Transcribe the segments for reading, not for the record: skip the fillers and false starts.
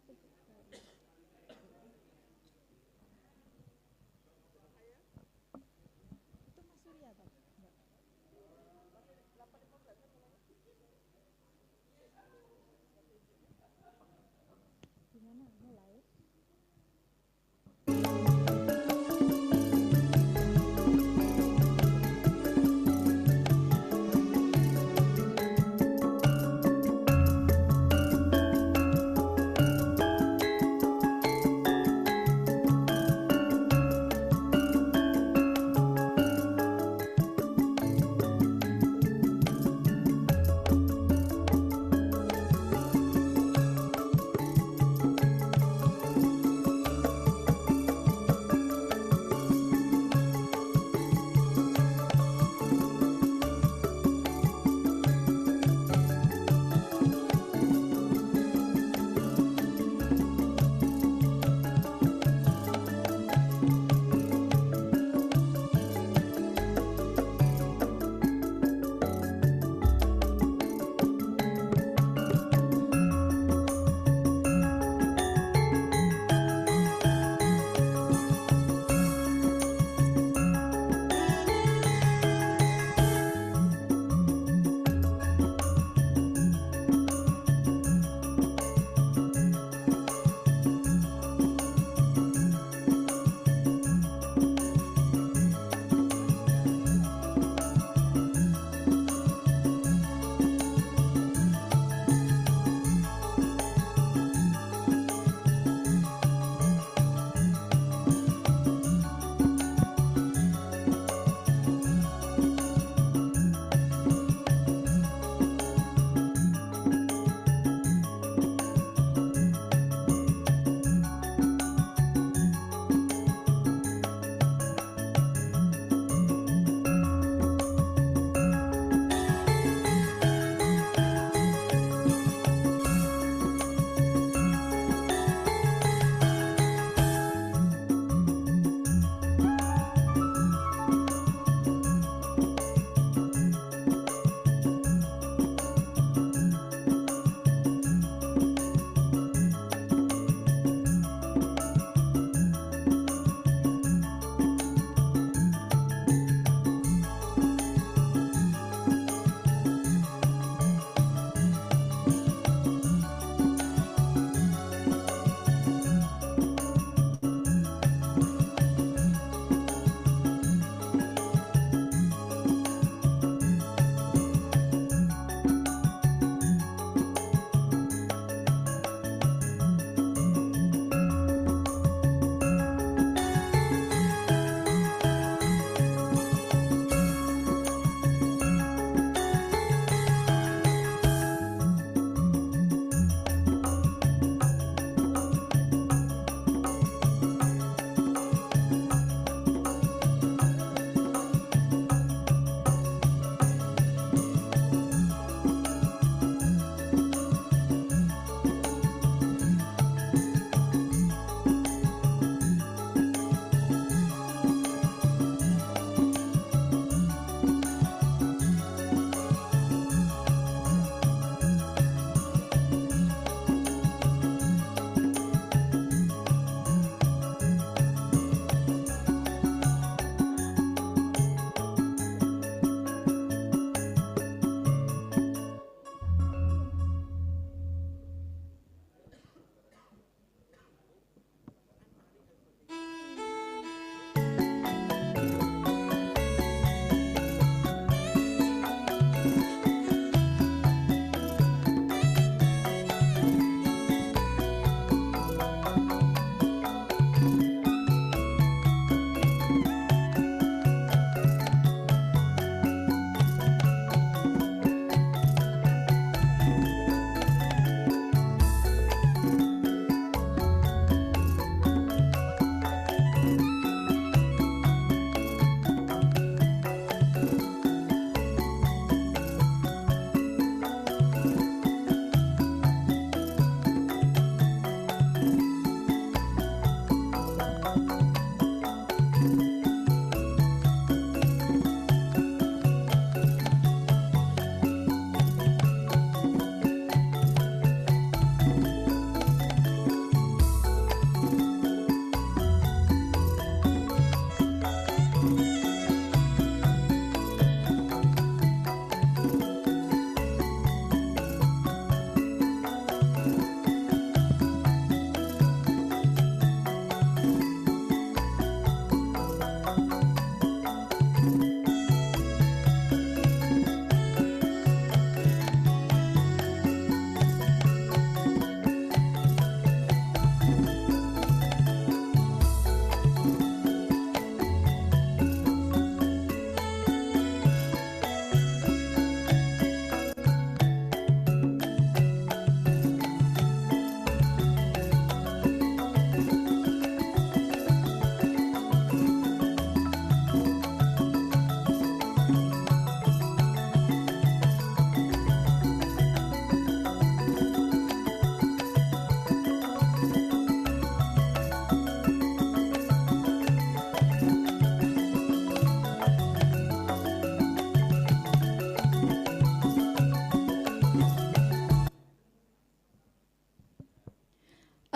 Itu Mas Surya atau enggak? Gimana mulai?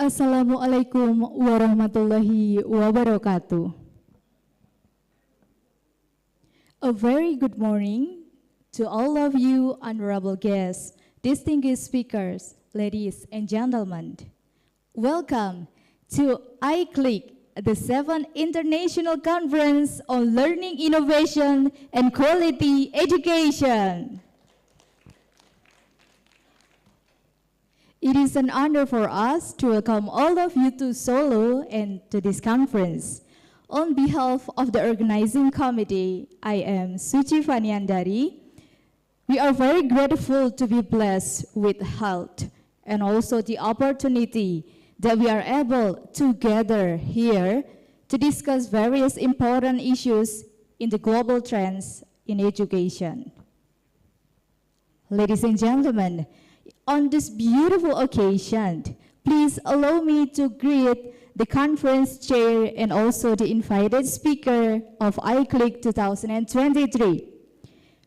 Assalamualaikum warahmatullahi wabarakatuh. A very good morning to all of you honorable guests, distinguished speakers, ladies and gentlemen. Welcome to ICLIQE, the 7th International Conference on Learning, Innovation, and Quality Education. It is an honor for us to welcome all of you to Solo and to this conference. On behalf of the organizing committee, I am Suci Faniandari. We are very grateful to be blessed with health and also the opportunity that we are able to gather here to discuss various important issues in the global trends in education. Ladies and gentlemen, on this beautiful occasion, please allow me to greet the conference chair and also the invited speaker of ICLIQE 2023.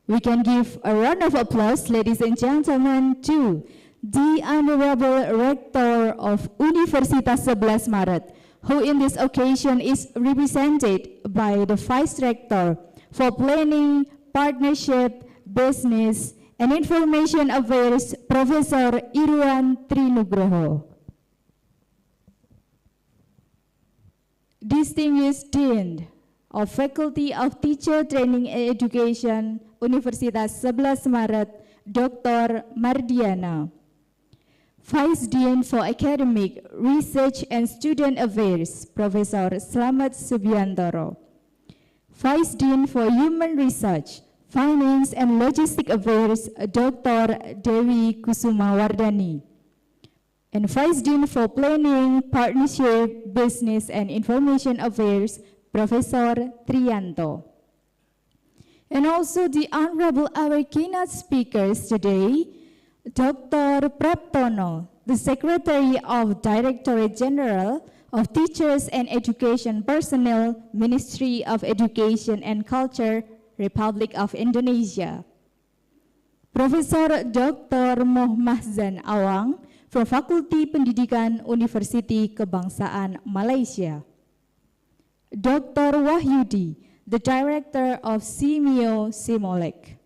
We can give a round of applause, ladies and gentlemen, to the Honorable Rector of Universitas Sebelas Maret, who in this occasion is represented by the Vice Rector for Planning, Partnership, Business, and Information Affairs, Professor Irwan Trinugroho. Distinguished Dean of Faculty of Teacher Training and Education, Universitas Sebelas Maret, Dr. Mardiana. Vice Dean for Academic, Research and Student Affairs, Professor Slamet Subiantoro. Vice Dean for Human Research, Finance and Logistic Affairs, Dr. Dewi Kusumawardani. And Vice Dean for Planning, Partnership, Business and Information Affairs, Professor Trianto. And also the honorable our keynote speakers today, Dr. Praptono, the Secretary of Directorate General of Teachers and Education Personnel, Ministry of Education and Culture, Republic of Indonesia. Professor Dr. Mohmahzan Awang from Fakulti Pendidikan Universiti Kebangsaan Malaysia. Dr. Wahyudi, the Director of Simeo Simolek.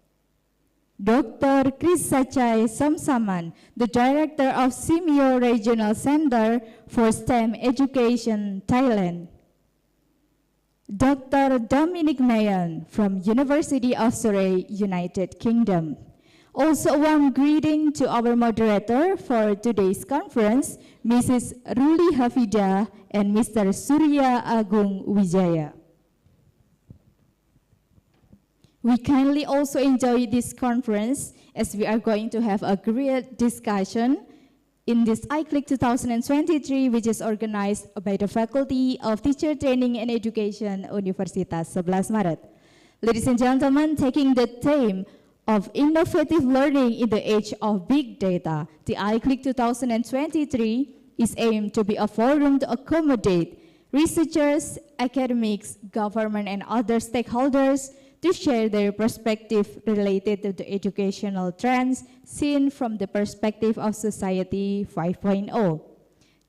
Dr. Chris Sachai Samsaman, the Director of Simeo Regional Center for STEM Education, Thailand. Dr. Dominic Mayan from University of Surrey, United Kingdom. Also a warm greeting to our moderator for today's conference, Mrs. Ruli Hafida and Mr. Surya Agung Wijaya. We kindly also enjoy this conference as we are going to have a great discussion in this ICLIQE 2023, which is organized by the Faculty of Teacher Training and Education, Universitas Sebelas Maret. Ladies and gentlemen, taking the theme of innovative learning in the age of big data, the ICLIQE 2023 is aimed to be a forum to accommodate researchers, academics, government, and other stakeholders to share their perspective related to the educational trends seen from the perspective of Society 5.0.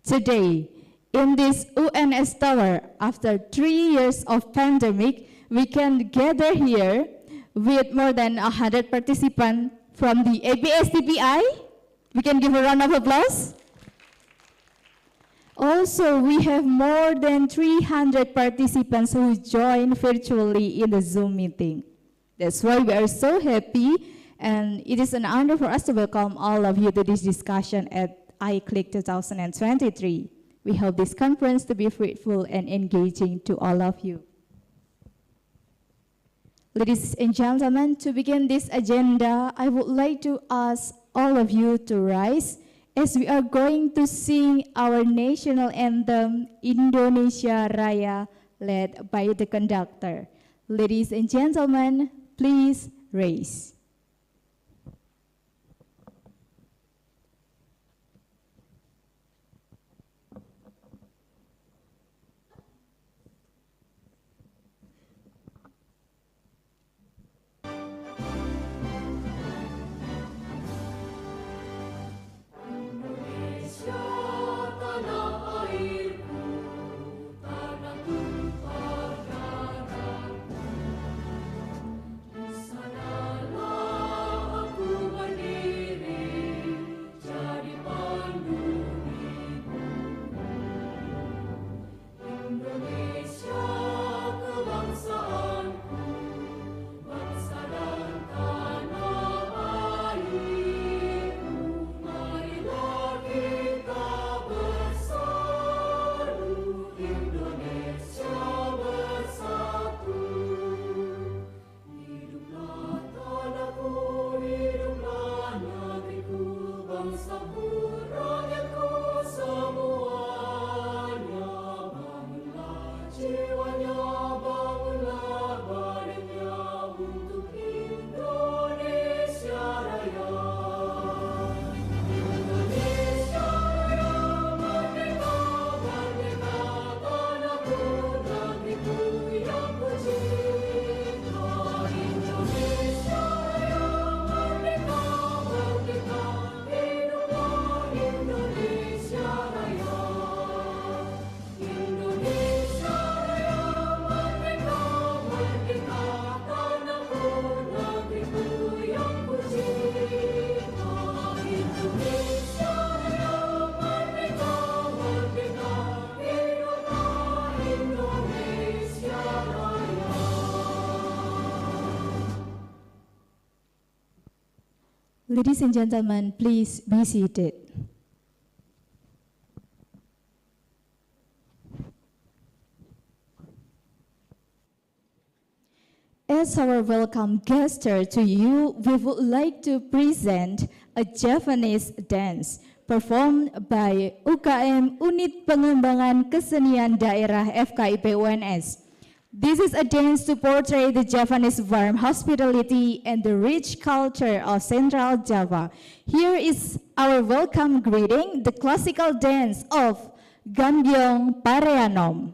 Today, in this UNS Tower, after 3 years of pandemic, we can gather here with more than 100 participants from the ABS-TPI. We can give a round of applause. Also, we have more than 300 participants who joined virtually in the Zoom meeting. That's why we are so happy, and it is an honor for us to welcome all of you to this discussion at ICLIQE 2023. We hope this conference to be fruitful and engaging to all of you. Ladies and gentlemen, to begin this agenda, I would like to ask all of you to rise as we are going to sing our national anthem, Indonesia Raya, led by the conductor. Ladies and gentlemen, please raise. Tanah Ladies and gentlemen, please be seated. As our welcome gesture to you, we would like to present a Javanese dance performed by UKM Unit Pengembangan Kesenian Daerah FKIP UNS. This is a dance to portray the Javanese warm hospitality and the rich culture of Central Java. Here is our welcome greeting, the classical dance of Gambyong Pareanom.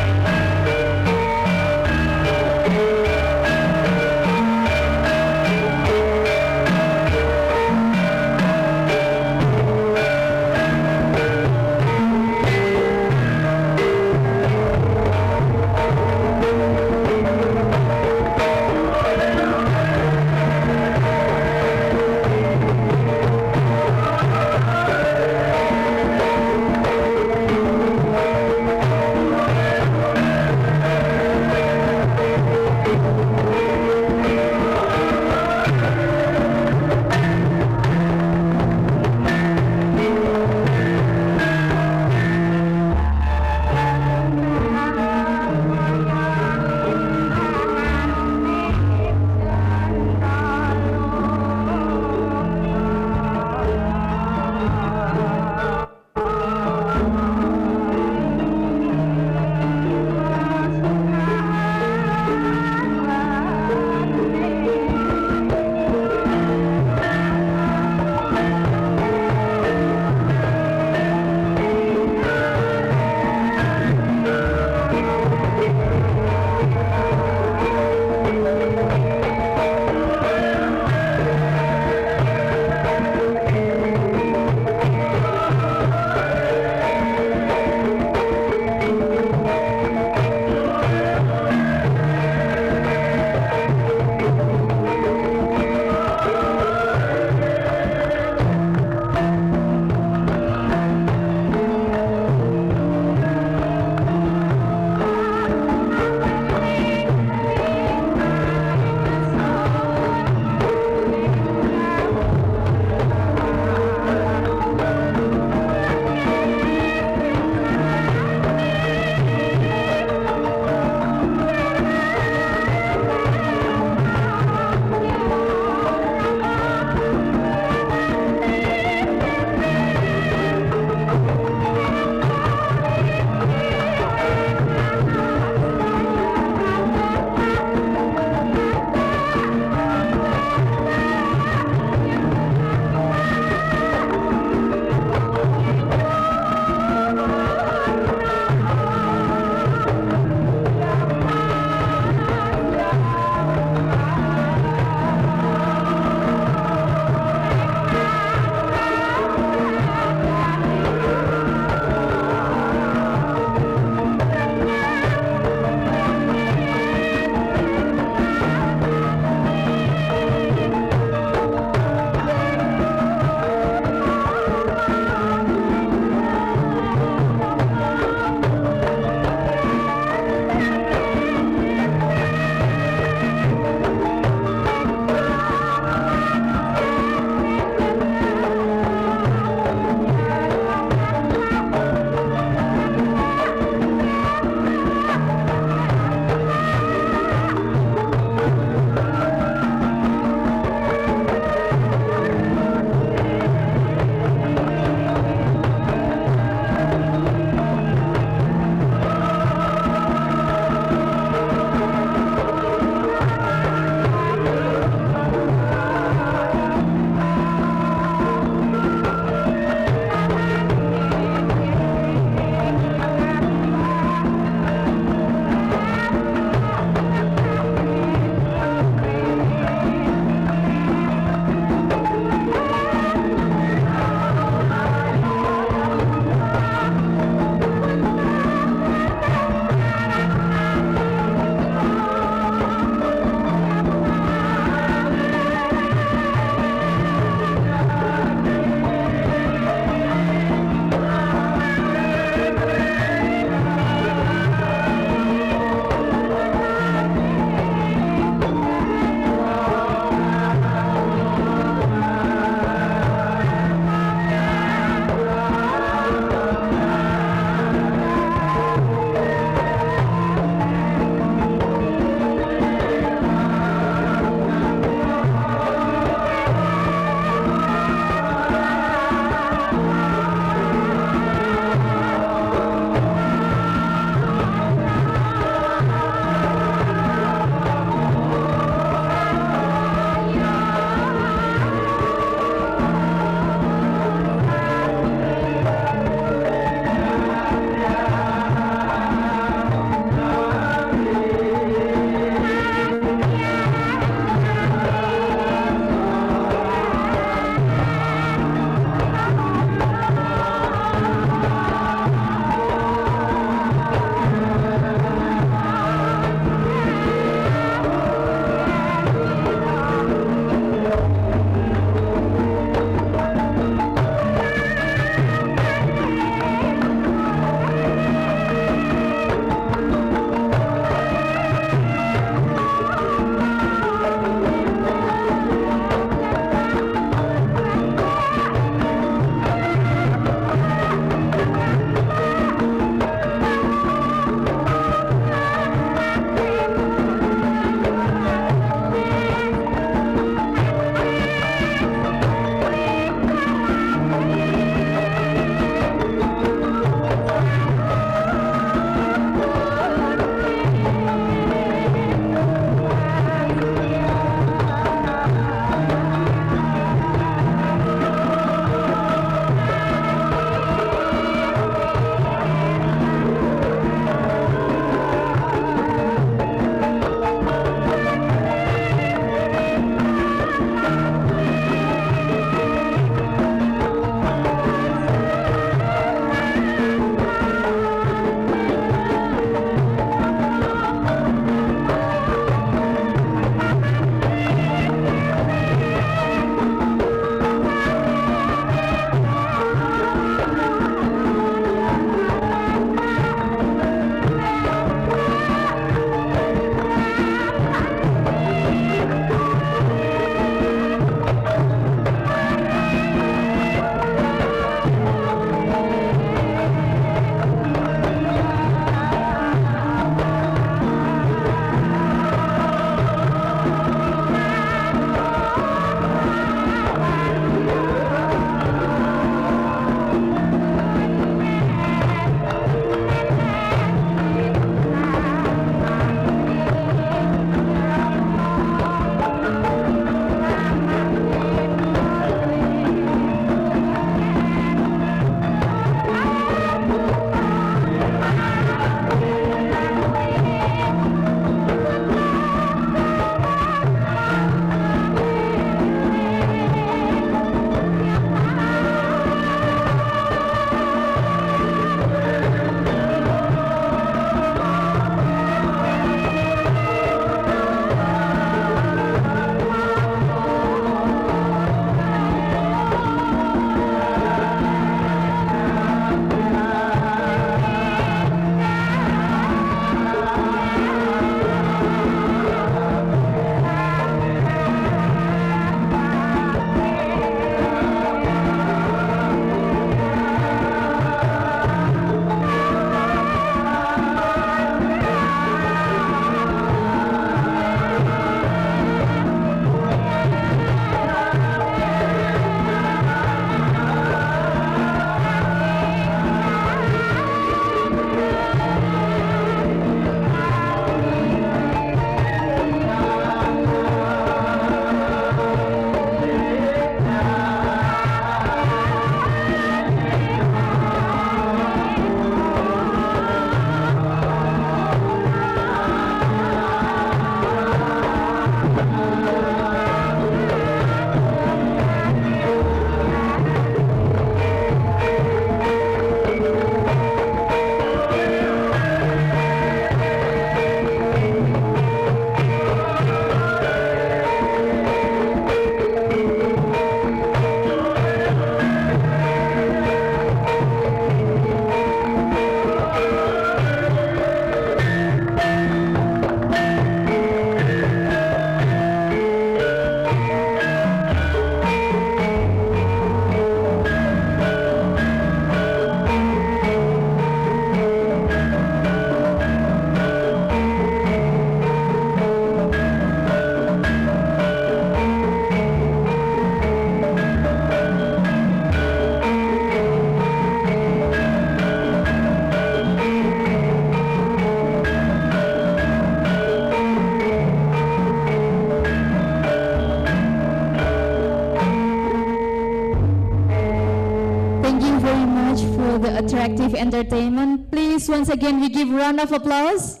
interactive entertainment. Please, once again, we give round of applause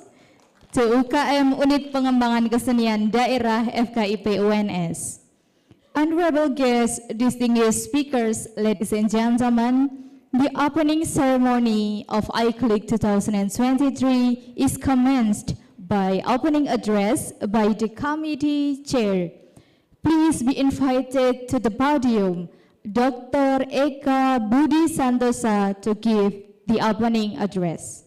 to UKM Unit Pengembangan Kesenian Daerah FKIP UNS. Honorable guests, distinguished speakers, ladies and gentlemen, the opening ceremony of ICLIQE 2023 is commenced by opening address by the committee chair. Please be invited to the podium, Dr. Eka Budi Santosa, to give the opening address.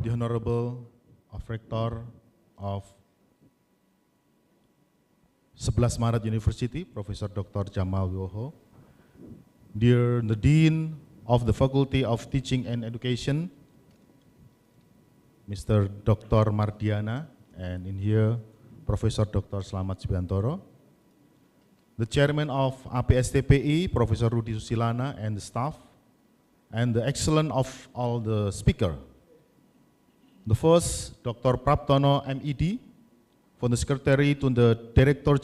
The Honorable Rector of Sebelas Maret University, Professor Dr. Jamal Wiwoho, the Dean of the Faculty of Teaching and Education, Mr. Dr. Mardiana, and in here, Professor Dr. Slamet Subiantoro, the Chairman of APSTPI, Professor Rudi Susilana, and the staff, and the excellent of all the speakers. The first, Dr. Praptono MED, from the Secretary to the Director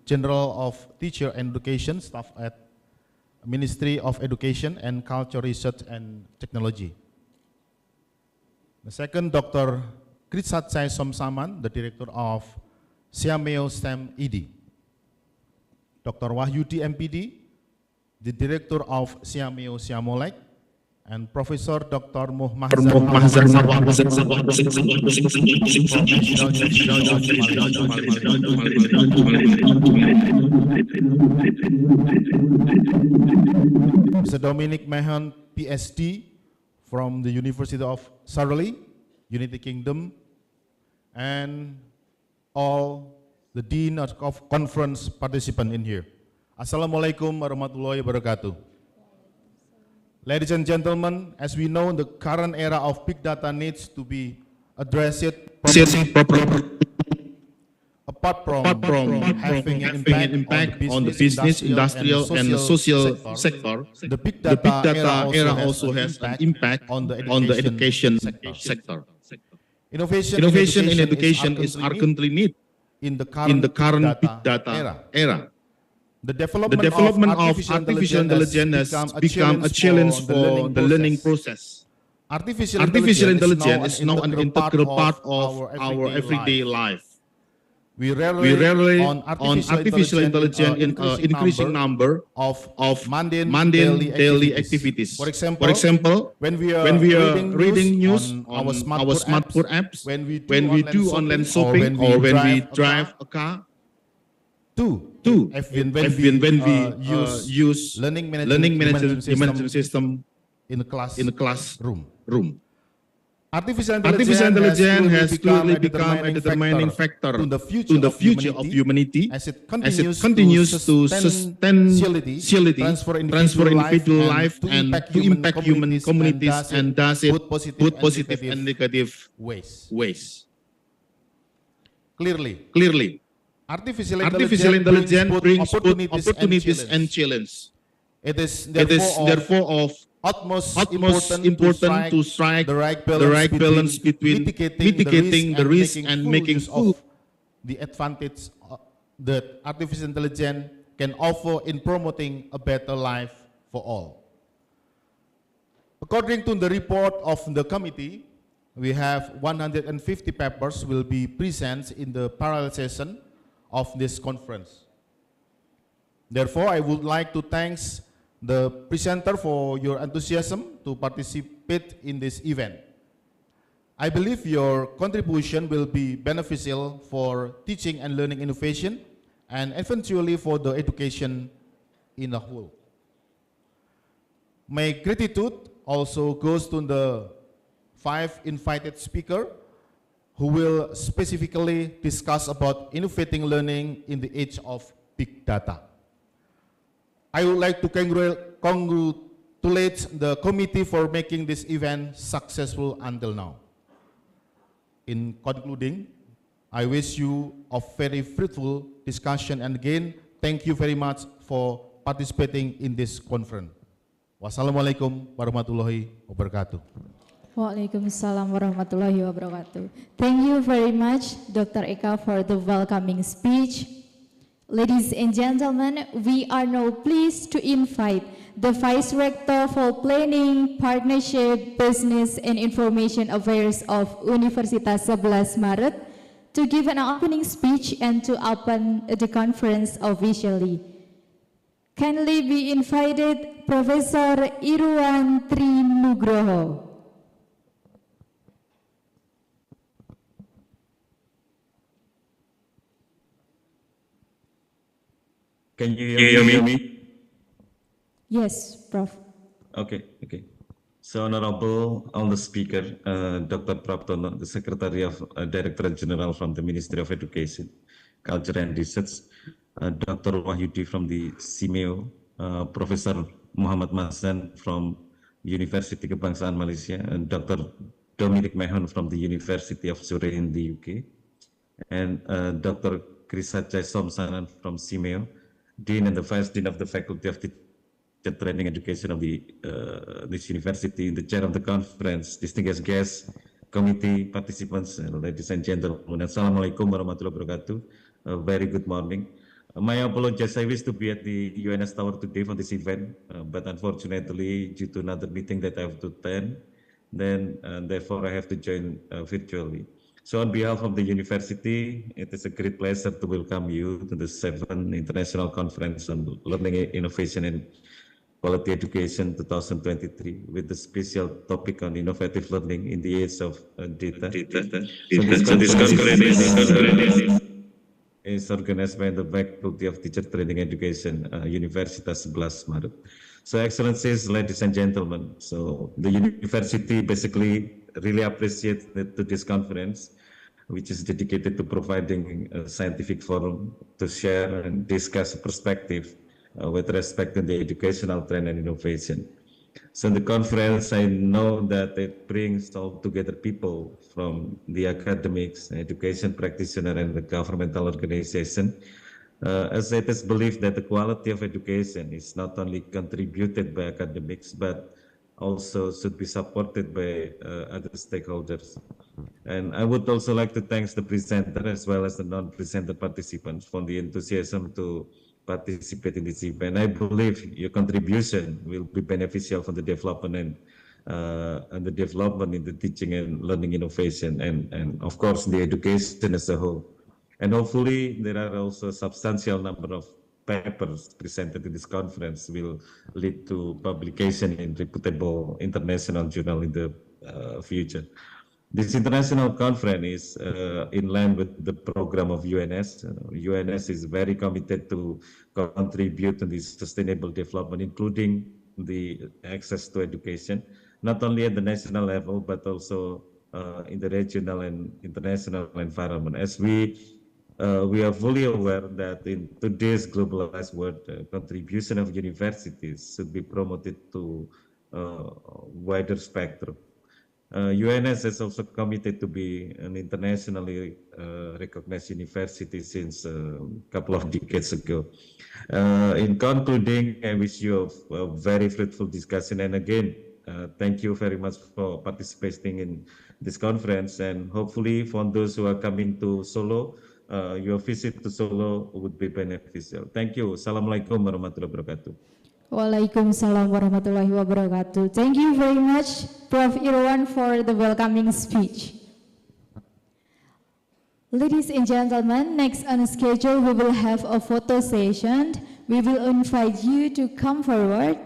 General of Teacher and Education, staff at Ministry of Education and Culture Research and Technology. The second, Dr. Kritsatchai Somsaman, the Director of Siameo STEM ED. Dr. Wahyudi MPD, the Director of Siameo Siamolek, and Professor Dr. Muhammad Mr. Dominic Mahon, PhD, from the University of Surrey, United Kingdom, and all the Dean of Conference participants in here. Assalamualaikum warahmatullahi wabarakatuh. Ladies and gentlemen, as we know, the current era of big data needs to be addressed properly. Apart from having an impact on the business, industrial, and social sector, the big data era also has an impact on the education sector. Innovation in education is urgently needed in the current big data era. The development of artificial intelligence has become a challenge for the learning process. Artificial intelligence is now an integral part of our everyday life. We rely on artificial intelligence in an increasing number of mundane daily activities. For example, when we are reading news on our smartphone apps, when we do online shopping, or when we drive a car. When we use learning management system in the classroom. Artificial intelligence has clearly become a determining factor to the future of humanity as it continues to substantially transfer individual life and to impact human communities, and does it both positive and negative ways. Clearly. Artificial intelligence brings both opportunities and challenges. It is therefore of utmost important to strike the right balance between mitigating the risk and making full the advantage that artificial intelligence can offer in promoting a better life for all. According to the report of the committee, we have 150 papers will be presented in the parallel session of this conference. Therefore, I would like to thank the presenter for your enthusiasm to participate in this event. I believe your contribution will be beneficial for teaching and learning innovation, and eventually for the education in a whole. My gratitude also goes to the 5 invited speakers who will specifically discuss about innovating learning in the age of big data. I would like to congratulate the committee for making this event successful until now. In concluding, I wish you a very fruitful discussion, and again, thank you very much for participating in this conference. Wassalamualaikum warahmatullahi wabarakatuh. Waalaikumsalam warahmatullahi wabarakatuh. Thank you very much, Dr. Eka, for the welcoming speech. Ladies and gentlemen, we are now pleased to invite the Vice Rector for Planning, Partnership, Business and Information Affairs of Universitas Sebelas Maret to give an opening speech and to open the conference officially. Kindly be invited Professor Irwan Trinugroho. Can you hear me? Yes, Prof. Okay. So, Honorable all the speaker, Dr. Praptono, the Secretary of Director General from the Ministry of Education, Culture and Research, Dr. Wahyudi from the CIMEO, Professor Muhammad Masan from University Kebangsaan Malaysia, and Dr. Dominic Mahon from the University of Surrey in the UK, and Dr. Krisachay Somsanan from CIMEO, Dean and the Vice Dean of the Faculty of Teacher Training Education of this university, the chair of the conference, distinguished guests, committee participants, ladies and gentlemen. Assalamualaikum warahmatullahi wabarakatuh. Very good morning. My apologies, I wish to be at the UNS Tower today for this event, but unfortunately, due to another meeting that I have to attend, therefore I have to join virtually. So on behalf of the university, it is a great pleasure to welcome you to the 7th International Conference on Learning, Innovation and Quality Education 2023 with the special topic on innovative learning in the age of data. So this conference is organized by the Faculty of Teacher Training Education, Universitas Sebelas Maret. So excellencies, ladies and gentlemen, so the university basically really appreciates this conference, which is dedicated to providing a scientific forum to share and discuss perspective with respect to the educational trend and innovation. So in the conference, I know that it brings all together people from the academics, education practitioner, and the governmental organization, as it is believed that the quality of education is not only contributed by academics, but also should be supported by other stakeholders. And I would also like to thank the presenter as well as the non-presenter participants for the enthusiasm to participate in this event. I believe your contribution will be beneficial for the development and the development in the teaching and learning innovation, and of course the education as a whole. And hopefully there are also a substantial number of papers presented in this conference will lead to publication in reputable international journal in the future. This international conference is in line with the program of UNS. UNS is very committed to contribute to this sustainable development, including the access to education, not only at the national level, but also in the regional and international environment. As we are fully aware that in today's globalized world, contribution of universities should be promoted to wider spectrum. UNS is also committed to be an internationally recognized university since a couple of decades ago. In concluding, I wish you a very fruitful discussion, and again, thank you very much for participating in this conference, and hopefully for those who are coming to Solo, your visit to Solo would be beneficial. Thank you. Assalamualaikum warahmatullahi wabarakatuh. Waalaikumsalam warahmatullahi wabarakatuh. Thank you very much, Prof. Irwan, for the welcoming speech. Ladies and gentlemen, next on schedule, we will have a photo session. We will invite you to come forward.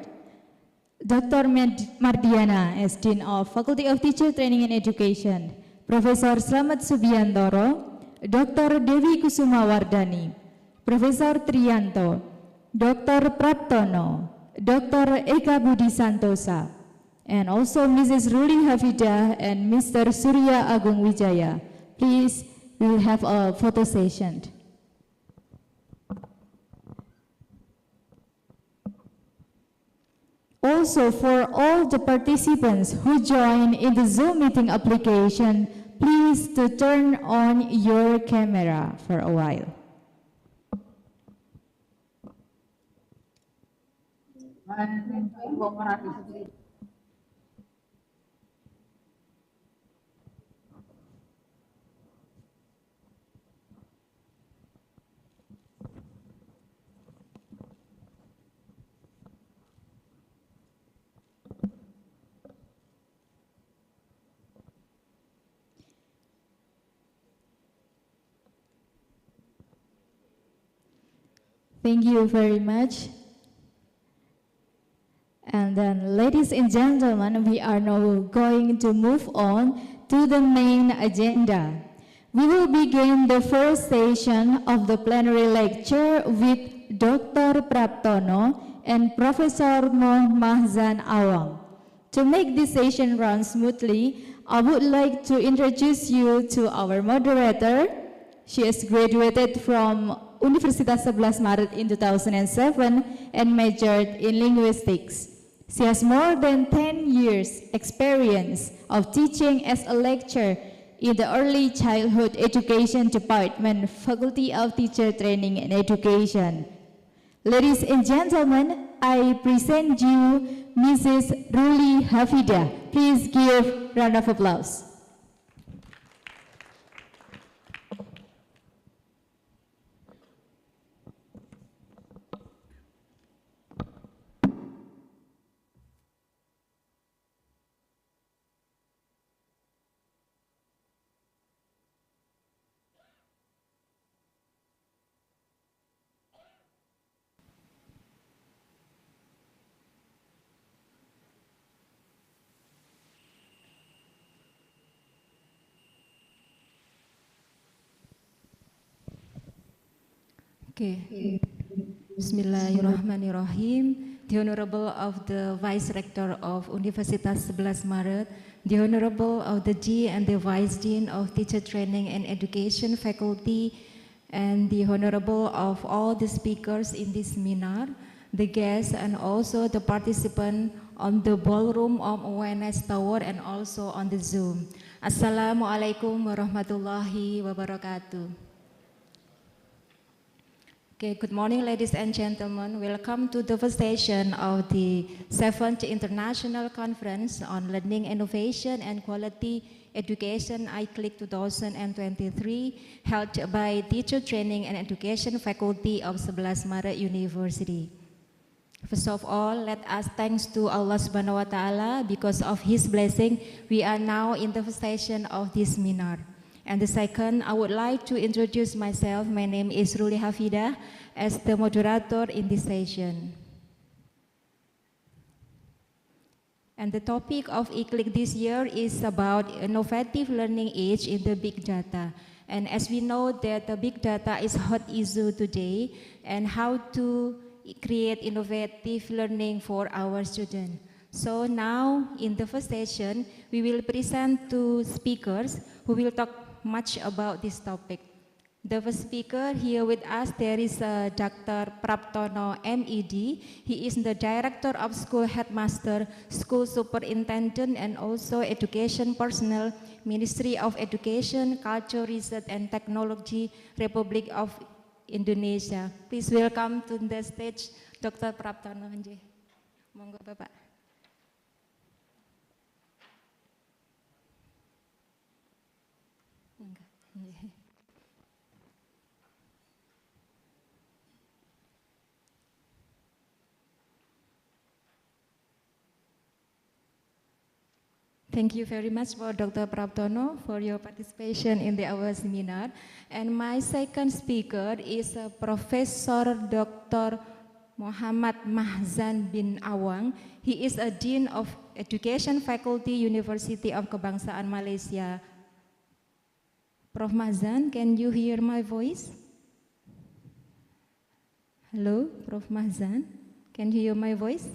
Dr. Mardiana, as Dean of Faculty of Teacher Training and Education, Professor Slamet Subiantoro, Dr. Dewi Kusuma Wardani, Professor Trianto, Dr. Praptono, Dr. Eka Budi Santosa, and also Mrs. Ruli Hafidah and Mr. Surya Agung Wijaya. Please, we will have a photo session. Also, for all the participants who join in the Zoom meeting application, please to turn on your camera for a while. Thank you very much. And then, ladies and gentlemen, we are now going to move on to the main agenda. We will begin the first session of the plenary lecture with Dr. Praptono and Professor Mahzan Awang. To make this session run smoothly, I would like to introduce you to our moderator. She has graduated from Universitas Sebelas Maret in 2007 and majored in linguistics. She has more than 10 years experience of teaching as a lecturer in the Early Childhood Education Department, Faculty of Teacher Training and Education. Ladies and gentlemen, I present you Mrs. Juli Hafidah. Please give a round of applause. Okay. Bismillahirrahmanirrahim. The Honorable of the Vice Rector of Universitas Sebelas Maret, the Honorable of the Dean and the Vice Dean of Teacher Training and Education Faculty, and the Honorable of all the speakers in this seminar, the guests and also the participants on the ballroom of awareness tower and also on the Zoom. Assalamualaikum warahmatullahi wabarakatuh. Okay, good morning, ladies and gentlemen. Welcome to the first session of the 7th International Conference on Learning, Innovation and Quality Education, ICLIQE 2023, held by Teacher Training and Education Faculty of Sebelas Maret University. First of all, let us thanks to Allah Subhanahu wa Ta'ala. Because of His blessing, we are now in the first session of this seminar. And the second, I would like to introduce myself. My name is Juli Hafidah as the moderator in this session. And the topic of ICLIQE this year is about innovative learning age in the big data. And as we know that the big data is a hot issue today, and how to create innovative learning for our students. So now in the first session, we will present two speakers who will talk much about this topic. The first speaker here with us, there is Dr. Praptono, MED. He is the Director of School Headmaster, School Superintendent, and also Education Personnel, Ministry of Education, Culture, Research, and Technology, Republic of Indonesia. Please welcome to the stage Dr. Praptono. Monggo Bapak. Thank you very much for Dr. Praptono for your participation in our seminar. And my second speaker is Professor Dr. Muhammad Mahzan bin Awang. He is a Dean of Education Faculty, University of Kebangsaan Malaysia. Prof. Mahzan, can you hear my voice? Hello, Prof. Mahzan, can you hear my voice?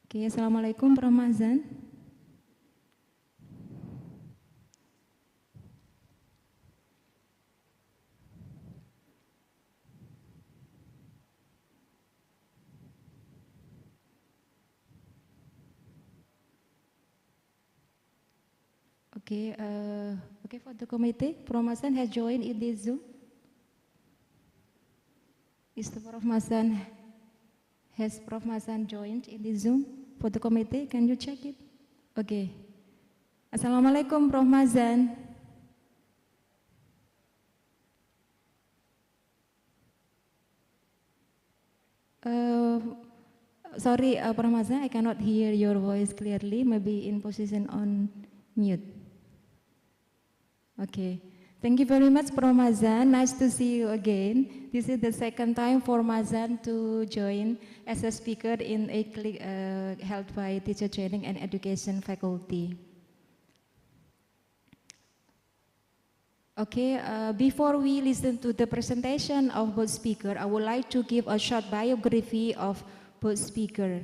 Okay, Assalamualaikum, Prof. Mahzan. Okay, okay, for the committee, Prof. Masan has joined in this Zoom. Is the Prof. Masan, has Prof. Masan joined in this Zoom for the committee? Can you check it? Okay. Assalamualaikum, Prof. Masan. Sorry, Prof. Masan, I cannot hear your voice clearly. Maybe in position on mute. Okay. Thank you very much, Prof. Masan. Nice to see you again. This is the second time for Masan to join as a speaker in ICLIQE held by Teacher Training and Education Faculty. Okay, before we listen to the presentation of both speakers, I would like to give a short biography of both speakers.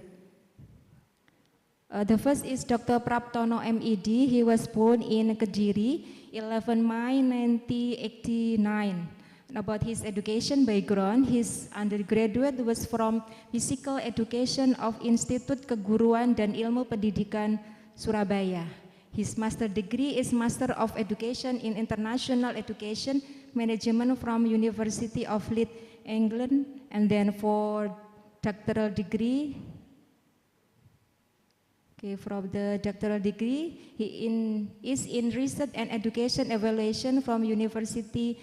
The first is Dr. Praptono MED. He was born in Kediri, 11 May 1989. About his education background, his undergraduate was from Physical Education of Institut Keguruan dan Ilmu Pendidikan, Surabaya. His master degree is Master of Education in International Education Management from University of Leeds, England, and then for doctoral degree. Okay, from the doctoral degree, he is in Research and Education Evaluation from Universitas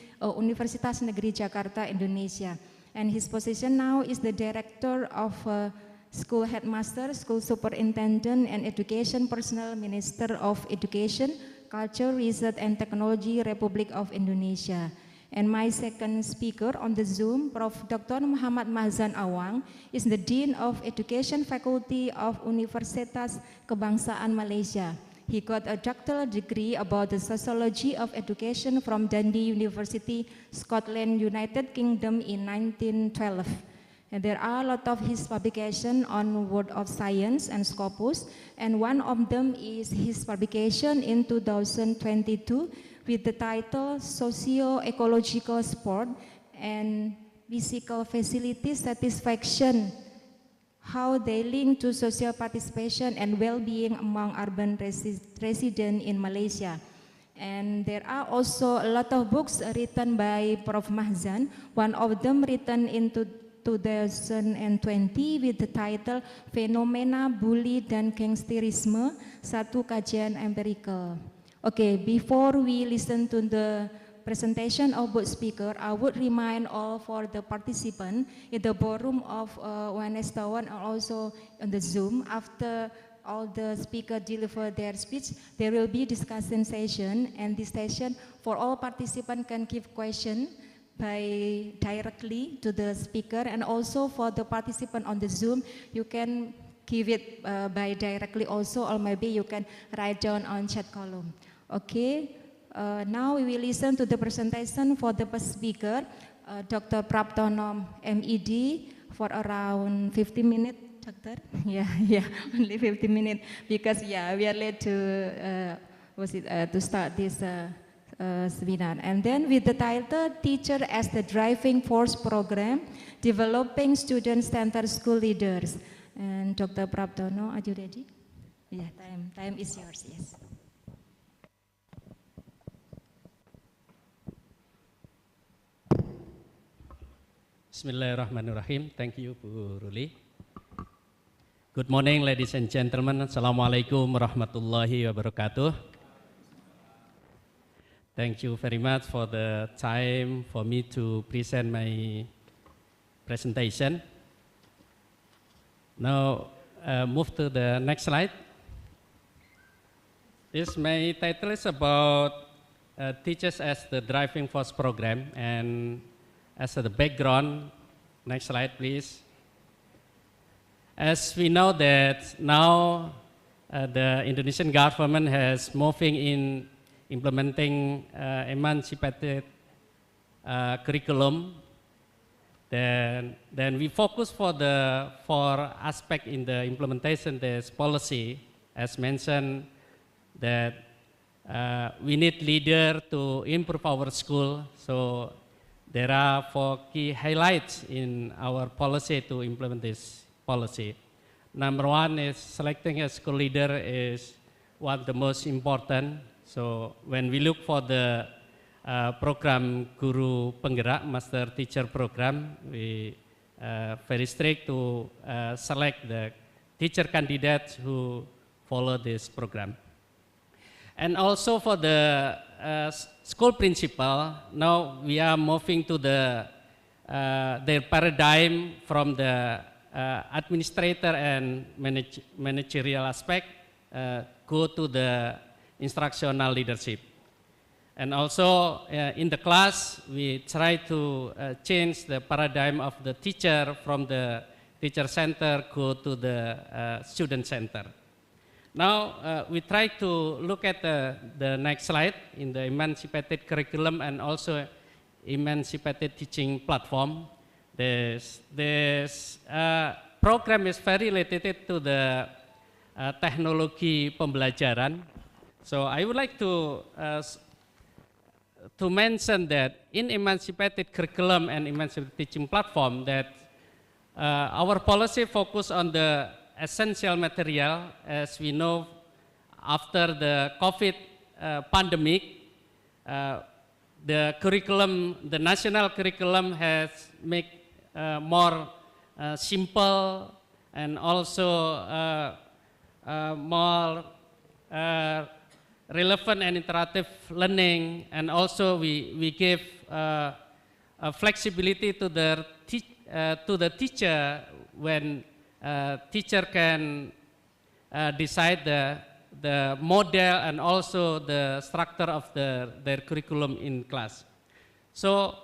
Negeri Jakarta, Indonesia. And his position now is the Director of School Headmaster, School Superintendent, and Education Personnel Minister of Education, Culture, Research, and Technology, Republic of Indonesia. And my second speaker on the Zoom, Prof. Dr. Muhammad Mahzan Awang, is the Dean of Education Faculty of Universitas Kebangsaan Malaysia. He got a doctoral degree about the sociology of education from Dundee University, Scotland, United Kingdom in 1912. And there are a lot of his publications on World of Science and Scopus, and one of them is his publication in 2022 with the title Socio-Ecological Sport and Physical Facility Satisfaction, How They Link to Social Participation and Well-Being Among Urban Residents in Malaysia. And there are also a lot of books written by Prof. Mahzan, one of them written in 2020 with the title Fenomena Bully dan Gangsterisme, Satu Kajian Empirical. Okay, before we listen to the presentation of both speakers, I would remind all for the participants in the ballroom of ONS Tower and also on the Zoom, after all the speakers deliver their speech, there will be discussion session, and this session for all participants can give questions by directly to the speaker, and also for the participant on the Zoom, you can give it by directly also, or maybe you can write down on chat column. Okay, now we will listen to the presentation for the first speaker, Dr. Praptono MED, for around 50 minutes. Doctor, yeah, only 50 minutes because we are late to to start this seminar. And then with the title Teacher as the Driving Force Program, Developing Student-Centered School Leaders. And Dr. Praptono, are you ready? Yeah, time is yours, yes. Bismillahirrahmanirrahim. Thank you, Bu Ruli. Good morning, ladies and gentlemen. Assalamualaikum warahmatullahi wabarakatuh. Thank you very much for the time for me to present my presentation. Now, move to the next slide. This my title is about Teachers as the Driving Force Program, and as the background, next slide please. As we know that now the Indonesian government has moving in implementing emancipated curriculum, then we focus for aspect in the implementation this policy, as mentioned that we need leader to improve our school. So there are 4 key highlights in our policy to implement this policy. Number 1 is selecting a school leader is one of the most important. So when we look for the program Guru Penggerak, Master Teacher Program, we very strict to select the teacher candidates who follow this program. And also for the school principal, now we are moving to the their paradigm from the administrator and managerial aspect, go to the instructional leadership. And also in the class, we try to change the paradigm of the teacher from the teacher center, go to the student center. Now we try to look at the next slide in the emancipated curriculum and also emancipated teaching platform. This program is very related to the teknologi pembelajaran. So I would like to mention that in emancipated curriculum and emancipated teaching platform that our policy focus on the essential material. As we know, after the COVID pandemic, the curriculum, the national curriculum has made more simple and also more relevant and interactive learning, and also we give flexibility to the teacher when teacher can decide the model and also the structure of their curriculum in class. So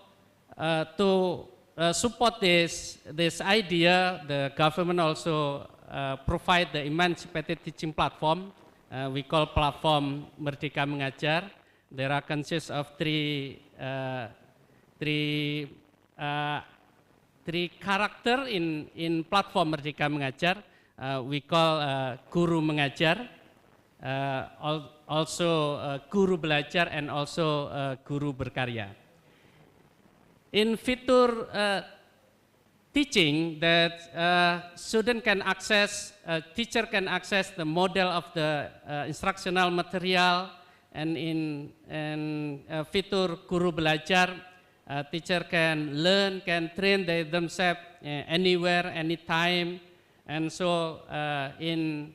to support this idea, the government also provide the emancipated teaching platform. We call platform Merdeka Mengajar. There are consists of three character in platform Merdeka Mengajar. We call Guru Mengajar, also Guru Belajar, and also Guru Berkarya. In fitur teaching, that student can access, teacher can access the model of the instructional material, and in fitur Guru Belajar, teacher can learn, can train themselves anywhere, anytime. And so in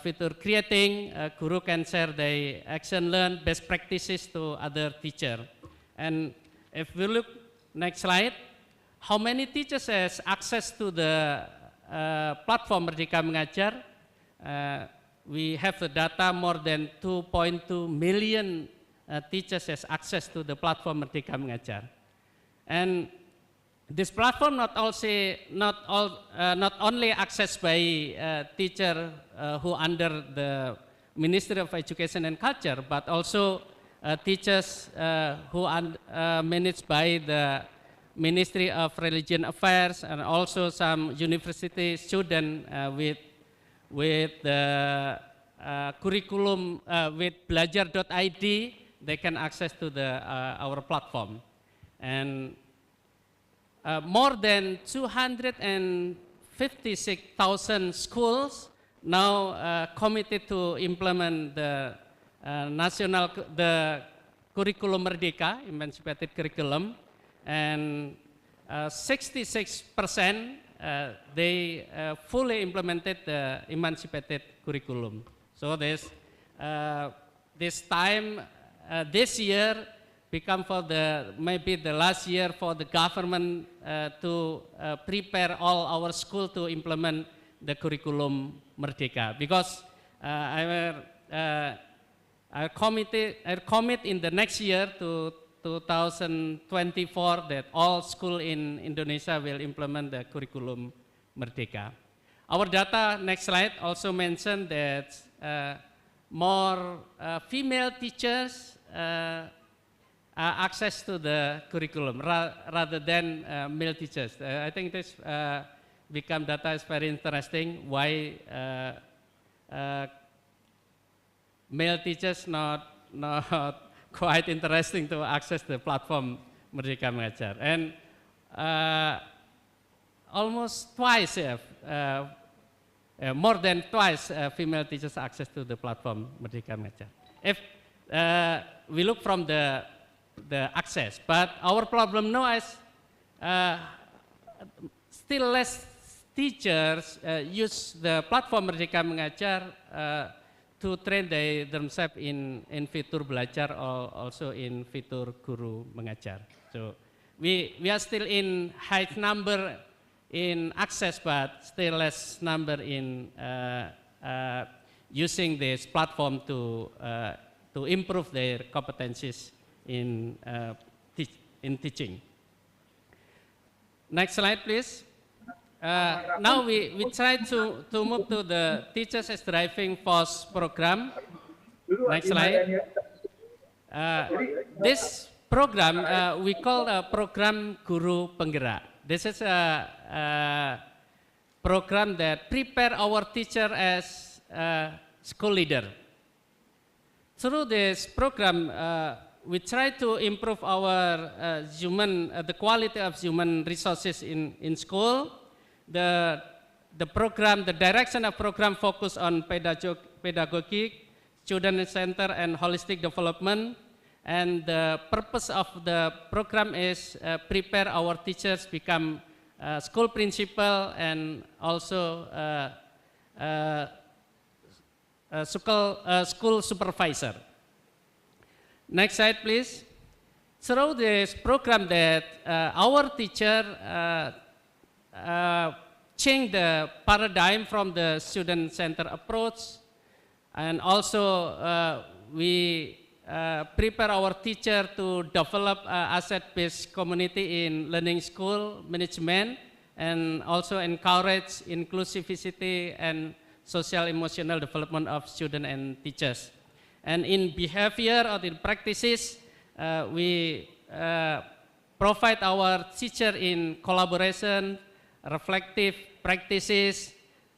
fitur creating, guru can share the action learn, best practices to other teacher. And if we look next slide, how many teachers has access to the platform Merdeka Mengajar? We have the data more than 2.2 million teachers has access to the platform Merdeka Mengajar. And this platform not only accessed by teacher who under the Ministry of Education and Culture, but also teachers who are managed by the Ministry of Religion Affairs, and also some university student with the curriculum with belajar.id, they can access to the our platform. And more than 256,000 schools now committed to implement the the curriculum Merdeka, emancipated curriculum, and 66% they fully implemented the emancipated curriculum. So this time, this year, become for maybe the last year for the government to prepare all our school to implement the curriculum Merdeka, because I commit in the next year to 2024 that all school in Indonesia will implement the curriculum Merdeka. Our data, next slide, also mentioned that more female teachers access to the curriculum rather than male teachers. I think this become data is very interesting. Why male teachers not quite interesting to access the platform Merdeka Mengajar, and almost twice, more than twice, female teachers access to the platform Merdeka Mengajar. we look from the access. But our problem now is still less teachers use the platform Merdeka Mengajar to train themselves in fitur belajar or also in fitur guru mengajar. So we are still in high number in access, but still less number in using this platform to improve their competencies in teaching. Next slide, please. Now we try to move to the Teachers as Driving Force program. Next slide. This program we call a program Guru Penggerak. This is a program that prepare our teacher as school leader. Through this program, we try to improve our the quality of human resources in school. The program, the direction of program focus on pedagogic, student-centered, and holistic development. And the purpose of the program is prepare our teachers become school principal and also school supervisor. Next slide, please. Through this program that our teacher change the paradigm from the student-centered approach, and also we prepare our teacher to develop asset-based community in learning school management, and also encourage inclusivity and social emotional development of students and teachers. And in behavior or in practices, we provide our teacher in collaboration, reflective practices,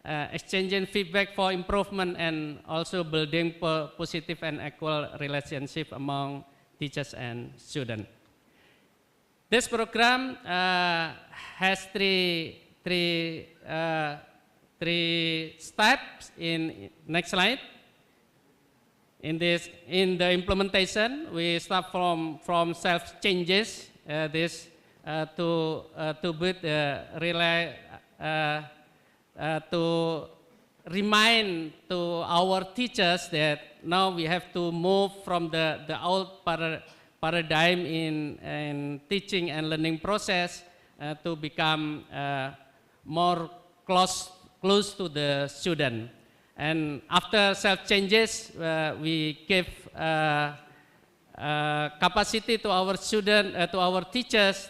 exchanging feedback for improvement, and also building positive and equal relationship among teachers and students. This program has three steps. In next slide. In the implementation, we start from self changes. To build to remind to our teachers that now we have to move from the old paradigm in teaching and learning process to become more close to the student. And after self changes, we give capacity to our students, to our teachers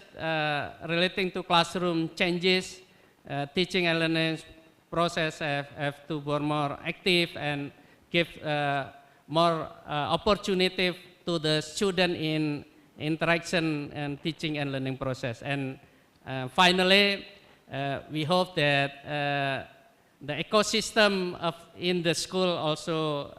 relating to classroom changes. Teaching and learning process have to be more active and give more opportunity to the student in interaction and teaching and learning process. And finally, we hope that the ecosystem in the school also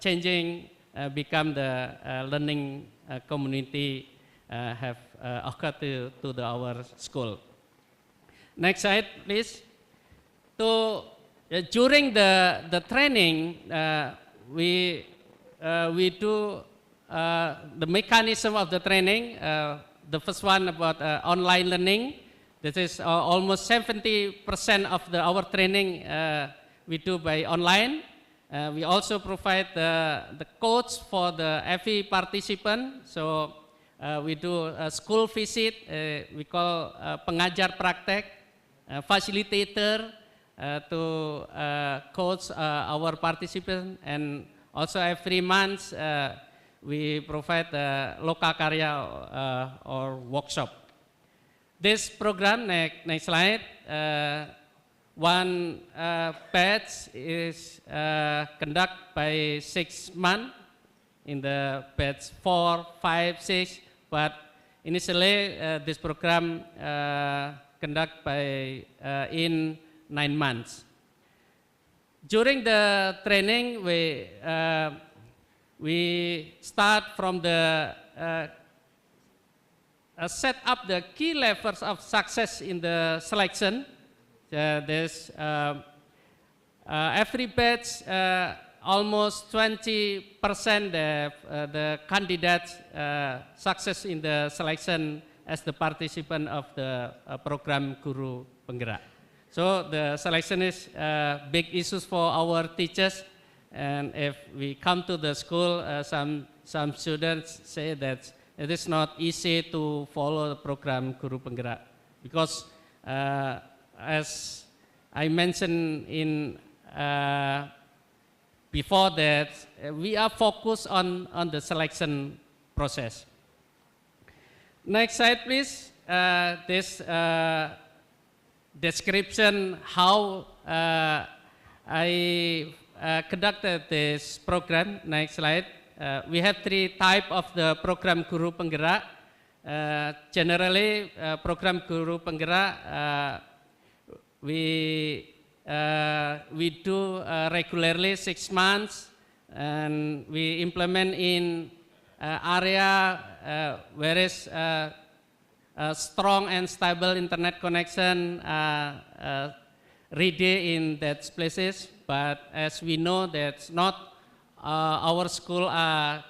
changing, become the learning community have occurred to our school. Next slide, please. During the training, we do the mechanism of the training. The first one about online learning. This is almost 70% of our training we do by online. We also provide the coach for every participant. So we do a school visit. We call pengajar praktek. Facilitator to coach our participants, and also every month we provide loka karya or workshop. This program, next slide, one batch is conducted by 6 months in the batch 4, 5, 6, but initially this program conducted by in 9 months. During the training, we start from the set up the key levels of success in the selection. There's every batch almost 20% the candidates success in the selection as the participant of the program Guru Penggerak. So the selection is big issues for our teachers, and if we come to the school, some students say that it is not easy to follow the program Guru Penggerak because as I mentioned in before that, we are focused on the selection process. Next slide, please. This description how I conducted this program. Next slide. We have 3 types of the program Guru Penggerak. Generally, program Guru Penggerak we do regularly 6 months, and we implement in area where is strong and stable internet connection ready in that places. But as we know, that's not our school are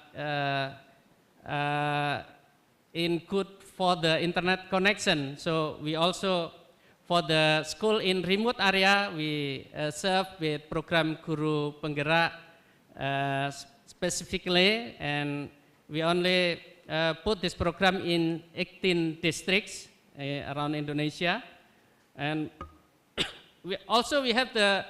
in good for the internet connection. So we also, for the school in remote area, we serve with program Guru Penggerak specifically, and we only put this program in 18 districts around Indonesia. And we have the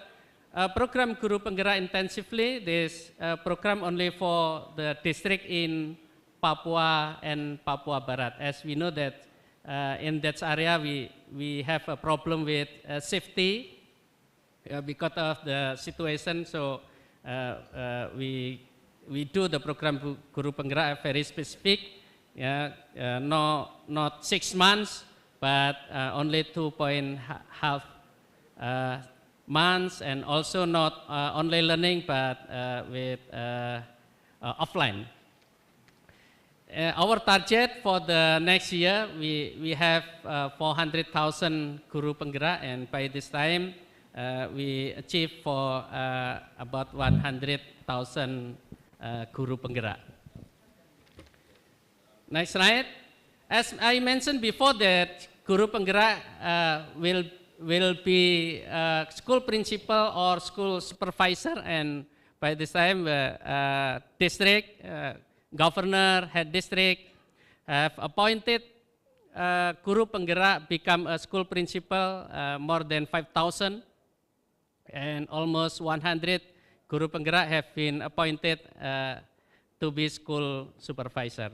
program Guru Penggerak intensively. This program only for the district in Papua and Papua Barat. As we know that in that area we have a problem with safety because of the situation. So we do the program Guru Penggerak very specific. Not 6 months, but only 2.5 months, and also not online learning, but with offline. Our target for the next year, we have 400,000 Guru Penggerak, and by this time we achieve for about 100,000 Guru Penggerak. Next slide. As I mentioned before, that Guru Penggerak will be school principal or school supervisor, and by this time district governor, head district have appointed Guru Penggerak become a school principal, more than 5,000, and almost 100 Guru Penggerak have been appointed to be school supervisor.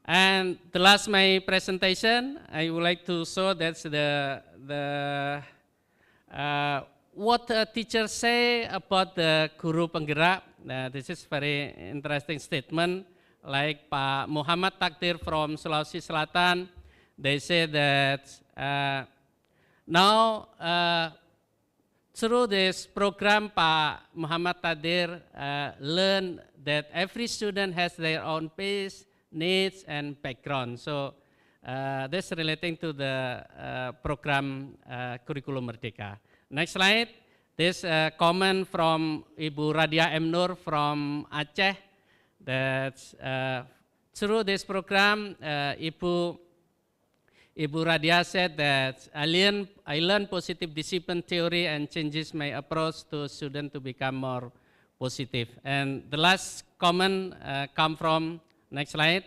And the last my presentation, I would like to show that's what teachers say about the Guru Penggerak. This is very interesting statement. Like Pak Muhammad Takdir from Sulawesi Selatan, they say that now through this program, Pak Muhammad Takdir learned that every student has their own pace, needs, and background. So this relating to the program Kurikulum Merdeka. Next slide. This comment from Ibu Radia M. Nur from Aceh, that through this program, Ibu Radia said that I learned positive discipline theory and changes my approach to students to become more positive. And the last comment come from, next slide,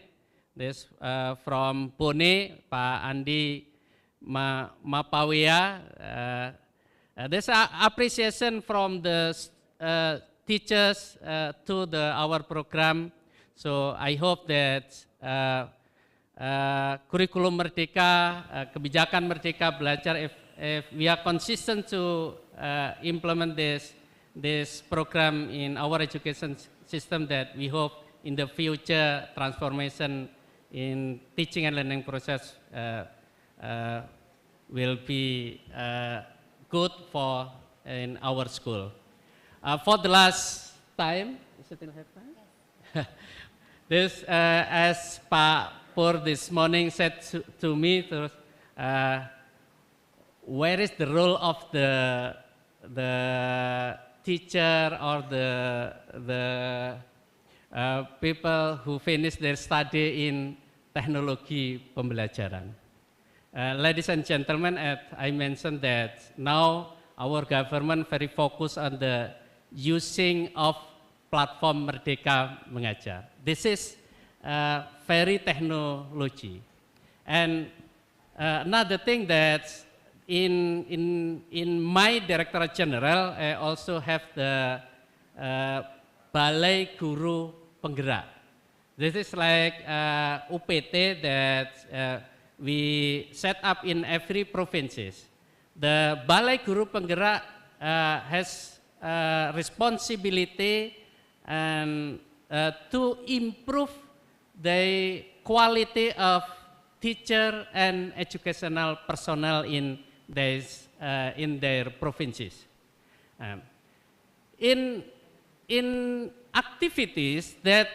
this from Bone, Pak Andi Mapawia. There's appreciation from the teachers to our program. So I hope that Kurikulum Merdeka, kebijakan Merdeka Belajar, if we are consistent to implement this program in our education system, that we hope in the future transformation in teaching and learning process will be good for in our school. For the last time, is it still have time? Yes. This, as Pak Pur this morning said to me, where is the role of the teacher or the people who finish their study in teknologi pembelajaran. Ladies and gentlemen, as I mentioned that now our government very focused on the using of platform Merdeka Mengajar. This is very technology. And another thing that in my Directorate General, I also have the Balai Guru Penggerak. This is like UPT that we set up in every provinces. The Balai Guru Penggerak has responsibility and to improve the quality of teacher and educational personnel in their provinces. In activities that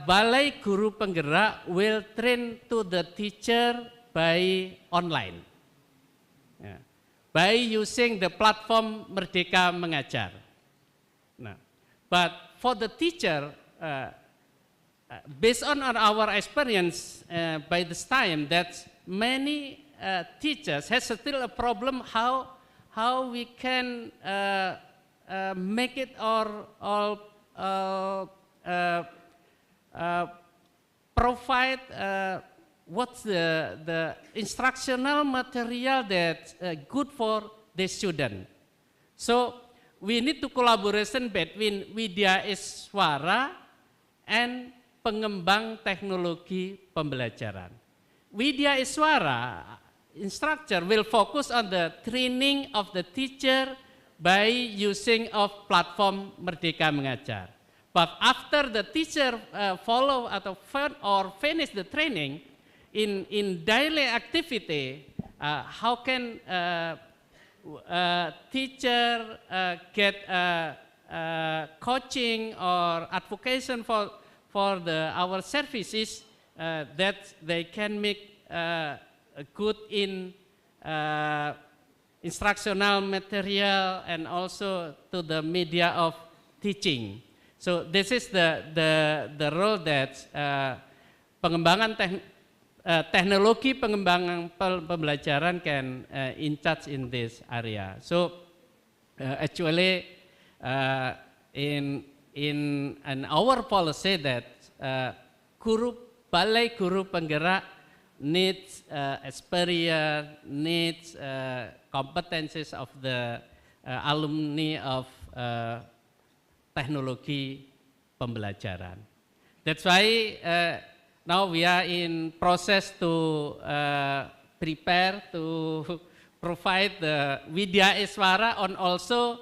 Balai Guru Penggerak will train to the teacher by online, by using the platform Merdeka Mengajar. But for the teacher, based on our experience by this time, that many teachers has still a problem how we can make it or provide what's the instructional material that's good for the student. So we need to collaboration between Widya Iswara and pengembang teknologi pembelajaran. Widya Iswara instructor will focus on the training of the teacher by using of platform Merdeka Mengajar. But after the teacher follow or finish the training in daily activity, how can teacher get coaching or advocation for our services that they can make good in instructional material and also to the media of teaching. So this is the role that pengembangan teknologi pengembangan pembelajaran can in charge in this area. So actually in our policy that Balai Guru Penggerak needs experience, needs competencies of the alumni of teknologi pembelajaran. That's why now we are in process to prepare to provide the Widya Iswara on also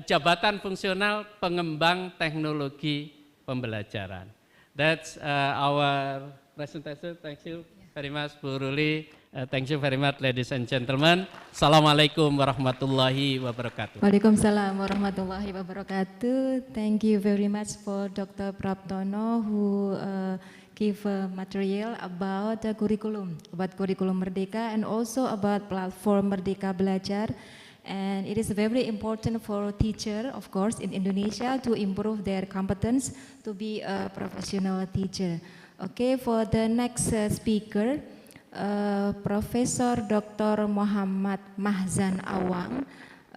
jabatan fungsional pengembang teknologi pembelajaran. That's our presentation. Thank you very much, Bu Ruli. Thank you very much, ladies and gentlemen. Assalamualaikum warahmatullahi wabarakatuh. Waalaikumsalam warahmatullahi wabarakatuh. Thank you very much for Dr. Praptono who give material about the curriculum Merdeka and also about platform Merdeka Belajar. And it is very important for teacher, of course, in Indonesia to improve their competence to be a professional teacher. Okay, for the next speaker, Professor Dr. Muhammad Mahzan Awang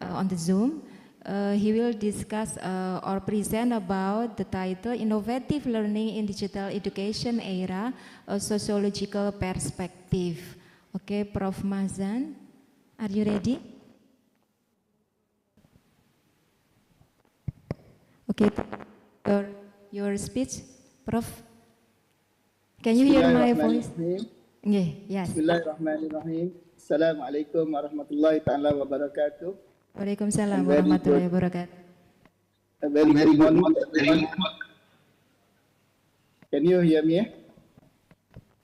on the Zoom. He will discuss or present about the title Innovative Learning in Digital Education Era, a Sociological Perspective. Okay, Prof. Mahzan, are you ready? Okay, your speech, Prof. Can you hear my voice? Yeah, yes. Bismillahirrahmanirrahim. Assalamualaikum warahmatullahi ta'ala wabarakatuh. Waalaikumsalam warahmatullahi wabarakatuh. A very good morning. Can you hear me?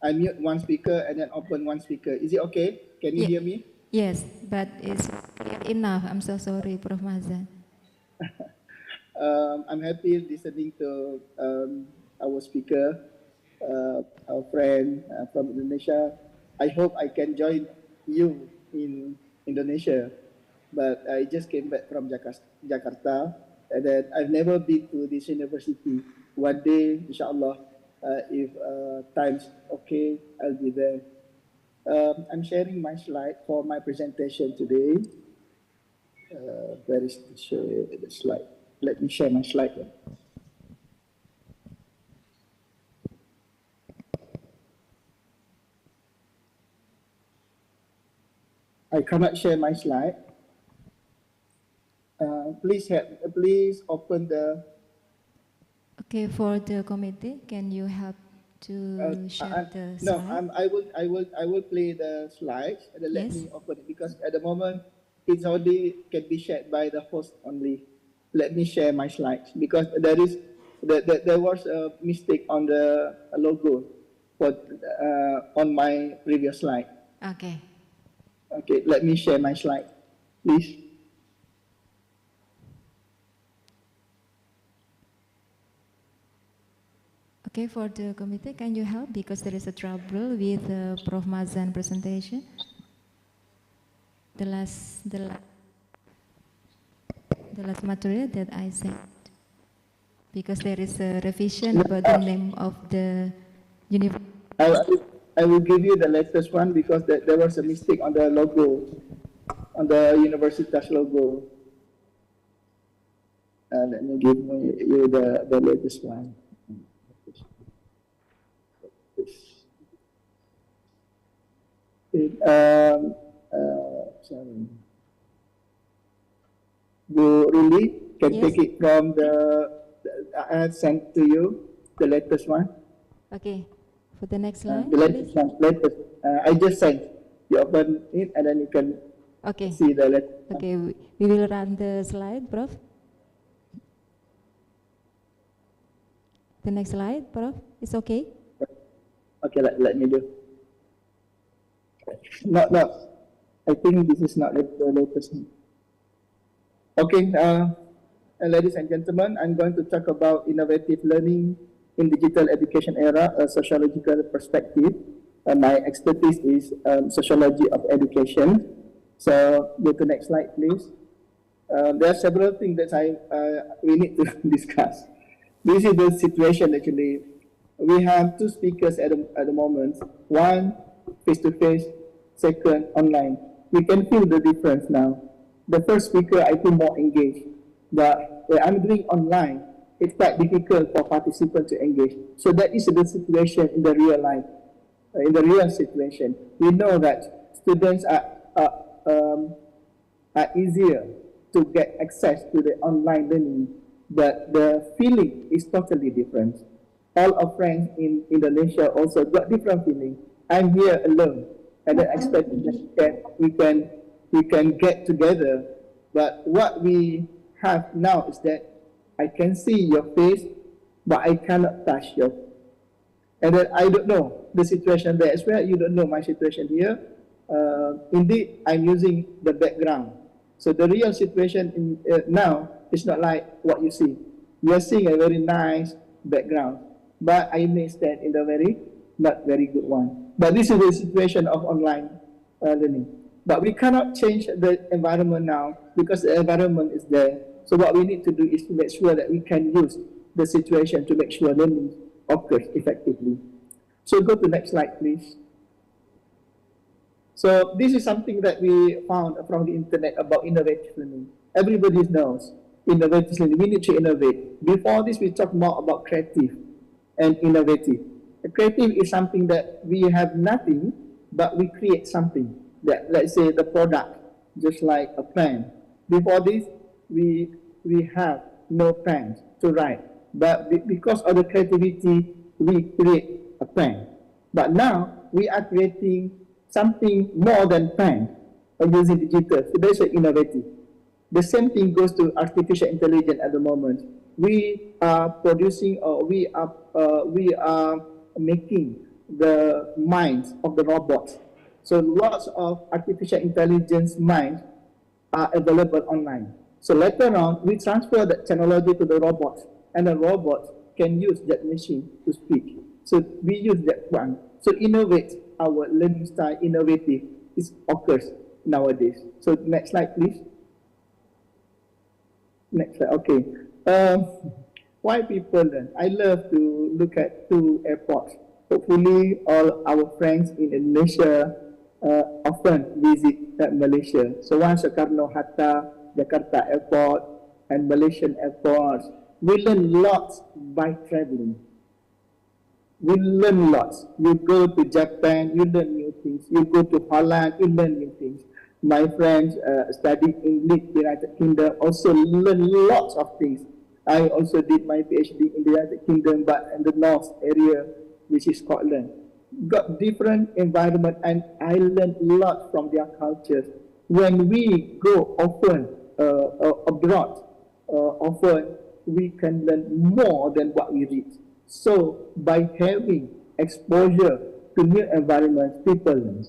I mute one speaker and then open one speaker. Is it okay? Can you hear me? Yes, but it's enough. I'm so sorry, Prof. Mahzan. I'm happy listening to our speaker, our friend from Indonesia. I hope I can join you in Indonesia, but I just came back from Jakarta And then I've never been to this university. One day, inshallah, if time's okay, I'll be there. I'm sharing my slide for my presentation today. Where is the slide? Let me share my slide. I cannot share my slide. Please open the. Okay, for the committee, can you help to share the no, slide? I will play the slides and then let Yes. me open it because at the moment it's only can be shared by the host only. Let me share my slides because there was a mistake on the logo for on my previous slide. Okay. Okay, let me share my slide, please. Okay, for the committee, can you help because there is a trouble with Prof. Mazan presentation? The last material that I sent, because there is a revision about the name of the university. I will give you the latest one because there was a mistake on the logo, on the Universitas logo. Let me give you the latest one. Sorry. Bu Ruli, can Yes. take it from I have sent to you the latest one. Okay, for the next slide, The latest please. one, latest. I just sent. You open it and then you can Okay. see the latest. Okay, we will run the slide, Prof. The next slide, Prof. It's okay? Okay, let me do. No, I think this is not the latest one. Okay, ladies and gentlemen, I'm going to talk about innovative learning in digital education era, a sociological perspective. My expertise is sociology of education. So go to next slide, please. There are several things that we need to discuss. This is the situation actually. We have two speakers at the moment. One face-to-face, second online. We can feel the difference now. The first speaker, I feel more engaged. But when I'm doing online, it's quite difficult for participants to engage. So that is the situation in the real life. In the real situation, we know that students are easier to get access to the online learning, but the feeling is totally different. All our friends in Indonesia also got different feeling. I'm here alone, and then expecting that we can get together. But what we have now is that I can see your face, but I cannot touch you. And then I don't know the situation there as well. You don't know my situation here. Indeed, I'm using the background. So the real situation now is not like what you see. You are seeing a very nice background, but I may stand in the not very good one. But this is the situation of online learning. But we cannot change the environment now because the environment is there. So what we need to do is to make sure that we can use the situation to make sure learning occurs effectively. So go to the next slide, please. So this is something that we found from the internet about innovative learning. Everybody knows innovative learning. We need to innovate. Before this, we talked more about creative and innovative. Creative is something that we have nothing, but we create something. That, let's say, the product, just like a pen. Before this, we have no pens to write. But because of the creativity, we create a pen. But now, we are creating something more than pen using digital. So that's innovative. The same thing goes to artificial intelligence at the moment. We are producing, or we are making the minds of the robots. So lots of artificial intelligence minds are available online. So later on, we transfer that technology to the robots, and the robots can use that machine to speak. So we use that one. So innovate our learning style, innovative, it occurs nowadays. So next slide, please. Next slide. Okay. Why people learn? I love to look at two airports. Hopefully, all our friends in Indonesia often visit Malaysia. So one Surakarta, Jakarta Airport, and Malaysian airports. We learn lots by traveling. We learn lots. You go to Japan, you learn new things. You go to Holland, you learn new things. My friends studied in United Kingdom, also learn lots of things. I also did my PhD in the United Kingdom, but in the north area, which is Scotland. Got different environment, and I learned a lot from their cultures. When we go often abroad, often we can learn more than what we read. So by having exposure to new environments, people learn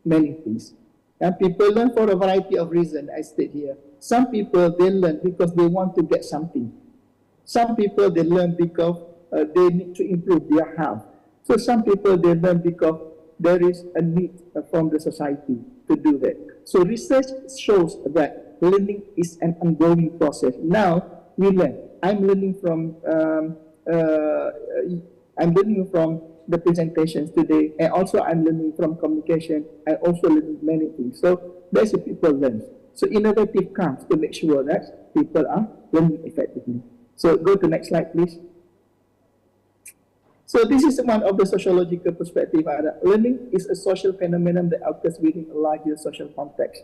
many things. And people learn for a variety of reasons, I state here. Some people, they learn because they want to get something. Some people, they learn because they need to improve their health. So some people, they learn because there is a need from the society to do that. So research shows that learning is an ongoing process. Now, we learn. I'm learning from the presentations today, and also I'm learning from communication. I also learn many things. So that's what people learn. So innovative comes to make sure that people are learning effectively. So go to next slide, please. So this is one of the sociological perspective. Learning is a social phenomenon that occurs within a larger social context.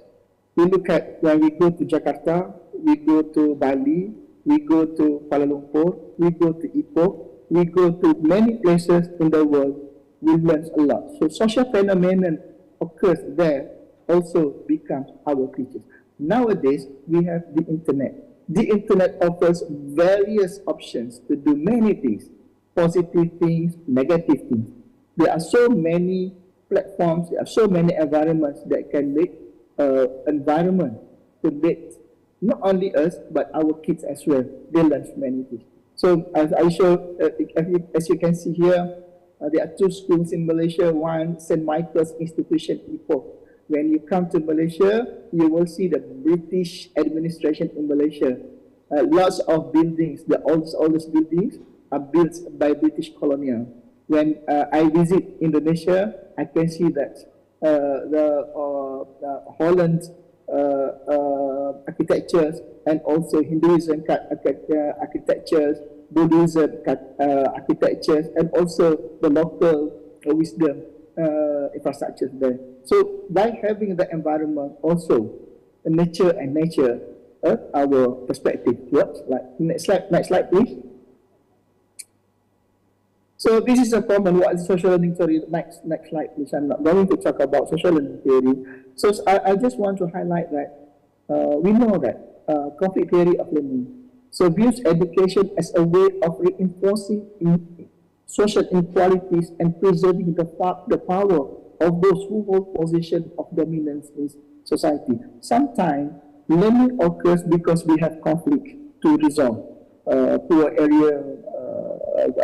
We look at when we go to Jakarta, we go to Bali, we go to Kuala Lumpur, we go to Ipoh, we go to many places in the world, we learn a lot. So social phenomenon occurs there, also becomes our teachers. Nowadays, we have the internet. The internet offers various options to do many things, positive things, negative things. There are so many platforms, there are so many environments that can make environment to make not only us, but our kids as well. They learn many things. So as I show, as you can see here, there are two schools in Malaysia, one St. Michael's Institution, Ipoh. When you come to Malaysia, you will see the British administration in Malaysia. Lots of buildings, the oldest buildings are built by British colonial. When I visit Indonesia, I can see that the Holland architectures and also Hinduism architectures, Buddhism architectures, and also the local wisdom infrastructures there. So by having the environment also, nature and nature, our perspective works. Like next slide, please. So this is a common what is social learning theory. Next slide, please. I'm not going to talk about social learning theory. So I just want to highlight that we know that conflict theory of learning. So views education as a way of reinforcing social inequalities and preserving the power of those who hold position of dominance in society. Sometimes learning occurs because we have conflict to resolve. Poor area,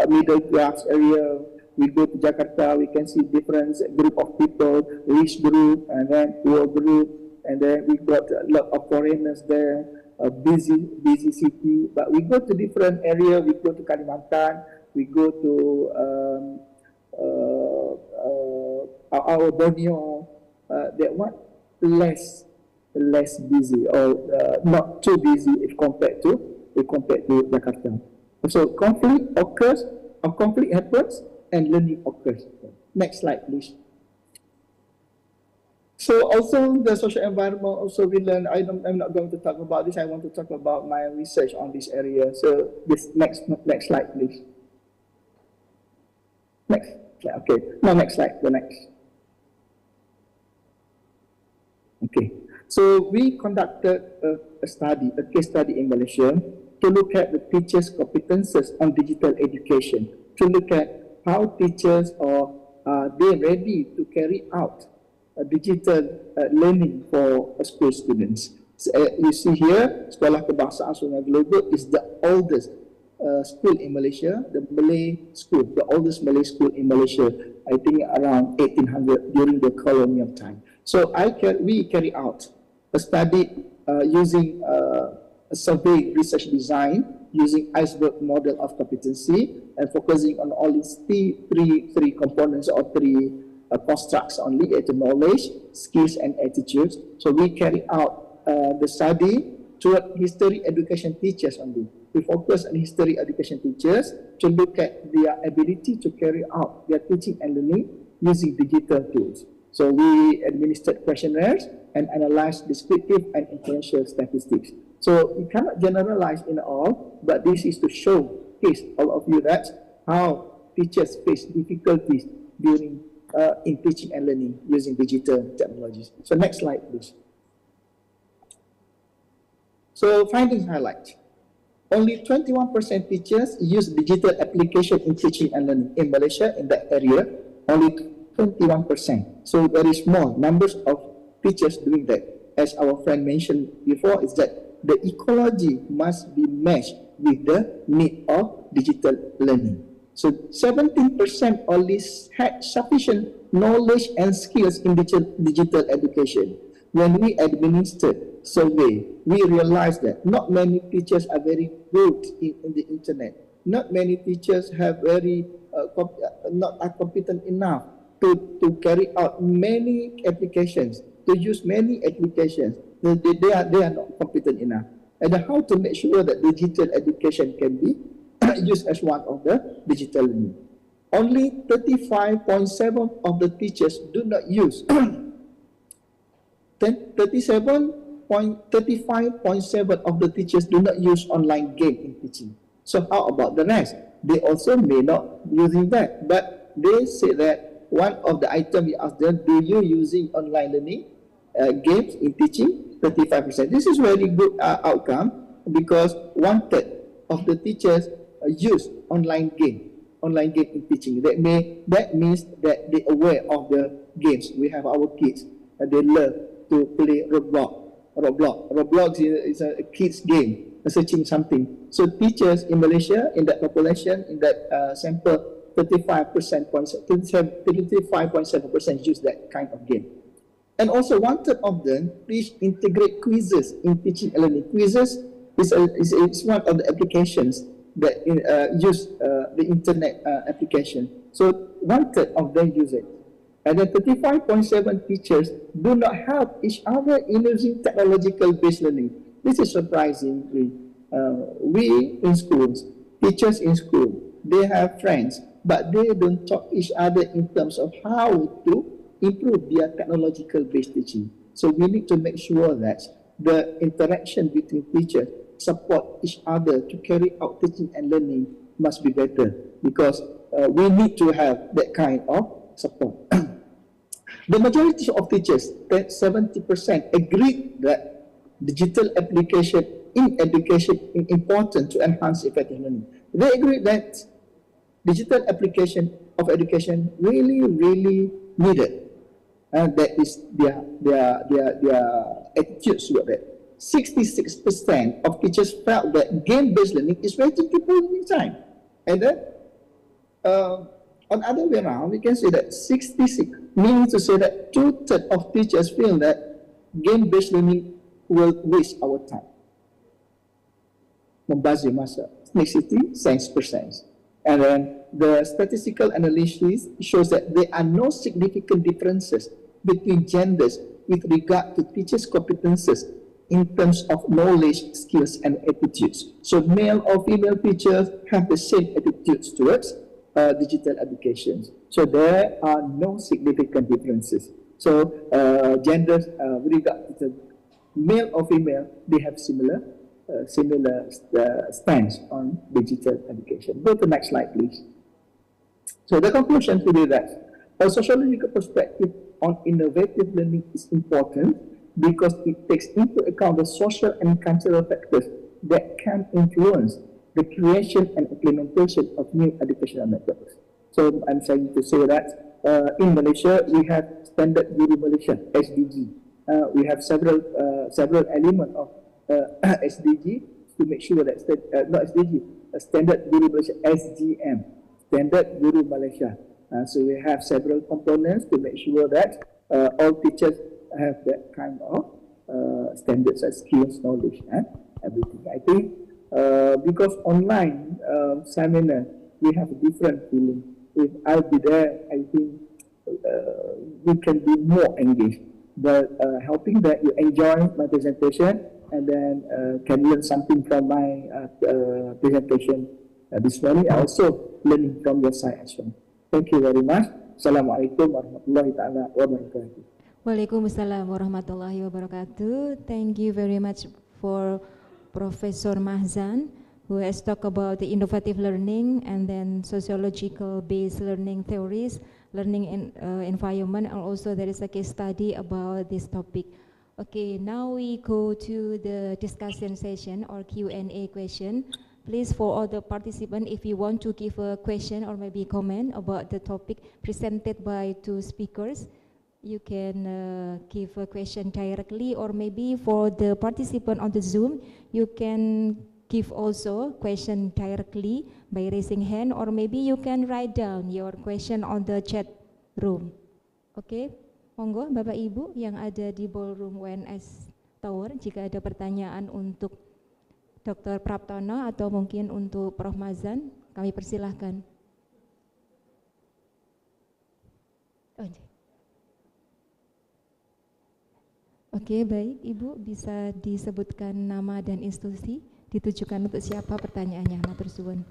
middle class area. We go to Jakarta, we can see different group of people, rich group, and then poor group, and then we got a lot of foreigners there, a busy city. But we go to different area, we go to Kalimantan, we go to our Borneo, that one less busy or not too busy if compared to Jakarta. So conflict occurs, or conflict happens, and learning occurs. Next slide, please. So also the social environment also we learn. I'm not going to talk about this. I want to talk about my research on this area. So this next slide, please. Next slide. Okay. No, next slide. The next. Okay. So we conducted a case study in Malaysia to look at the teachers' competences on digital education, to look at how teachers are they ready to carry out digital learning for school students. So, you see here, Sekolah Kebangsaan Sungai Global is the oldest school in Malaysia, the Malay school, the oldest Malay school in Malaysia, I think around 1800 during the colonial time. So we carry out a study using survey research design using iceberg model of competency and focusing on all these three components or three constructs only, knowledge, skills, and attitudes. So we carry out the study toward history education teachers only. We focus on history education teachers to look at their ability to carry out their teaching and learning using digital tools. So we administered questionnaires and analyzed descriptive and inferential statistics. So we cannot generalize in all, but this is to showcase all of you that how teachers face difficulties during in teaching and learning using digital technologies. So next slide, please. So findings highlight. Only 21% teachers use digital application in teaching and learning in Malaysia in that area. Only 21%. So very small numbers of teachers doing that. As our friend mentioned before, is that the ecology must be matched with the need of digital learning. So 17% only had sufficient knowledge and skills in digital education. When we administered survey, we realized that not many teachers are very good in the internet. Not many teachers have not are competent enough to carry out many applications, to use many applications. They are not competent enough. And how to make sure that digital education can be used as one of the digital learning. Only 35.7% of the teachers do not use 35.7% of the teachers do not use online game in teaching. So how about the rest? They also may not using that, but they say that one of the items we asked them, do you using online learning games in teaching? 35%. This is very good outcome because 1/3 of the teachers use online game in teaching. That means that they aware of the games. We have our kids, they love to play Roblox is a kids game, searching something. So teachers in Malaysia, in that population, in that sample, 35.7% use that kind of game. And also 1/3 of them please integrate quizzes in teaching and learning. Quizzes is one of the applications that use the internet application. So 1/3 of them use it. And then 35.7% teachers do not help each other in using technological-based learning. This is surprising. We in schools, teachers in school, they have friends, but they don't talk each other in terms of how to improve their technological-based teaching. So we need to make sure that the interaction between teachers support each other to carry out teaching and learning must be better, because we need to have that kind of support. The majority of teachers, 70%, agree that digital application in education is important to enhance effective learning. They agree that digital application of education really needed. That is their attitudes toward that. 66% of teachers felt that game-based learning is wasting people learning time. And then, on other way around, we can say that 66, meaning to say that 2/3 of teachers feel that game-based learning will waste our time. Membazir masa. Next city, science percent. And then the statistical analysis shows that there are no significant differences between genders with regard to teachers' competences in terms of knowledge, skills, and attitudes. So male or female teachers have the same attitudes towards digital applications. So there are no significant differences. So genders, with regard to male or female, they have similar stance on digital education. Go to the next slide, please. So the conclusion today that a sociological perspective on innovative learning is important because it takes into account the social and cultural factors that can influence the creation and implementation of new educational methods. So I'm trying to say that in Malaysia, we have Standard Guru Malaysia, SDG. We have several elements of SDG to make sure that, not SDG, Standard Guru Malaysia, SGM, Standard Guru Malaysia. So we have several components to make sure that all teachers have that kind of standards and skills, knowledge. everything. I think because online seminar, we have a different feeling. If I'll be there, I think we can be more engaged. But helping that you enjoy my presentation and then can learn something from my presentation this morning. Also learning from your side as well. Thank you very much. Assalamualaikum warahmatullahi taala wabarakatuh. Waalaikumsalam warahmatullahi wabarakatuh. Thank you very much for Professor Mahzan, who has talked about the innovative learning and then sociological based learning theories, learning environment, and also there is a case study about this topic. Okay, now we go to the discussion session or Q&A question. Please, for all the participants, if you want to give a question or maybe comment about the topic presented by two speakers, you can give a question directly, or maybe for the participant on the Zoom, you can give also question directly by raising hand, or maybe you can write down your question on the chat room. Okay, monggo Bapak Ibu yang ada di ballroom UNS Tower, jika ada pertanyaan untuk Dr. Praptono atau mungkin untuk Prof. Mahzan, kami persilahkan. Oke, baik Ibu, bisa disebutkan nama dan institusi, ditujukan untuk siapa pertanyaannya, matur suwun.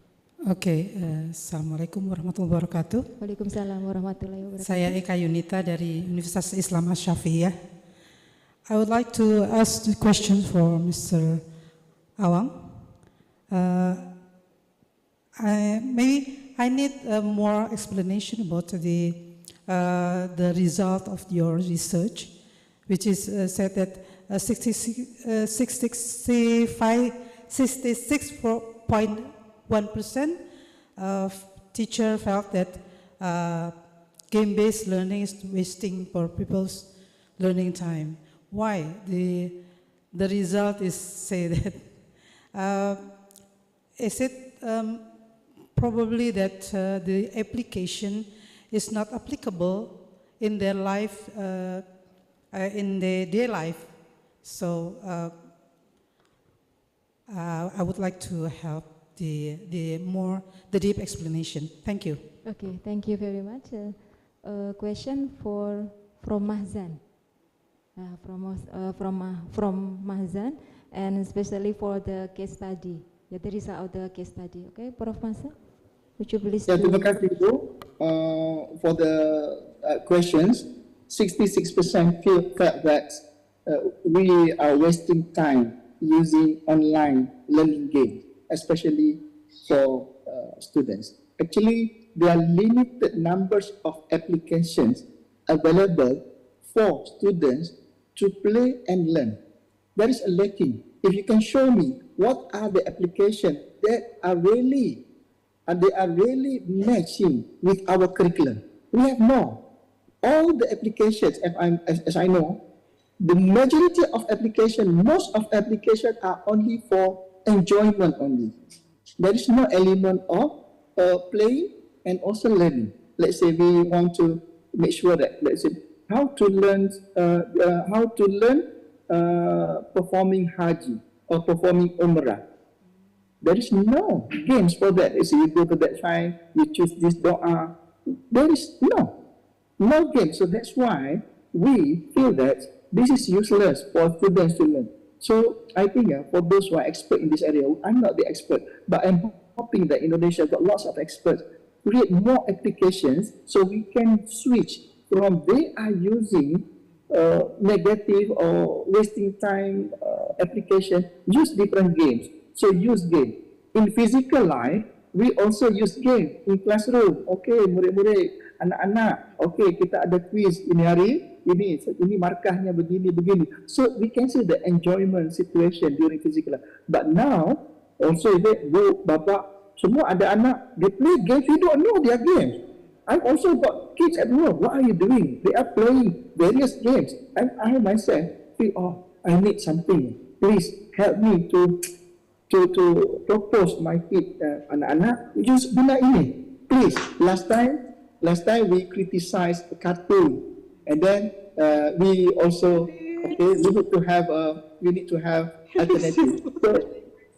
Oke, Assalamualaikum warahmatullahi wabarakatuh. Waalaikumsalam warahmatullahi wabarakatuh. Saya Eka Yunita dari Universitas Islam Asy-Syafi'iyah. I would like to ask the question for Mr. Awang. Maybe I need more explanation about the result of your research, which is said that 66.1% of teachers felt that game-based learning is wasting for people's learning time. Why? The result is say that is it probably that the application is not applicable in their life, in their day life. So I would like to help the deep explanation. Thank you. Okay, thank you very much. A question from Mahzan, from Mahzan, and especially for the case study. Yeah, the result of the case study. Okay, Prof. Mahzan, would you please? Ya, terima kasih Bu. For the questions, 66% felt that we are wasting time using online learning games, especially for students. Actually, there are limited numbers of applications available for students to play and learn. There is a lacking. If you can show me what are the applications that are really matching with our curriculum, we have more. All the applications, as I know, the majority of applications, most of applications are only for enjoyment only. There is no element of playing and also learning. Let's say we want to make sure that, let's say, how to learn performing haji or performing umrah. There is no games for that. Let's say you go to that shrine, you choose this doa. There is no game. So that's why we feel that this is useless for students to learn. So I think for those who are expert in this area, I'm not the expert, but I'm hoping that Indonesia got lots of experts, create more applications so we can switch from they are using negative or wasting time application, use different games. So use game. In physical life, we also use game in classroom. Okay, murid-murid, anak-anak, okay, kita ada quiz ini hari, ini markahnya begini. So we can see the enjoyment situation during physical life. But now, also bu, bapak, semua ada anak, they play games, you don't know their games. I've also got kids at home, what are you doing? They are playing various games. And I myself feel, I need something. Please help me to propose my kid, anak-anak, use guna ini. Please, last time we criticized a cartoon, and then we also, okay, we need to have alternative.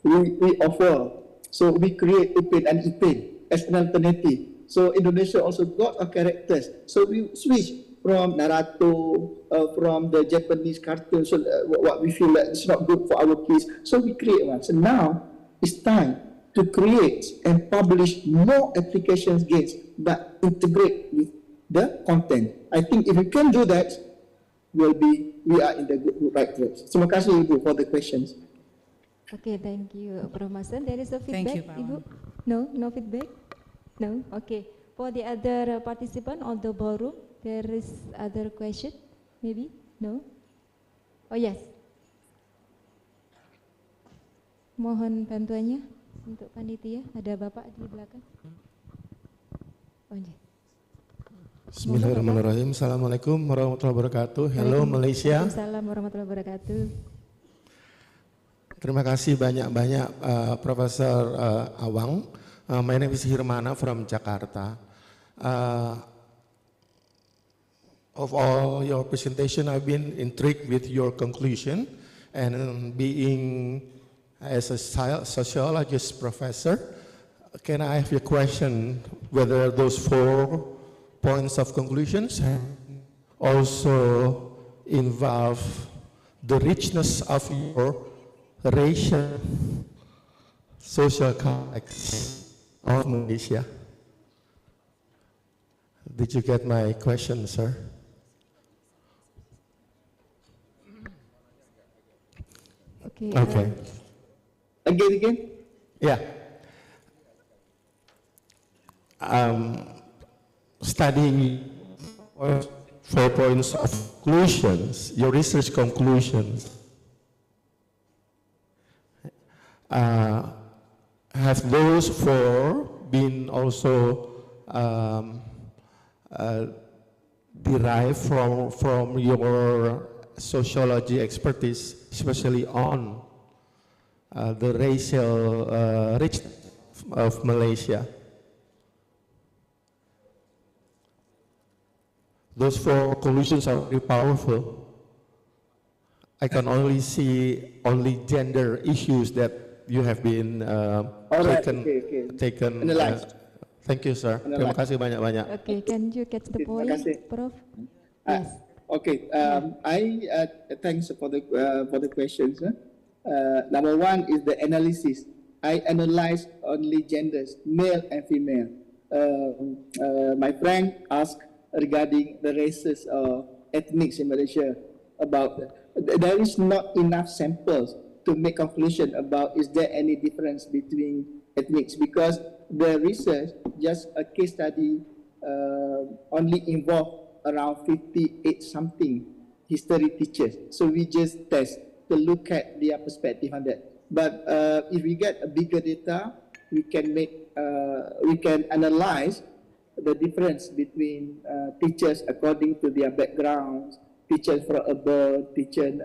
So we offer. So we create Upin and Ipin as an alternative. So Indonesia also got a characters. So we switch from Naruto, from the Japanese cartoon. So what we feel that it's not good for our kids. So we create one. So now it's time to create and publish more applications games, but integrate with the content. I think if we can do that, we are in the right place. Terima kasih Ibu for the questions. Okay, thank you, Prof. Masen. There is a feedback, Thank you, Pak Ibu? Wan. No, no feedback? No? Okay. For the other participant on the ballroom, there is other question? Maybe? No? Oh, yes. Mohon bantuannya untuk panitia. Ada Bapak di belakang. Oh, iya. Bismillahirrahmanirrahim. Assalamualaikum warahmatullahi wabarakatuh. Hello Malaysia. Waalaikumsalam warahmatullahi wabarakatuh. Terima kasih banyak-banyak Profesor Awang. My name is Hirmana from Jakarta. Of all your presentation, I've been intrigued with your conclusion, and being as a sociologist professor, can I have your question whether those 4 points of conclusions also involve the richness of your racial social context of Malaysia? Did you get my question, sir? Okay. Okay. Again. Yeah. Studying 4 points of conclusions, your research conclusions, have those 4 been also derived from your sociology expertise, especially on the racial richness of Malaysia? Those 4 conclusions are very powerful. I can only see gender issues that you have been taken. Analyzed. Thank you, sir. Terima kasih banyak-banyak. Okay, can you catch the point, Prof? Yes. Okay. Thanks for the questions. Number 1 is the analysis. I analyze only genders, male and female. My friend asked regarding the races or ethnics in Malaysia about there is not enough samples to make conclusion about is there any difference between ethnics, because the research, just a case study, only involved around 58 something history teachers. So we just test to look at their perspective on that. But if we get a bigger data, we can analyze the difference between teachers according to their backgrounds, teachers from abroad, teachers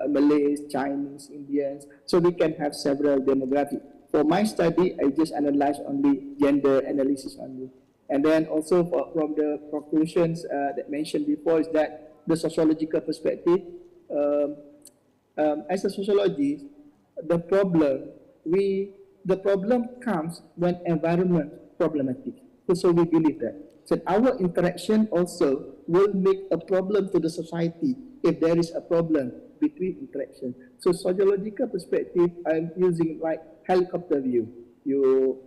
Malays, Chinese, Indians. So we can have several demographics. For my study, I just analyze only gender analysis only. And then also from the conclusions that mentioned before is that the sociological perspective, as a sociologist, the problem comes when environment problematic. So we believe that. So our interaction also will make a problem to the society if there is a problem between interaction. So sociological perspective, I'm using like helicopter view. You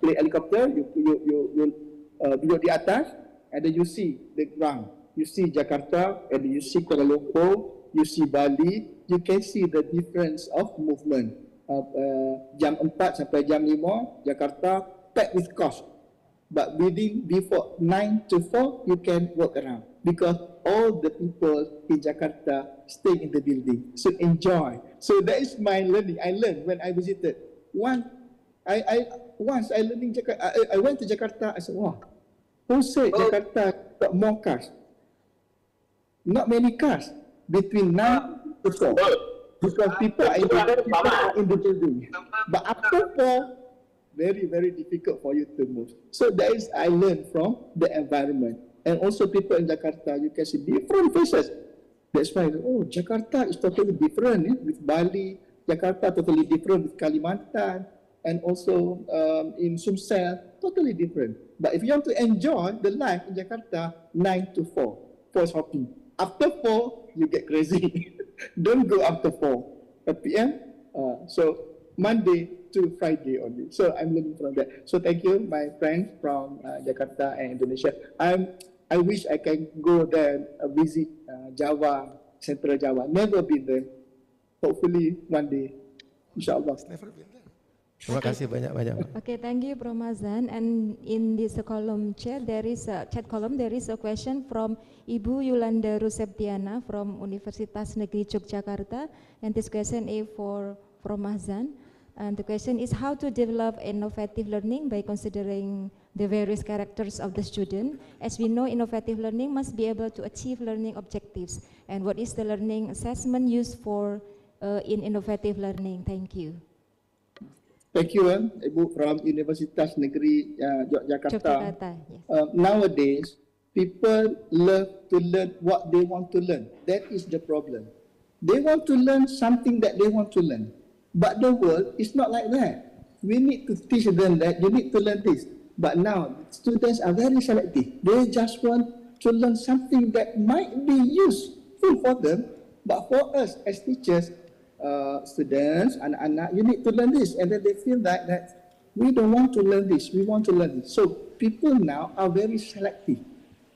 play helicopter, you duduk di atas, and then you see the ground. You see Jakarta, and then you see Kuala Lumpur, you see Bali. You can see the difference of movement. Jam 4 sampai jam 5, Jakarta packed with cars. But before 9 to 4, you can walk around because all the people in Jakarta stay in the building. So enjoy. So that is my learning. I learned when I visited. Once I went to Jakarta. I said, "Wow, who said Jakarta got more cars? Not many cars between 9 to 4 because people are in the building. But after 4, very, very difficult for you to move." So that is I learned from the environment. And also people in Jakarta, you can see different faces. That's why, oh, Jakarta is totally different with Bali. Jakarta totally different with Kalimantan, and also in Sumsel, totally different. But if you want to enjoy the life in Jakarta, 9 to 4, 4 is hopping. After 4, you get crazy. Don't go after 4 p.m. So Monday to Friday only. So I'm learning from that. So thank you, my friends from Jakarta and Indonesia. I wish I can go there visit Java, Central Java. Never been there. Hopefully one day, insyaAllah. Never been there. Terima kasih banyak-banyak. Okay, thank you, Prof. Mazan. And in this column chat, there is a chat column. There is a question from Ibu Yolanda Ruseptiana from Universitas Negeri Yogyakarta, and this question is for Prof. Mazan. And the question is how to develop innovative learning by considering the various characters of the student. As we know, innovative learning must be able to achieve learning objectives. And what is the learning assessment used for in innovative learning? Thank you. Thank you, Ibu from Universitas Negeri Yogyakarta. Yes. Nowadays, people love to learn what they want to learn. That is the problem. They want to learn something that they want to learn. But the world is not like that. We need to teach them that you need to learn this. But now, students are very selective. They just want to learn something that might be useful for them. But for us as teachers, students, anak-anak, you need to learn this. And then they feel that we don't want to learn this, we want to learn this. So people now are very selective.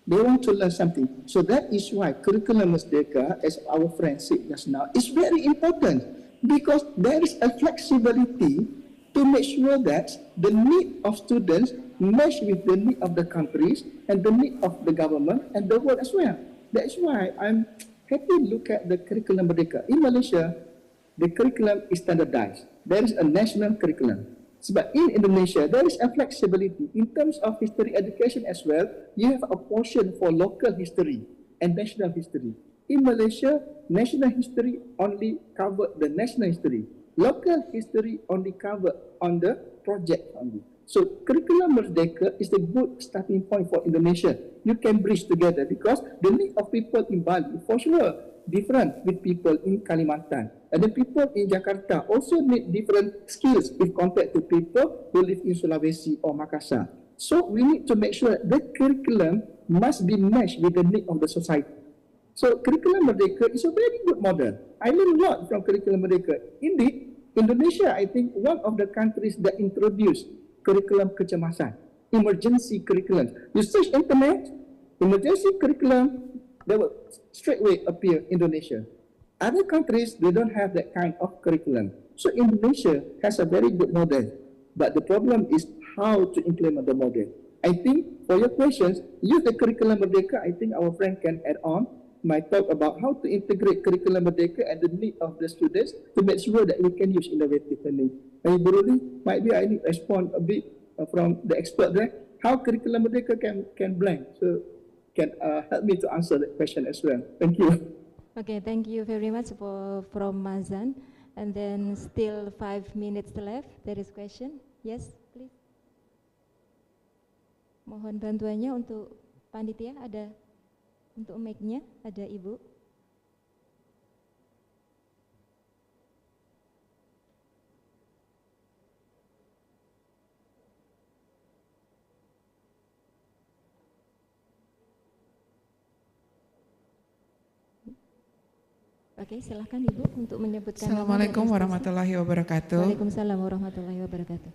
They want to learn something. So that is why curriculum Merdeka, as our friend said just now, is very important. Because there is a flexibility to make sure that the need of students match with the need of the countries and the need of the government and the world as well. That is why I'm happy to look at the curriculum Merdeka. In Malaysia, the curriculum is standardized. There is a national curriculum. But in Indonesia, there is a flexibility. In terms of history education as well, you have a portion for local history and national history. In Malaysia, national history only covered the national history. Local history only covered on the project only. So curriculum Merdeka is a good starting point for Indonesia. You can bridge together because the need of people in Bali, for sure, different with people in Kalimantan. And the people in Jakarta also need different skills if compared to people who live in Sulawesi or Makassar. So we need to make sure that the curriculum must be matched with the need of the society. So curriculum Merdeka is a very good model. I learned a lot from curriculum Merdeka. Indeed, Indonesia, I think, one of the countries that introduced curriculum kecemasan, emergency curriculum. You search internet, emergency curriculum, they will straight away appear Indonesia. Other countries, they don't have that kind of curriculum. So Indonesia has a very good model. But the problem is how to implement the model. I think for your questions, use the curriculum Merdeka. I think our friend can add on my talk about how to integrate curriculum Merdeka and the need of the students to make sure that we can use innovative learning. And Buruli, might be I need to respond a bit from the expert there, how curriculum Merdeka can blend. So can help me to answer that question as well. Thank you. Okay, thank you very much from Mazan. And then still 5 minutes left. There is question. Yes, please. Mohon bantuannya untuk panitia, ada untuk mic-nya, ada Ibu. Oke, silahkan Ibu untuk menyebutkan. Assalamualaikum warahmatullahi wabarakatuh. Waalaikumsalam warahmatullahi wabarakatuh.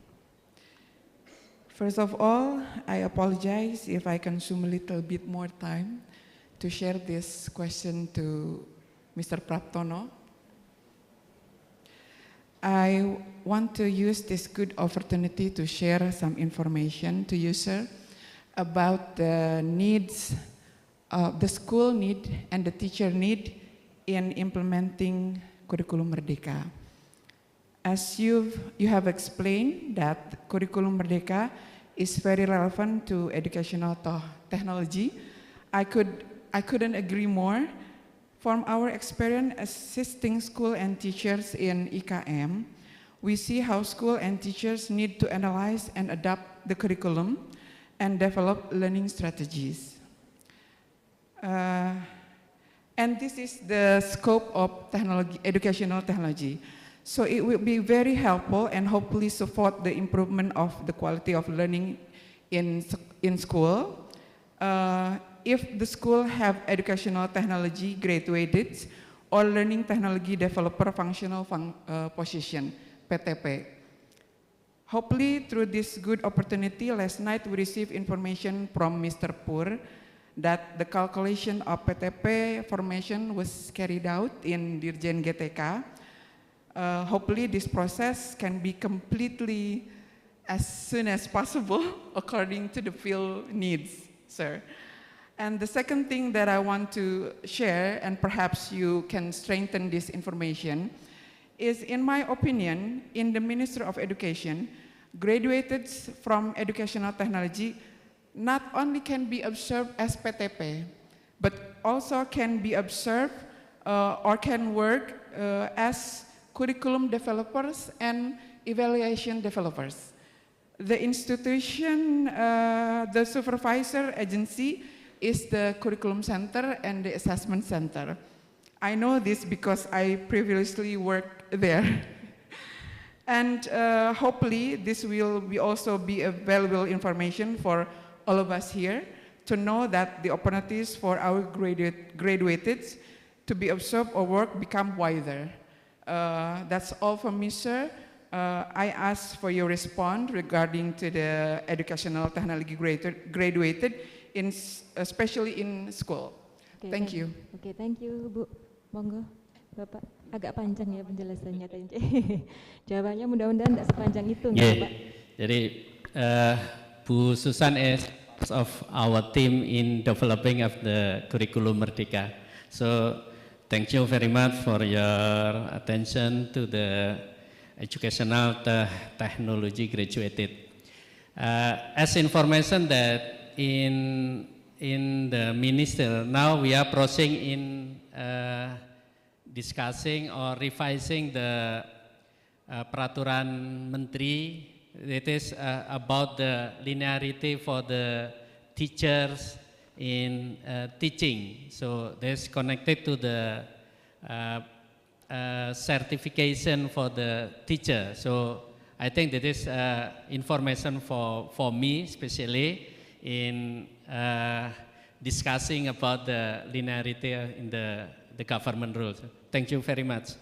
First of all, I apologize if I consume a little bit more time to share this question to Mr. Praptono. I want to use this good opportunity to share some information to you, sir, about the needs, the school need and the teacher need in implementing Curriculum Merdeka. As you have explained that Curriculum Merdeka is very relevant to educational technology, I couldn't agree more. From our experience assisting school and teachers in IKM, we see how school and teachers need to analyze and adapt the curriculum and develop learning strategies. And this is the scope of technology, educational technology. So it will be very helpful and hopefully support the improvement of the quality of learning in school. If the school have educational technology graduated or learning technology developer functional position, PTP. Hopefully through this good opportunity, last night we received information from Mr. Pur that the calculation of PTP formation was carried out in Dirjen GTK. Hopefully this process can be completely as soon as possible according to the field needs, sir. And the second thing that I want to share, and perhaps you can strengthen this information, is in my opinion, in the Ministry of Education, graduated from educational technology not only can be observed as PTP, but also can be observed or can work as curriculum developers and evaluation developers. The institution, the supervisor agency is the curriculum center and the assessment center. I know this because I previously worked there. And hopefully this will also be a valuable information for all of us here to know that the opportunities for our graduated to be observed or work become wider. That's all from me, sir. I ask for your response regarding to the educational technology graduated, especially in school. Okay, thank you. Okay, thank you, Bu. Monggo, Bapak. Agak panjang ya penjelasannya tadi. Jawabannya mudah-mudahan tidak sepanjang itu, yeah. Pak. Jadi Bu Susan is of our team in developing of the curriculum Merdeka. So thank you very much for your attention to the educational technology graduated. As information that in the minister now we are proceeding in discussing or revising the peraturan menteri. It is about the linearity for the teachers in teaching. So this connected to the certification for the teacher. So I think that is information for me, especially in discussing about the linearity in the government rules. Thank you very much.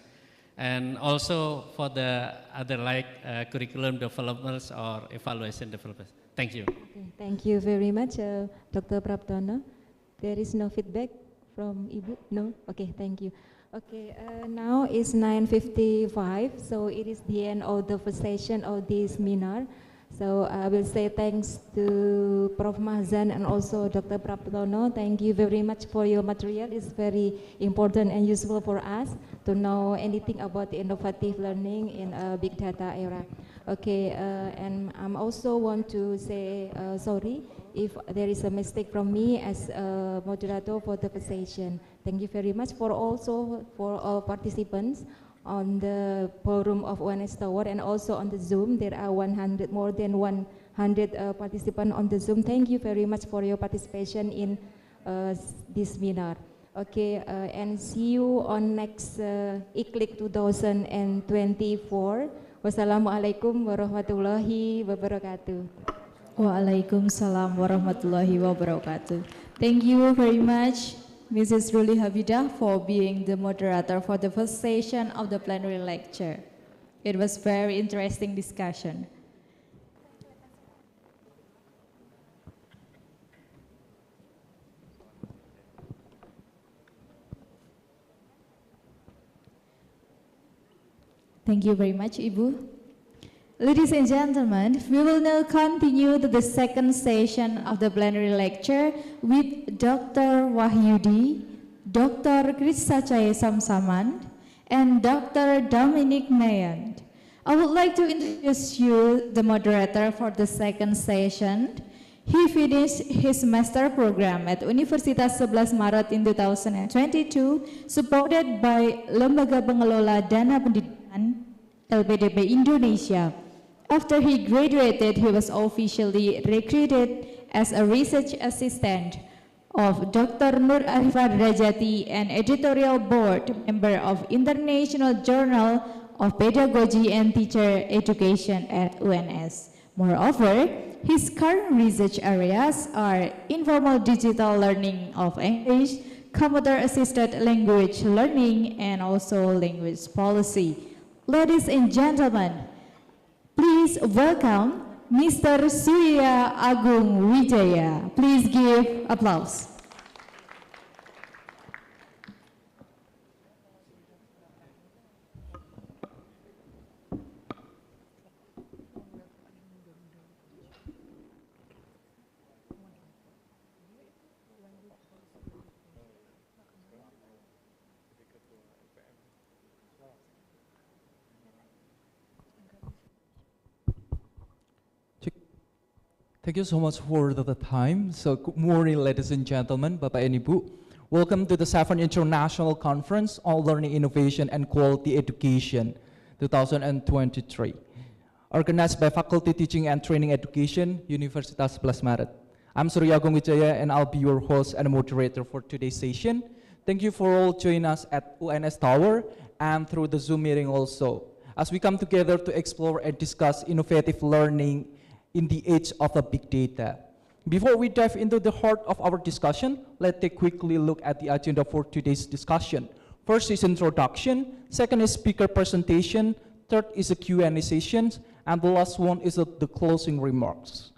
And also for the other curriculum developers or evaluation developers. Thank you. Okay, thank you very much, Dr. Praptono. There is no feedback from Ibu? No? Okay, thank you. Okay, now it's 9:55, so it is the end of the first session of this seminar. So I will say thanks to Prof. Mahzan and also Dr. Praptono. Thank you very much for your material. It's very important and useful for us to know anything about the innovative learning in a big data era. Okay, and I also want to say sorry if there is a mistake from me as a moderator for the session. Thank you very much for all participants on the forum of ONS Tower and also on the Zoom. There are more than 100 participants on the Zoom. Thank you very much for your participation in this seminar. Okay, and see you on next ICLIQE 2024. Wassalamualaikum warahmatullahi wabarakatuh. Waalaikumsalam warahmatullahi wabarakatuh. Thank you very much, Mrs. Juli Habidah, for being the moderator for the first session of the plenary lecture. It was very interesting discussion. Thank you very much, Ibu. Ladies and gentlemen, we will now continue to the second session of the plenary lecture with Dr. Wahyudi, Dr. Krisacaya Samsaman, and Dr. Dominic Mayand. I would like to introduce you the moderator for the second session. He finished his master program at Universitas Sebelas Maret in 2022, supported by Lembaga Pengelola Dana Pendidikan LPDP Indonesia. After he graduated, he was officially recruited as a research assistant of Dr. Nur Arifah Rajati, an editorial board member of International Journal of Pedagogy and Teacher Education at UNS. Moreover, his current research areas are informal digital learning of English, computer-assisted language learning, and also language policy. Ladies and gentlemen, please welcome Mr. Surya Agung Wijaya. Please give applause. Thank you so much for the time. So good morning, ladies and gentlemen, Bapak and Ibu. Welcome to the 7th International Conference on Learning, Innovation, and Quality Education 2023, organized by Faculty Teaching and Training Education, Universitas Sebelas Maret. I'm Surya Agung Wijaya, and I'll be your host and moderator for today's session. Thank you for all joining us at UNS Tower and through the Zoom meeting also, as we come together to explore and discuss innovative learning in the age of the big data. Before we dive into the heart of our discussion, let's take quickly look at the agenda for today's discussion. First is introduction, second is speaker presentation, third is a Q&A session, and the last one is the closing remarks.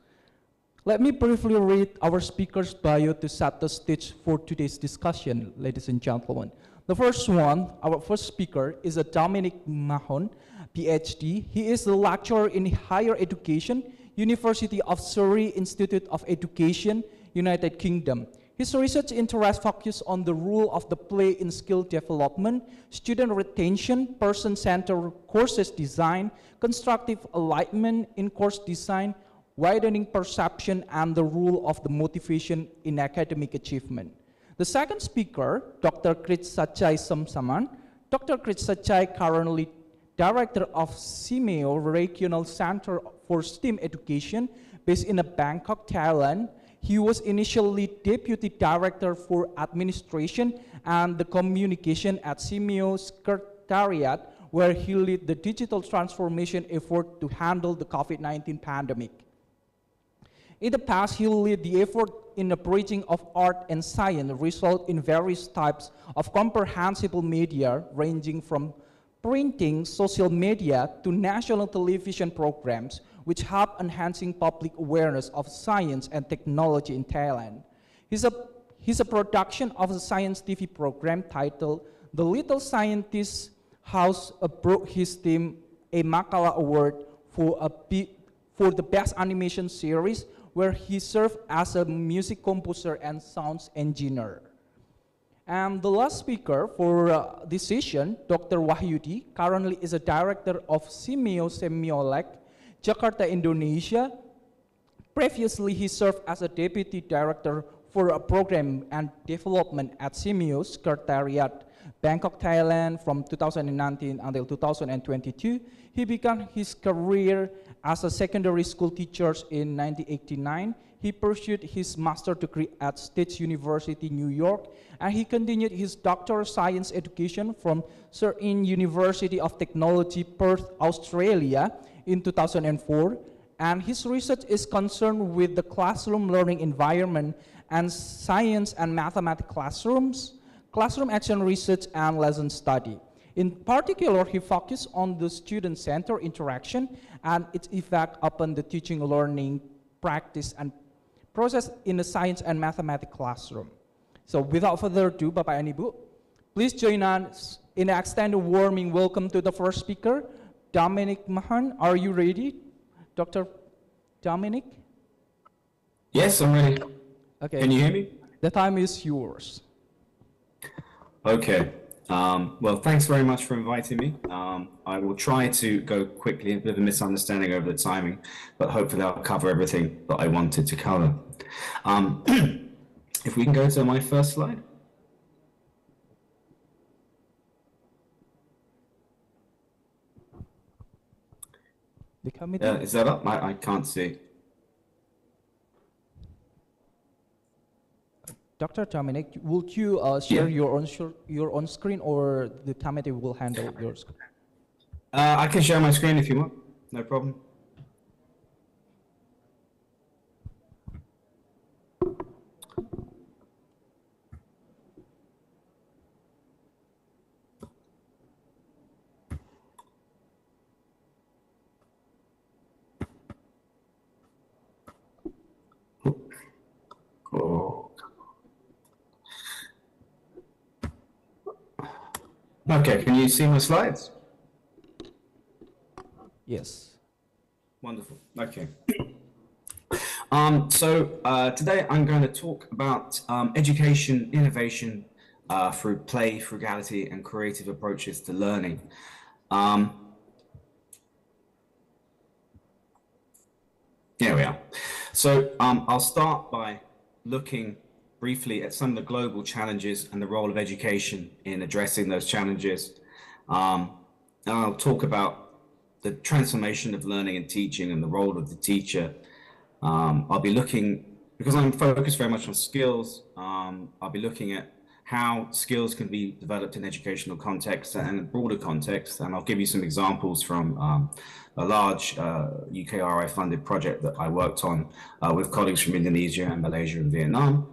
Let me briefly read our speaker's bio to set the stage for today's discussion, ladies and gentlemen. The first one, our first speaker, is a Dominic Mahon, PhD. He is a lecturer in higher education, University of Surrey Institute of Education, United Kingdom. His research interests focus on the role of the play in skill development, student retention, person-centered courses design, constructive alignment in course design, widening perception, and the role of the motivation in academic achievement. The second speaker, Dr. Krit Satchai Samsaman. Dr. Krit Satchai, currently Director of CIMEO Regional Center for STEM Education, based in Bangkok, Thailand. He was initially Deputy Director for Administration and the Communication at CIMEO Secretariat, where he led the digital transformation effort to handle the COVID-19 pandemic. In the past, he led the effort in the bridging of art and science, result in various types of comprehensible media, ranging from printing, social media, to national television programs, which help enhancing public awareness of science and technology in Thailand. He's a production of a science TV program titled The Little Scientist House brought his team a Makala Award for the Best Animation Series, where he served as a music composer and sounds engineer. And the last speaker for this session, Dr. Wahyudi, currently is a director of CIMEO Semiolek, Jakarta, Indonesia. Previously, he served as a deputy director for a program and development at CIMEO Secretariat, Bangkok, Thailand, from 2019 until 2022. He began his career as a secondary school teacher in 1989. He pursued his master's degree at State University, New York, and he continued his doctoral science education from Curtin University of Technology, Perth, Australia, in 2004. And his research is concerned with the classroom learning environment and science and mathematics classrooms, classroom action research, and lesson study. In particular, he focused on the student-centered interaction and its effect upon the teaching, learning, practice, and process in the science and mathematics classroom. So without further ado, Bapak and Ibu, please join us in an extended warming welcome to the first speaker, Dominic Mahon. Are you ready, Dr. Dominic? Yes, I'm ready. Okay. Can you hear me? The time is yours. Okay. Well, thanks very much for inviting me. I will try to go quickly, a bit of a misunderstanding over the timing, but hopefully I'll cover everything that I wanted to cover. If we can go to my first slide. Is that up? I can't see. Dr. Dominic, would you share your own screen, or the committee will handle your screen? I can share my screen if you want, no problem. Oh. Okay, can you see my slides? Yes. Wonderful. Okay. Today I'm going to talk about education, innovation through play, frugality, and creative approaches to learning. Here we are. So I'll start by looking briefly at some of the global challenges and the role of education in addressing those challenges. And I'll talk about the transformation of learning and teaching and the role of the teacher. I'll be looking, because I'm focused very much on skills, I'll be looking at how skills can be developed in educational context and broader context. And I'll give you some examples from a large UKRI funded project that I worked on with colleagues from Indonesia and Malaysia and Vietnam.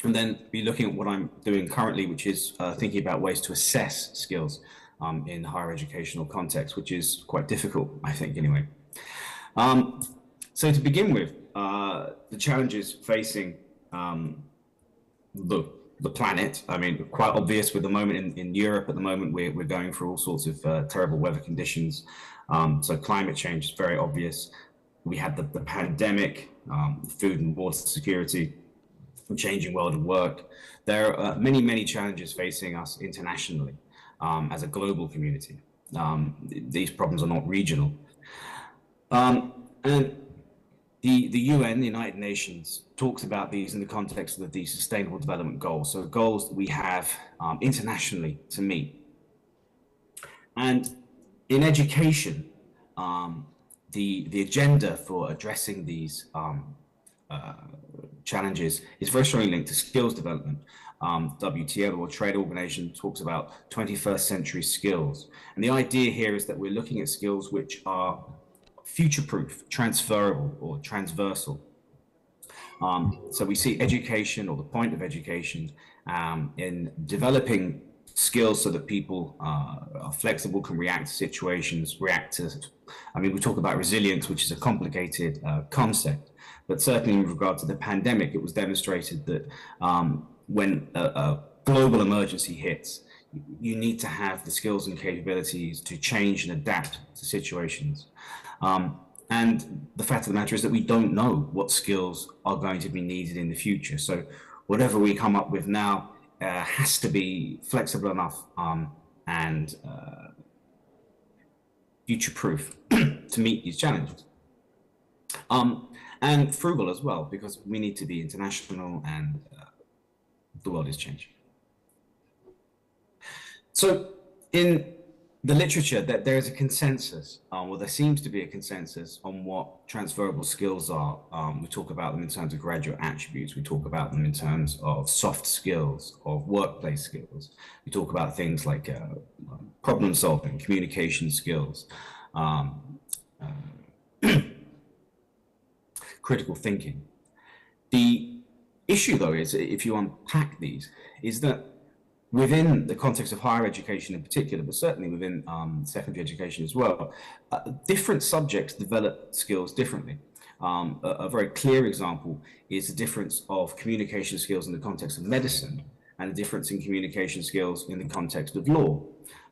And then be looking at what I'm doing currently, which is thinking about ways to assess skills in higher educational context, which is quite difficult, I think, anyway. So to begin with, the challenges facing the planet, I mean, quite obvious with the moment in Europe at the moment, we're going through all sorts of terrible weather conditions. So climate change is very obvious. We had the pandemic, food and water security, changing world of work. There are many, many challenges facing us internationally as a global community. These problems are not regional. And the UN, the United Nations, talks about these in the context of the Sustainable Development Goals, so goals that we have internationally to meet. And in education, the agenda for addressing these challenges is very strongly linked to skills development. WTO, the World Trade Organization, talks about 21st century skills. And the idea here is that we're looking at skills which are future-proof, transferable, or transversal. So we see education, or the point of education, in developing skills so that people are flexible, can react to situations, I mean, we talk about resilience, which is a complicated concept, but certainly in regard to the pandemic, it was demonstrated that when a global emergency hits, you need to have the skills and capabilities to change and adapt to situations. And the fact of the matter is that we don't know what skills are going to be needed in the future. So whatever we come up with now has to be flexible enough and future-proof to meet these challenges. And frugal as well, because we need to be international and the world is changing. So in the literature, that there is a consensus, or there seems to be a consensus on what transferable skills are. We talk about them in terms of graduate attributes. We talk about them in terms of soft skills, of workplace skills. We talk about things like problem solving, communication skills, critical thinking. The issue, though, is if you unpack these, is that within the context of higher education in particular, but certainly within secondary education as well, different subjects develop skills differently. A very clear example is the difference of communication skills in the context of medicine and the difference in communication skills in the context of law.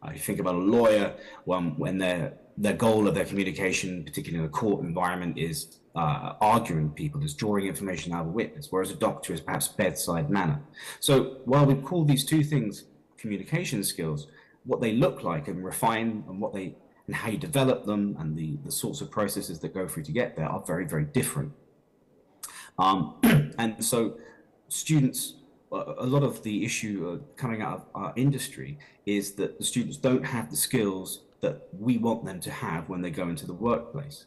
You think about a lawyer, when their goal of their communication, particularly in a court environment, is arguing with people, is drawing information out of a witness, whereas a doctor is perhaps bedside manner. So while we call these two things communication skills, what they look like and refine and how you develop them and the sorts of processes that go through to get there are very, very different. And so students, a lot of the issue coming out of our industry is that the students don't have the skills that we want them to have when they go into the workplace.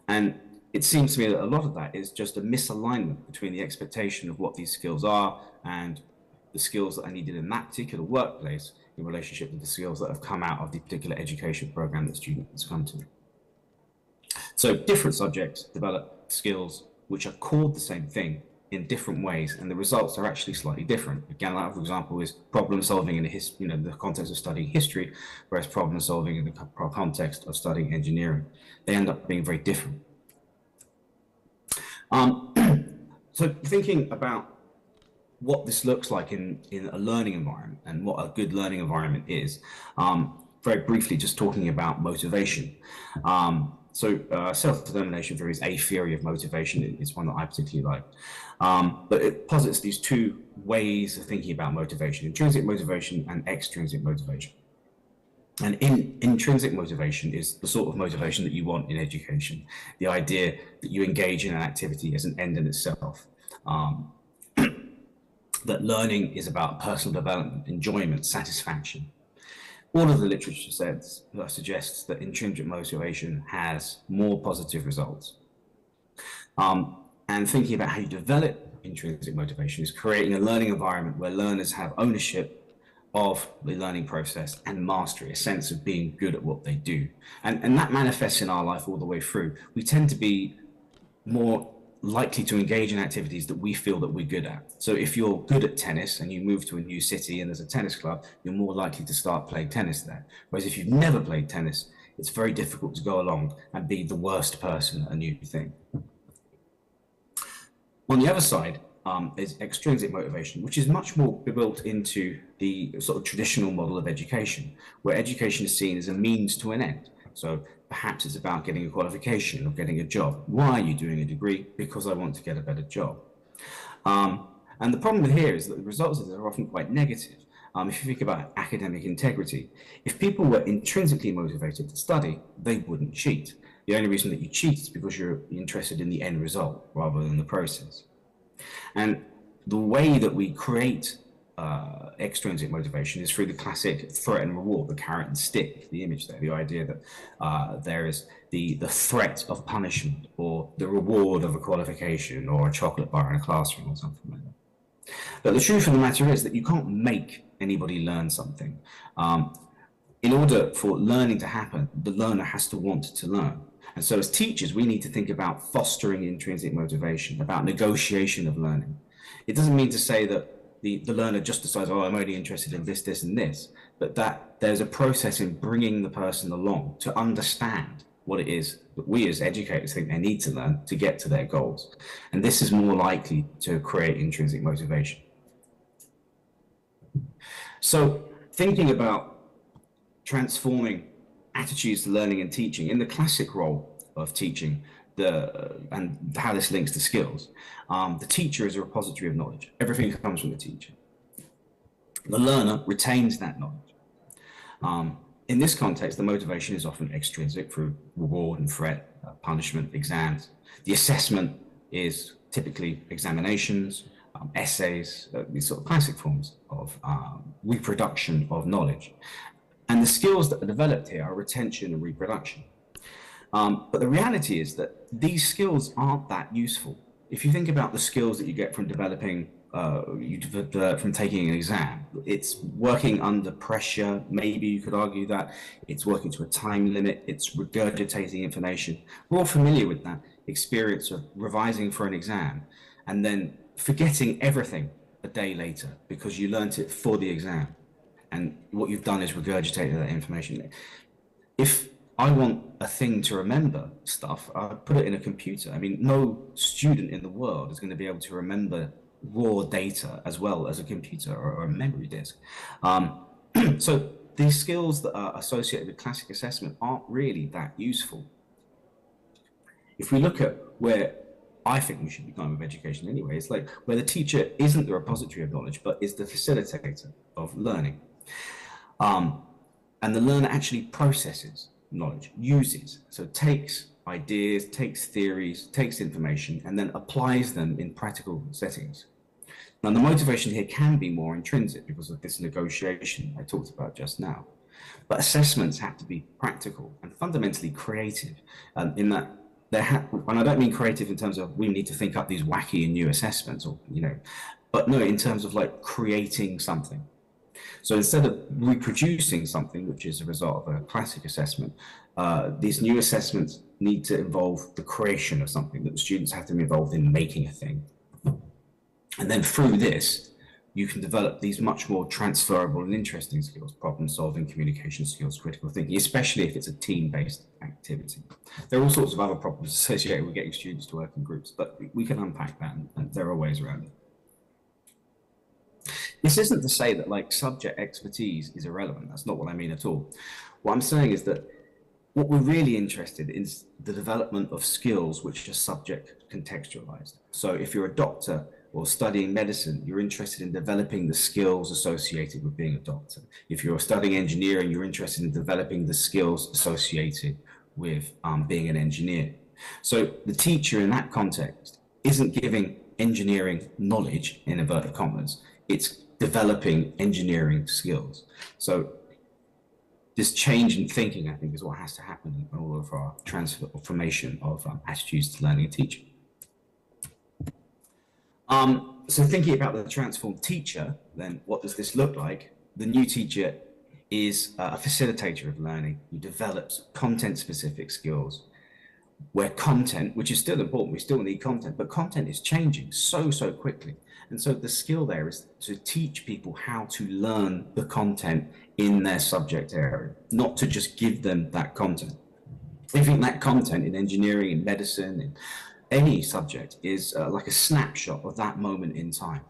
And it seems to me that a lot of that is just a misalignment between the expectation of what these skills are and the skills that are needed in that particular workplace in relationship to the skills that have come out of the particular education program that students come to. So different subjects develop skills which are called the same thing in different ways, and the results are actually slightly different. Again, like, for example, is problem solving in the context of studying history, whereas problem solving in the context of studying engineering. They end up being very different. So thinking about what this looks like in a learning environment and what a good learning environment is, very briefly just talking about motivation. Self-determination theory is a theory of motivation. It's one that I particularly like. But it posits these two ways of thinking about motivation: intrinsic motivation and extrinsic motivation. And intrinsic motivation is the sort of motivation that you want in education, the idea that you engage in an activity as an end in itself, that learning is about personal development, enjoyment, satisfaction. All of the literature suggests that intrinsic motivation has more positive results. And thinking about how you develop intrinsic motivation is creating a learning environment where learners have ownership of the learning process and mastery, a sense of being good at what they do. And that manifests in our life all the way through. We tend to be more likely to engage in activities that we feel that we're good at. So if you're good at tennis and you move to a new city and there's a tennis club, you're more likely to start playing tennis there. Whereas if you've never played tennis, it's very difficult to go along and be the worst person at a new thing. On the other side, is extrinsic motivation, which is much more built into the sort of traditional model of education, where education is seen as a means to an end. So perhaps it's about getting a qualification or getting a job. Why are you doing a degree? Because I want to get a better job. And the problem here is that the results of this are often quite negative. If you think about academic integrity, if people were intrinsically motivated to study, they wouldn't cheat. The only reason that you cheat is because you're interested in the end result rather than the process. And the way that we create extrinsic motivation is through the classic threat and reward, the carrot and stick, the image there, the idea that there is the threat of punishment or the reward of a qualification or a chocolate bar in a classroom or something like that. But the truth of the matter is that you can't make anybody learn something. In order for learning to happen, the learner has to want to learn. And so as teachers, we need to think about fostering intrinsic motivation, about negotiation of learning. It doesn't mean to say that the learner just decides, oh, I'm only interested in this, this, and this, but that there's a process in bringing the person along to understand what it is that we as educators think they need to learn to get to their goals. And this is more likely to create intrinsic motivation. So thinking about transforming attitudes to learning and teaching in the classic role of teaching, and how this links to skills. The teacher is a repository of knowledge. Everything comes from the teacher. The learner retains that knowledge. In this context, the motivation is often extrinsic through reward and threat, punishment, exams. The assessment is typically examinations, essays, these sort of classic forms of reproduction of knowledge. And the skills that are developed here are retention and reproduction. But the reality is that these skills aren't that useful. If you think about the skills that you get from developing, from taking an exam, it's working under pressure. Maybe you could argue that it's working to a time limit. It's regurgitating information. We're all familiar with that experience of revising for an exam and then forgetting everything a day later because you learnt it for the exam. And what you've done is regurgitated that information. If I want a thing to remember stuff, I put it in a computer. I mean, no student in the world is going to be able to remember raw data as well as a computer or a memory disk. So these skills that are associated with classic assessment aren't really that useful. If we look at where I think we should be going with education anyway, it's like where the teacher isn't the repository of knowledge, but is the facilitator of learning. And the learner actually processes knowledge, uses, so takes ideas, takes theories, takes information, and then applies them in practical settings. Now, the motivation here can be more intrinsic because of this negotiation I talked about just now. But assessments have to be practical and fundamentally creative, in that and I don't mean creative in terms of we need to think up these wacky and new assessments, or but no, in terms of like creating something. So instead of reproducing something which is a result of a classic assessment, these new assessments need to involve the creation of something, that the students have to be involved in making a thing. And then through this, you can develop these much more transferable and interesting skills: problem solving, communication skills, critical thinking, especially if it's a team-based activity. There are all sorts of other problems associated with getting students to work in groups, but we can unpack that, and there are ways around it. This isn't to say that like subject expertise is irrelevant. That's not what I mean at all. What I'm saying is that what we're really interested in is the development of skills which are subject contextualized. So if you're a doctor or studying medicine, you're interested in developing the skills associated with being a doctor. If you're studying engineering, you're interested in developing the skills associated with being an engineer. So the teacher in that context isn't giving engineering knowledge, in inverted commas, it's developing engineering skills. So this change in thinking, I think, is what has to happen in all of our transformation of attitudes to learning and teaching. So thinking about the transformed teacher, then what does this look like? The new teacher is a facilitator of learning who develops content-specific skills, where content, which is still important, we still need content, but content is changing so quickly. And so the skill there is to teach people how to learn the content in their subject area, not to just give them that content. I think that content in engineering, in medicine, in any subject is like a snapshot of that moment in time.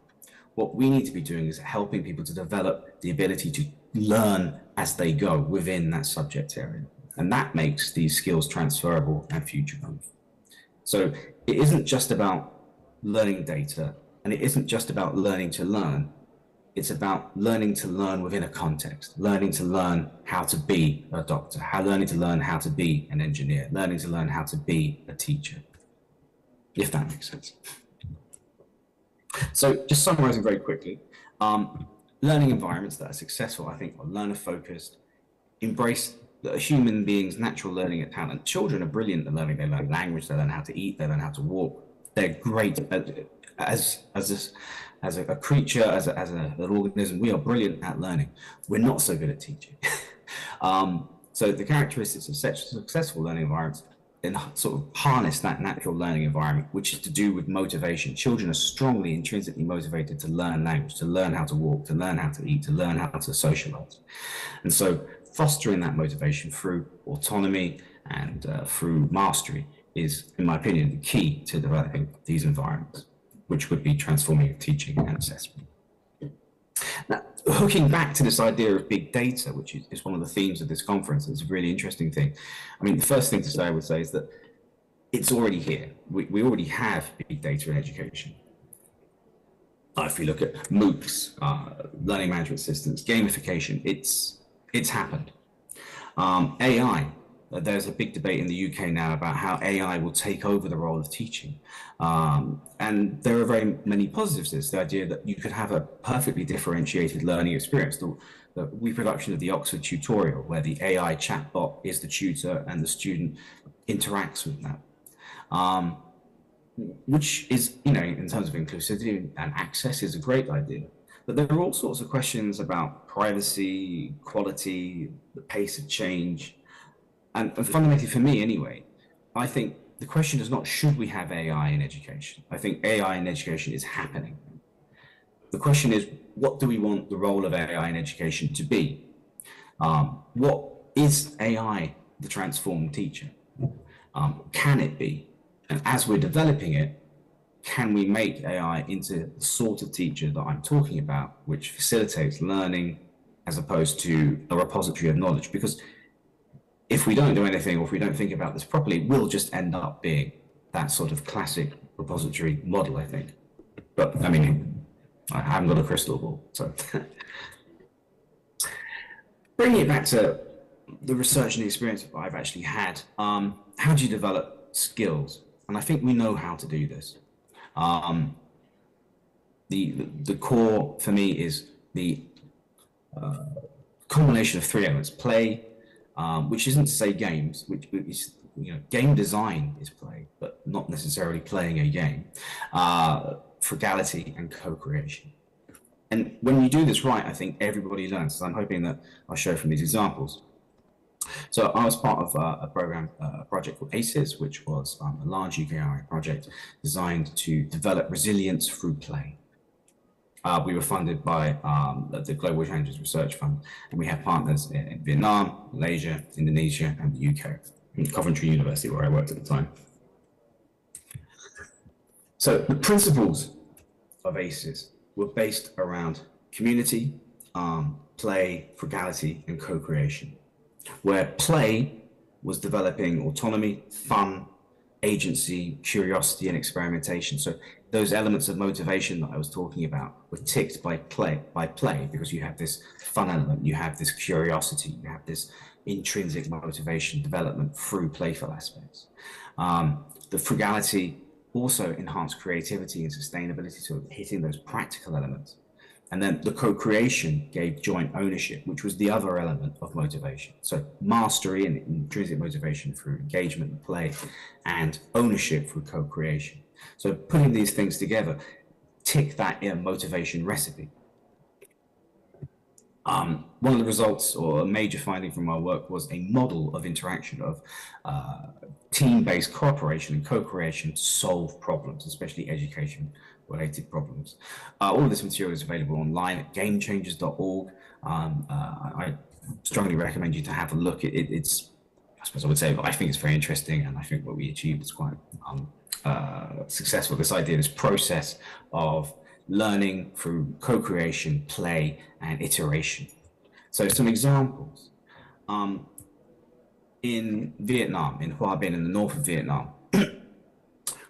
What we need to be doing is helping people to develop the ability to learn as they go within that subject area. And that makes these skills transferable and future-proof. So it isn't just about learning data, and it isn't just about learning to learn. It's about learning to learn within a context, learning to learn how to be a doctor, learning to learn how to be an engineer, learning to learn how to be a teacher, if that makes sense. So just summarizing very quickly, learning environments that are successful, I think, are learner-focused, embrace a human being's natural learning and talent. Children are brilliant at learning. They learn language, they learn how to eat, they learn how to walk. They're great as a creature, as an organism. We are brilliant at learning. We're not so good at teaching. So the characteristics of such successful learning environments then sort of harness that natural learning environment, which is to do with motivation. Children are strongly intrinsically motivated to learn language, to learn how to walk, to learn how to eat, to learn how to socialize. And so fostering that motivation through autonomy and through mastery is, in my opinion, the key to developing these environments, which would be transforming teaching and assessment. Now, hooking back to this idea of big data, which is one of the themes of this conference, is a really interesting thing. I mean, the first thing to say, I would say, is that it's already here. We already have big data in education. If you look at MOOCs, learning management systems, gamification, it's happened. AI, there's a big debate in the UK now about how AI will take over the role of teaching. And there are very many positives to this, the idea that you could have a perfectly differentiated learning experience. The reproduction of the Oxford tutorial, where the AI chatbot is the tutor and the student interacts with that. Which is, in terms of inclusivity and access, is a great idea. But there are all sorts of questions about privacy, quality, the pace of change. And fundamentally, for me anyway, I think the question is not, should we have AI in education? I think AI in education is happening. The question is, what do we want the role of AI in education to be? What is AI the transformed teacher? Can it be? And as we're developing it, can we make AI into the sort of teacher that I'm talking about, which facilitates learning as opposed to a repository of knowledge? Because if we don't do anything, or if we don't think about this properly, we'll just end up being that sort of classic repository model, I think. But I mean, I haven't got a crystal ball, so. Bringing it back to the research and the experience that I've actually had, how do you develop skills? And I think we know how to do this. The core for me is the combination of three elements: play, which isn't to say games, which is game design is play, but not necessarily playing a game. Frugality and co-creation. And when you do this right, I think everybody learns. So I'm hoping that I'll show from these examples. So I was part of a project called ACES, which was a large UK project designed to develop resilience through play. We were funded by the Global Challenges Research Fund, and we had partners in Vietnam, Malaysia, Indonesia, and the UK, in Coventry University, where I worked at the time. So the principles of ACES were based around community, play, frugality, and co-creation, where play was developing autonomy, fun, agency, curiosity, and experimentation. So those elements of motivation that I was talking about were ticked by play, because you have this fun element, you have this curiosity, you have this intrinsic motivation development through playful aspects. The frugality also enhanced creativity and sustainability, so hitting those practical elements. And then the co-creation gave joint ownership, which was the other element of motivation. So mastery and intrinsic motivation through engagement and play, and ownership through co-creation. So putting these things together, tick that motivation recipe. One of the results, or a major finding from our work, was a model of interaction of team-based cooperation and co-creation to solve problems, especially education-related problems. All of this material is available online at gamechangers.org. I strongly recommend you to have a look. It's, I suppose I would say, I think it's very interesting, and I think what we achieved is quite successful. This idea, this process of learning through co-creation, play, and iteration. So some examples. In Vietnam, in Hoa Binh, in the north of Vietnam,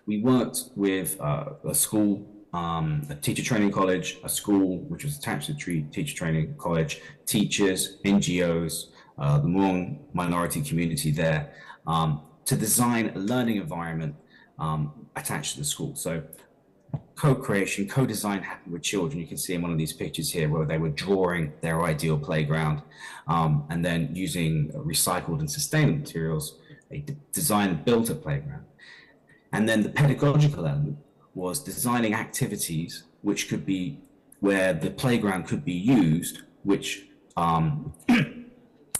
we worked with a school, a teacher training college, a school which was attached to the teacher training college, teachers, NGOs, the Hmong minority community there, to design a learning environment attached to the school. So co-creation, co-design happened with children. You can see in one of these pictures here where they were drawing their ideal playground, and then using recycled and sustainable materials, they designed and built a playground. And then the pedagogical element was designing activities which could be where the playground could be used, which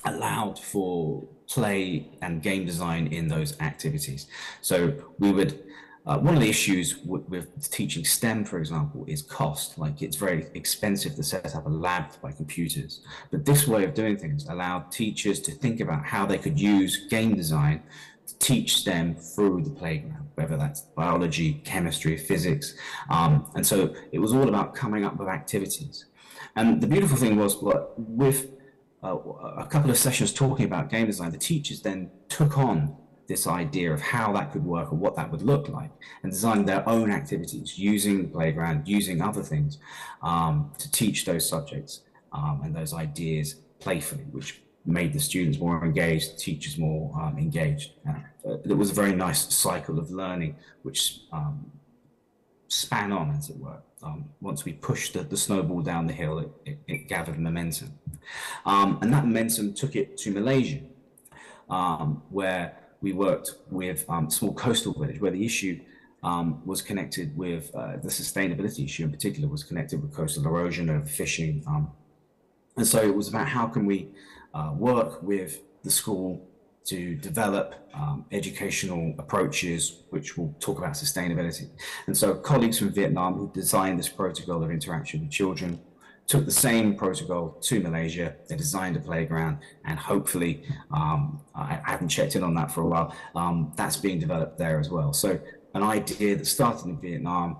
allowed for play and game design in those activities. So we would one of the issues with teaching STEM, for example, is cost. Like, it's very expensive to set up a lab by computers. But this way of doing things allowed teachers to think about how they could use game design to teach STEM through the playground, whether that's biology, chemistry, physics. And so it was all about coming up with activities. And the beautiful thing was, with a couple of sessions talking about game design, the teachers then took on this idea of how that could work or what that would look like, and designed their own activities using the playground, using other things to teach those subjects and those ideas playfully, which made the students more engaged, teachers more engaged. It was a very nice cycle of learning, which span on, as it were. Once we pushed the snowball down the hill, it gathered momentum. And that momentum took it to Malaysia, where we worked with a small coastal village where the issue was connected with the sustainability issue in particular, was connected with coastal erosion and fishing. And so it was about how can we work with the school to develop educational approaches which will talk about sustainability. And so colleagues from Vietnam who designed this protocol of interaction with children took the same protocol to Malaysia. They designed a playground, and hopefully, I haven't checked in on that for a while, that's being developed there as well. So an idea that started in Vietnam,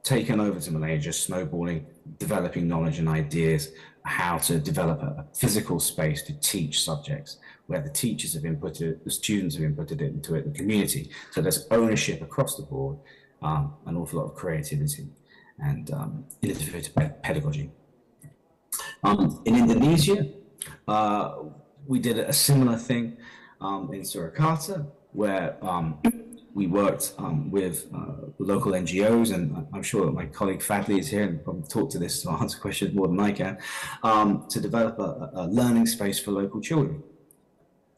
taken over to Malaysia, snowballing, developing knowledge and ideas, how to develop a physical space to teach subjects, where the teachers have inputted, the students have inputted into it, the community. So there's ownership across the board, an awful lot of creativity and innovative pedagogy. In Indonesia, we did a similar thing in Surakarta, where we worked with local NGOs, and I'm sure that my colleague Fadli is here and probably talk to this to answer questions more than I can, to develop a learning space for local children.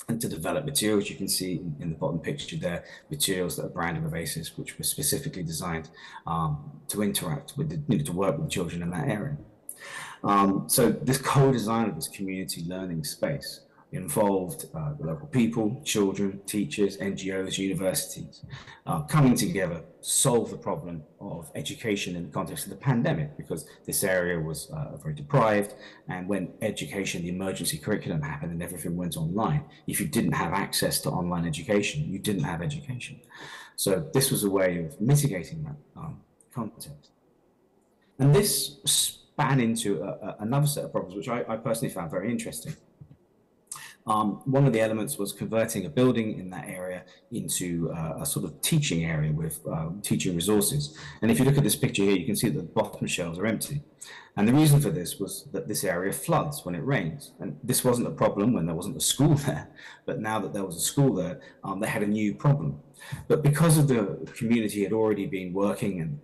and to develop materials. You can see in the bottom picture there, materials that are branded with ACES, which were specifically designed to interact with, to work with children in that area. So this co-design of this community learning space involved the local people, children, teachers, NGOs, universities, coming together to solve the problem of education in the context of the pandemic, because this area was very deprived, and when education, the emergency curriculum happened and everything went online, if you didn't have access to online education, you didn't have education. So this was a way of mitigating that context. And this span into another set of problems, which I personally found very interesting. One of the elements was converting a building in that area into a sort of teaching area with teaching resources. And if you look at this picture here, you can see that the bottom shelves are empty. And the reason for this was that this area floods when it rains. And this wasn't a problem when there wasn't a school there, but now that there was a school there, they had a new problem. But because of the community had already been working, and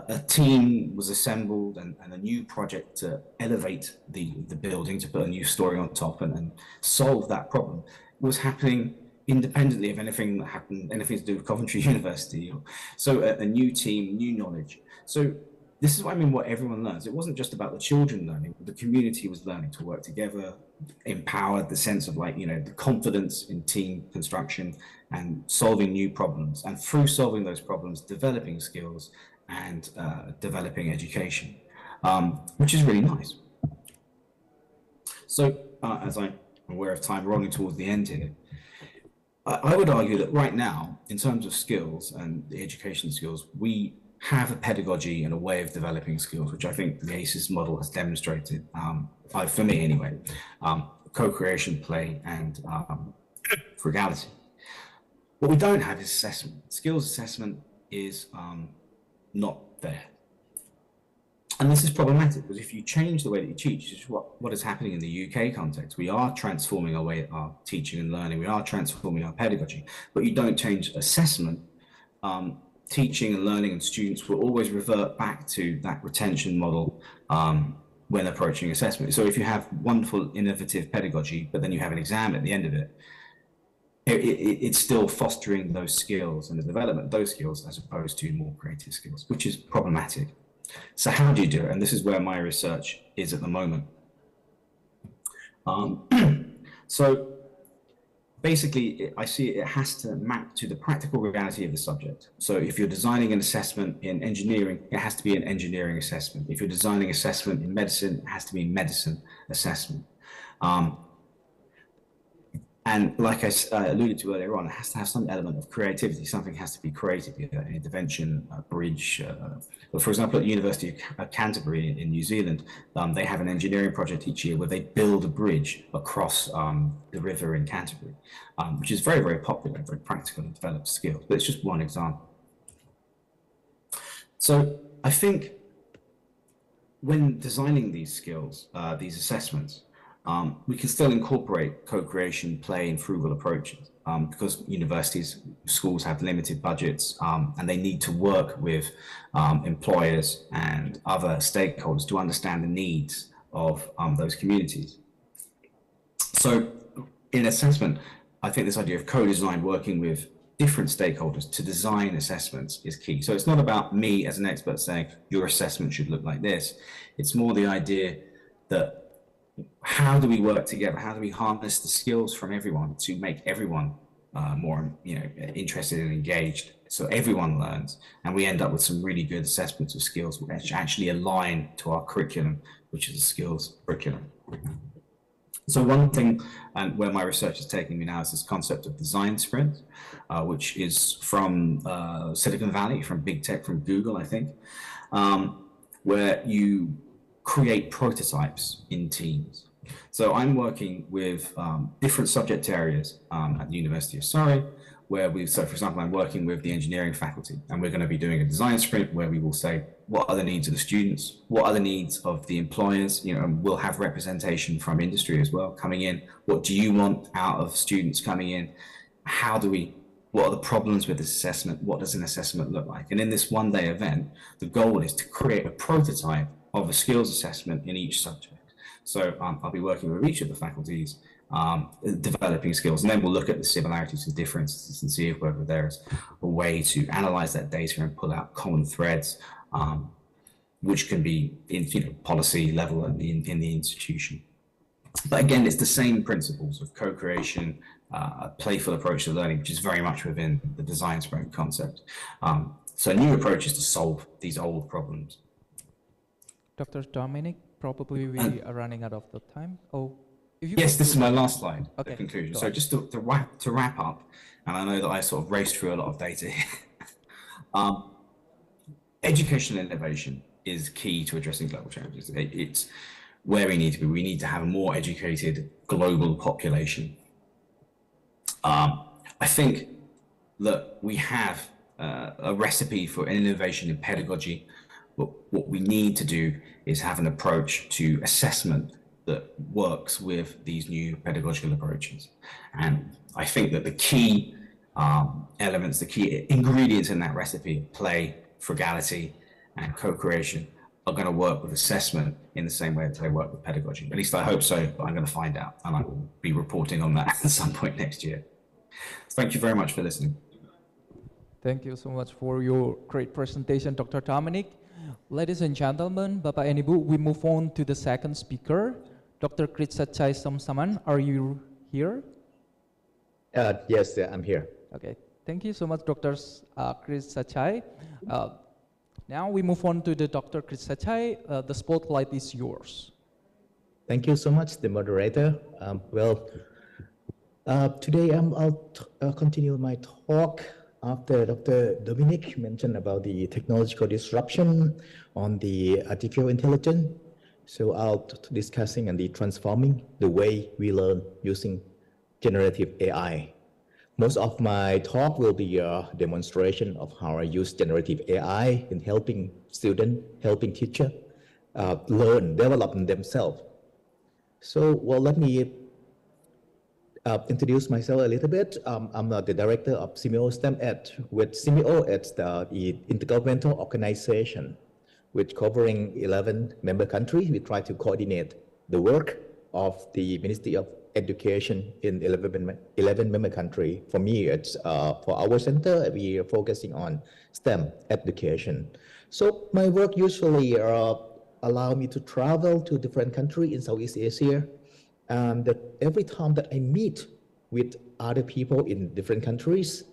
a team was assembled, and a new project to elevate the building, to put a new story on top and solve that problem, was happening independently of anything that happened, anything to do with Coventry University. So a new team, new knowledge. So this is what I mean, what everyone learns. It wasn't just about the children learning, the community was learning to work together, empowered, the sense of the confidence in team construction and solving new problems. And through solving those problems, developing skills and developing education, which is really nice. So as I'm aware of time, rolling towards the end here, I would argue that right now, in terms of skills and the education skills, we have a pedagogy and a way of developing skills, which I think the ACES model has demonstrated, for me anyway, co-creation, play, and frugality. What we don't have is assessment. Skills assessment is not there. And this is problematic, because if you change the way that you teach, which is what is happening in the UK context, we are transforming our way of teaching and learning, we are transforming our pedagogy, but you don't change assessment, teaching and learning and students will always revert back to that retention model when approaching assessment. So if you have wonderful, innovative pedagogy, but then you have an exam at the end of it, it's still fostering those skills and the development of those skills as opposed to more creative skills, which is problematic. So how do you do it? And this is where my research is at the moment. So basically, I see it has to map to the practical reality of the subject. So if you're designing an assessment in engineering, it has to be an engineering assessment. If you're designing assessment in medicine, it has to be medicine assessment. And like I alluded to earlier on, it has to have some element of creativity. Something has to be creative, an intervention, a bridge. For example, at the University of Canterbury in New Zealand, they have an engineering project each year where they build a bridge across the river in Canterbury, which is very, very popular, very practical and developed skills. But it's just one example. So I think when designing these skills, these assessments, we can still incorporate co-creation, play, and frugal approaches because universities, schools have limited budgets and they need to work with employers and other stakeholders to understand the needs of those communities. So in assessment, I think this idea of co-design, working with different stakeholders to design assessments is key. So it's not about me as an expert saying your assessment should look like this. It's more the idea that how do we work together? How do we harness the skills from everyone to make everyone more, interested and engaged, so everyone learns, and we end up with some really good assessments of skills which actually align to our curriculum, which is a skills curriculum. So one thing, and where my research is taking me now, is this concept of design sprint, which is from Silicon Valley, from big tech, from Google, I think, where you create prototypes in teams. So I'm working with different subject areas at the University of Surrey, where so for example, I'm working with the engineering faculty, and we're going to be doing a design sprint where we will say, what are the needs of the students? What are the needs of the employers? And we'll have representation from industry as well coming in. What do you want out of students coming in? What are the problems with this assessment? What does an assessment look like? And in this one-day event, the goal is to create a prototype of a skills assessment in each subject. So I'll be working with each of the faculties developing skills. And then we'll look at the similarities and differences and see if whether there's a way to analyze that data and pull out common threads, which can be in policy level and in the institution. But again, it's the same principles of co-creation, a playful approach to learning, which is very much within the design sprint concept. So new approaches to solve these old problems. Dr. Dominic, probably we are running out of the time. Oh, if you yes, this is my last slide, okay, the conclusion. go So on. just to wrap up, and I know that I sort of raced through a lot of data here. Educational innovation is key to addressing global challenges. It's where we need to be. We need to have a more educated global population. I think that we have a recipe for innovation in pedagogy, but what we need to do is have an approach to assessment that works with these new pedagogical approaches. And I think that the key elements, the key ingredients in that recipe, play, frugality, and co-creation, are going to work with assessment in the same way that they work with pedagogy. At least I hope so, but I'm going to find out, and I will be reporting on that at some point next year. Thank you very much for listening. Thank you so much for your great presentation, Dr. Dominic. Ladies and gentlemen, Bapak and Ibu, we move on to the second speaker, Dr. Kritsachai Samsaman. Are you here? Yes, I'm here. Okay, thank you so much, Dr. Kritsachai. Now we move on to the Dr. Kritsachai. The spotlight is yours. Thank you so much, the moderator. Today I'll continue my talk after Dr. Dominic mentioned about the technological disruption on the artificial intelligence. So I'll discussing and transforming the way we learn using generative AI. Most of my talk will be a demonstration of how I use generative AI in helping students, helping teachers learn, develop themselves. So, let me introduce myself a little bit. I'm the director of CMO STEM Ed. With CMO, it's the intergovernmental organization, which covering 11 member countries. We try to coordinate the work of the Ministry of Education in 11 member countries. For me, it's for our center, we are focusing on STEM education. So my work usually allow me to travel to different countries in Southeast Asia. And every time that I meet with other people in different countries,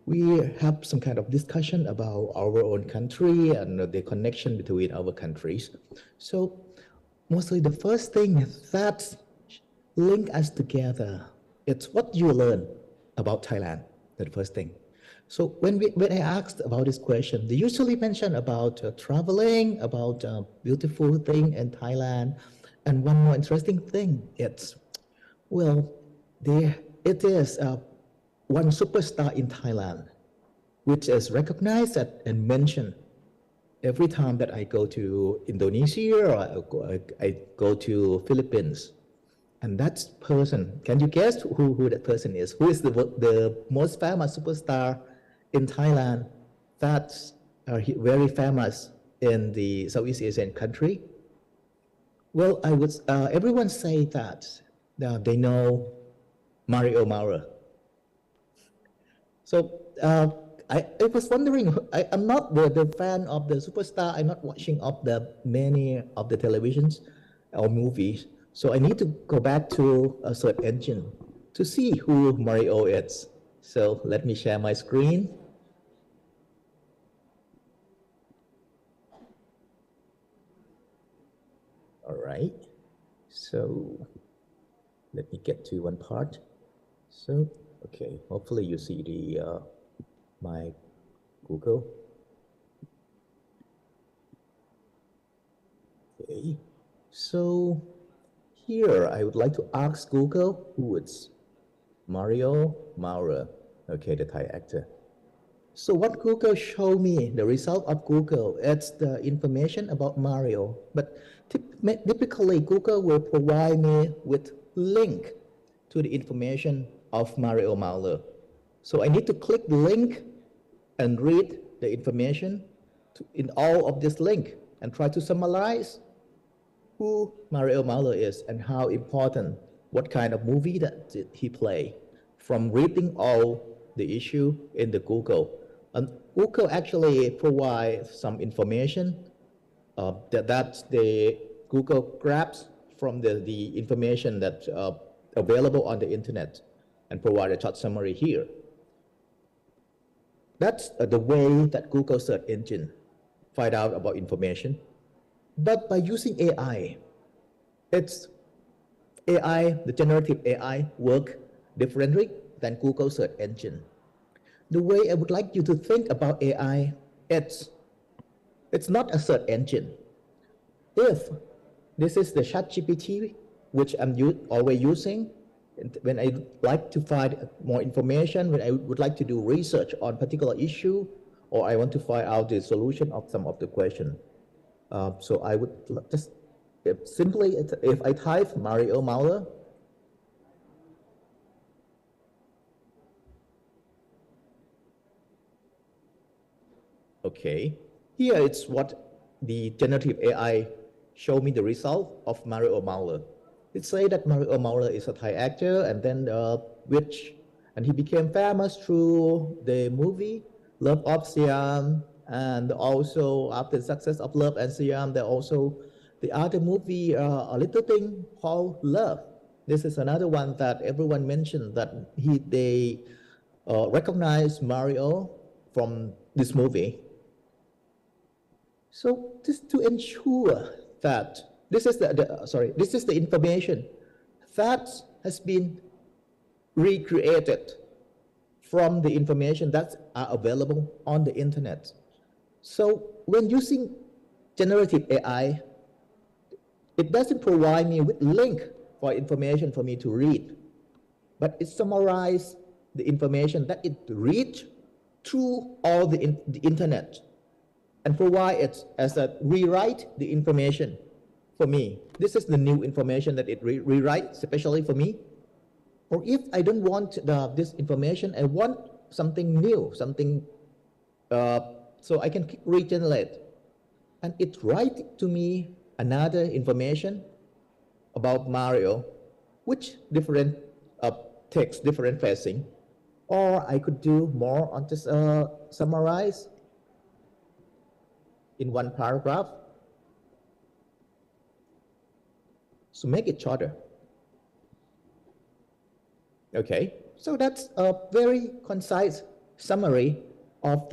we have some kind of discussion about our own country and the connection between our countries. So mostly the first thing that link us together, it's what you learn about Thailand, the first thing. So when I asked about this question, they usually mention about traveling, about beautiful thing in Thailand. And one more interesting thing, it's, it is one superstar in Thailand, which is recognized and mentioned every time that I go to Indonesia or I go to Philippines. And that person, can you guess who that person is? Who is the most famous superstar in Thailand that's very famous in the Southeast Asian country? Well, everyone say that they know Mario Maurer. So I was wondering, I'm not the fan of the superstar. I'm not watching of the many of the televisions or movies. So I need to go back to a search engine to see who Mario is. So let me share my screen. All right. So let me get to one part. So, okay, hopefully you see the my Google. Okay, so here I would like to ask Google who is Mario Maurer, okay, the Thai actor. So what Google showed me, the result of Google, it's the information about Mario, but typically Google will provide me with link to the information of Mario Maurer. So I need to click the link and read the information in all of this link and try to summarize who Mario Maurer is and how important what kind of movie that did he play, from reading all the issue in the Google. And Google actually provides some information that the Google grabs from the information that's available on the internet and provide a short summary here. That's the way that Google search engine find out about information. But by using AI, the generative AI work differently than Google search engine. The way I would like you to think about AI, it's not a search engine. If this is the ChatGPT, which I'm always using, when I like to find more information, when I would like to do research on particular issue, or I want to find out the solution of some of the question. So I would just simply, if I type Mario Maurer, okay, here it's what the generative AI show me the result of Mario Maurer. It say that Mario Maurer is a Thai actor, and then and he became famous through the movie Love of Siam, and also after the success of Love and Siam, there also the other movie, A Little Thing Called Love. This is another one that everyone mentioned that they recognize Mario from this movie. So just to ensure that this is the information that has been recreated from the information that are available on the internet. So when using generative AI, it doesn't provide me with link for information for me to read, but it summarizes the information that it reads through all the internet and provide it as a rewrite the information for me. This is the new information that it rewrites, especially for me. Or if I don't want this information, I want something new, something, so I can regenerate. And it writes to me another information about Mario, which different text, different phrasing. Or I could do more on this summarize in one paragraph. So make it shorter. Okay, so that's a very concise summary of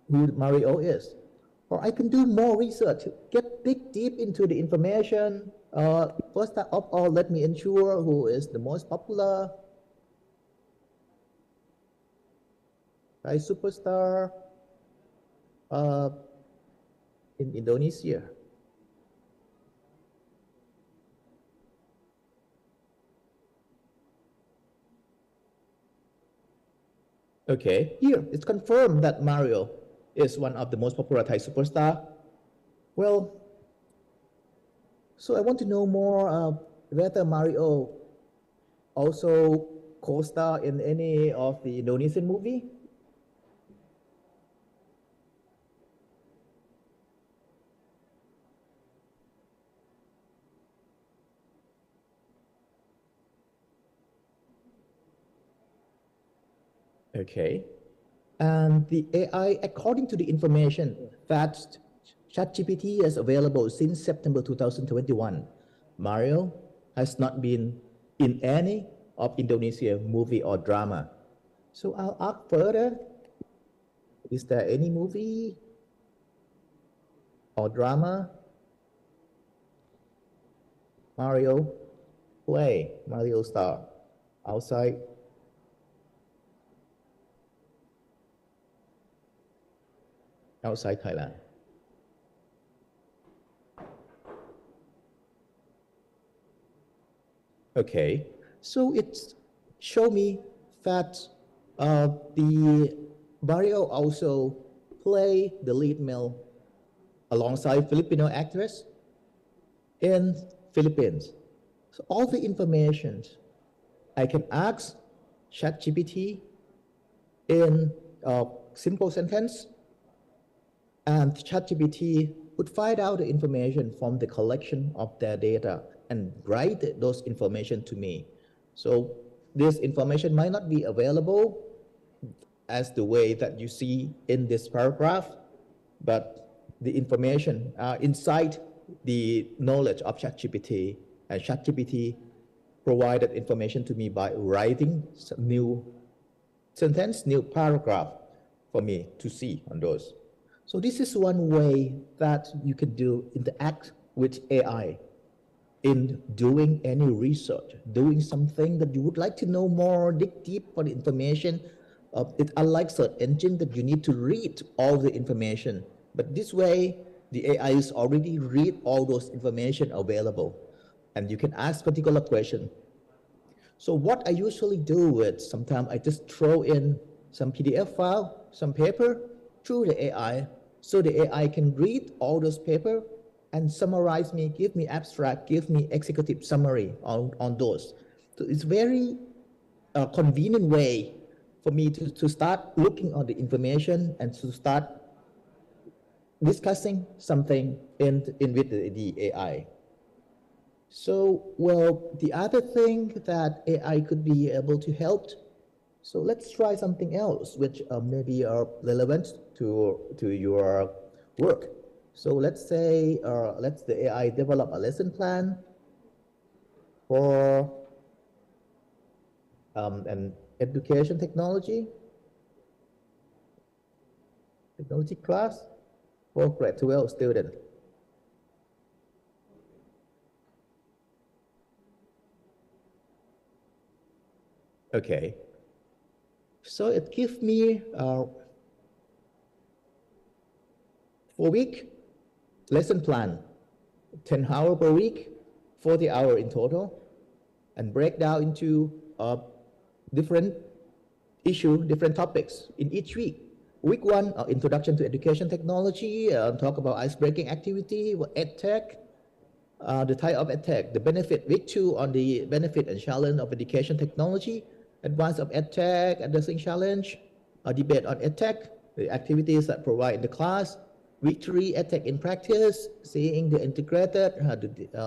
who Mario is. Or I can do more research, dig deep into the information. First of all, let me ensure who is the most popular superstar in Indonesia. Okay, here it's confirmed that Mario is one of the most popular Thai superstar. Well, so I want to know more whether Mario also co-star in any of the Indonesian movie. Okay, and the AI, according to the information that ChatGPT is available since September 2021, Mario has not been in any of Indonesia movie or drama. So I'll ask further, is there any movie or drama Mario play, Mario star outside Thailand? Okay, so it show me that the Mario also play the lead male alongside Filipino actress in Philippines. So all the information I can ask ChatGPT in a simple sentence, and ChatGPT would find out the information from the collection of their data and write those information to me. So this information might not be available as the way that you see in this paragraph, but the information inside the knowledge of ChatGPT, and ChatGPT provided information to me by writing some new sentence, new paragraph for me to see on those. So this is one way that you can interact with AI in doing any research, doing something that you would like to know more, dig deep for the information. It's unlike search engine that you need to read all the information. But this way, the AI is already read all those information available, and you can ask particular question. So what I usually do is sometimes I just throw in some PDF file, some paper through the AI, so the AI can read all those paper and summarize me, give me abstract, give me executive summary on those. So it's very convenient way for me to start looking on the information and to start discussing something with the AI. So, well, the other thing that AI could be able to help, so let's try something else which maybe are relevant to your work. So let's say, let the AI develop a lesson plan for an education technology class for grade 12 student. Okay, so it gives me 4-week lesson plan, 10 hours per week, 40 hours in total, and break down into different issue, different topics in each week. Week 1, introduction to education technology, talk about ice-breaking activity, EdTech, the type of EdTech, the benefit. Week 2 on the benefit and challenge of education technology, advance of EdTech, addressing challenge, a debate on EdTech, the activities that provide in the class. Week 3, EdTech in practice, seeing the integrated,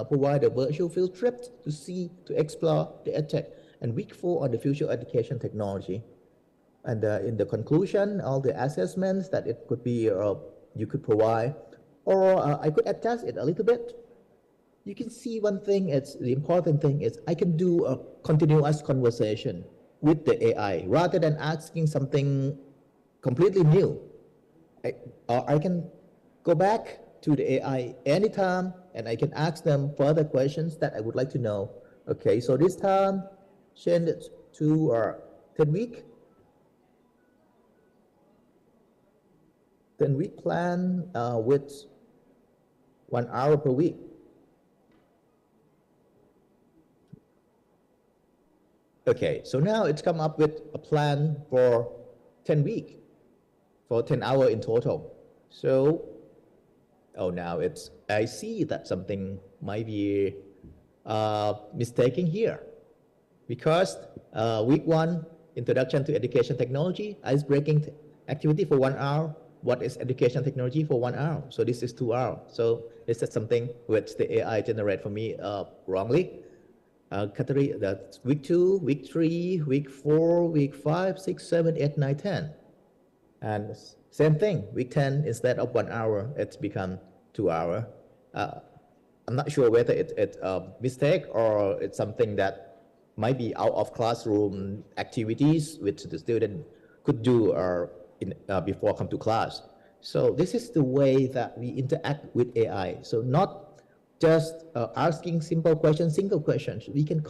provide a virtual field trip to explore the EdTech. And week 4 on the future education technology. And in the conclusion, all the assessments that it could be, you could provide, or I could adjust it a little bit. You can see one thing, the important thing is I can do a continuous conversation with the AI rather than asking something completely new. I can go back to the AI anytime and I can ask them further questions that I would like to know. Okay, so this time, change it to 10 week. 10-week plan with 1 hour per week. Okay, so now it's come up with a plan for 10 weeks, for 10 hours in total. So, now I see that something might be mistaken here. Because week 1, introduction to education technology, ice-breaking activity for 1 hour. What is education technology for 1 hour? So this is 2 hours. So this is something which the AI generate for me wrongly. Category, that's week 2, week 3, week 4, week 5, 6, 7, 8, 9, 10. And same thing, week 10, instead of 1 hour, it's become 2 hours. I'm not sure whether it's a mistake or it's something that might be out of classroom activities which the student could do before come to class. So this is the way that we interact with AI. So not just asking simple questions, single questions. We can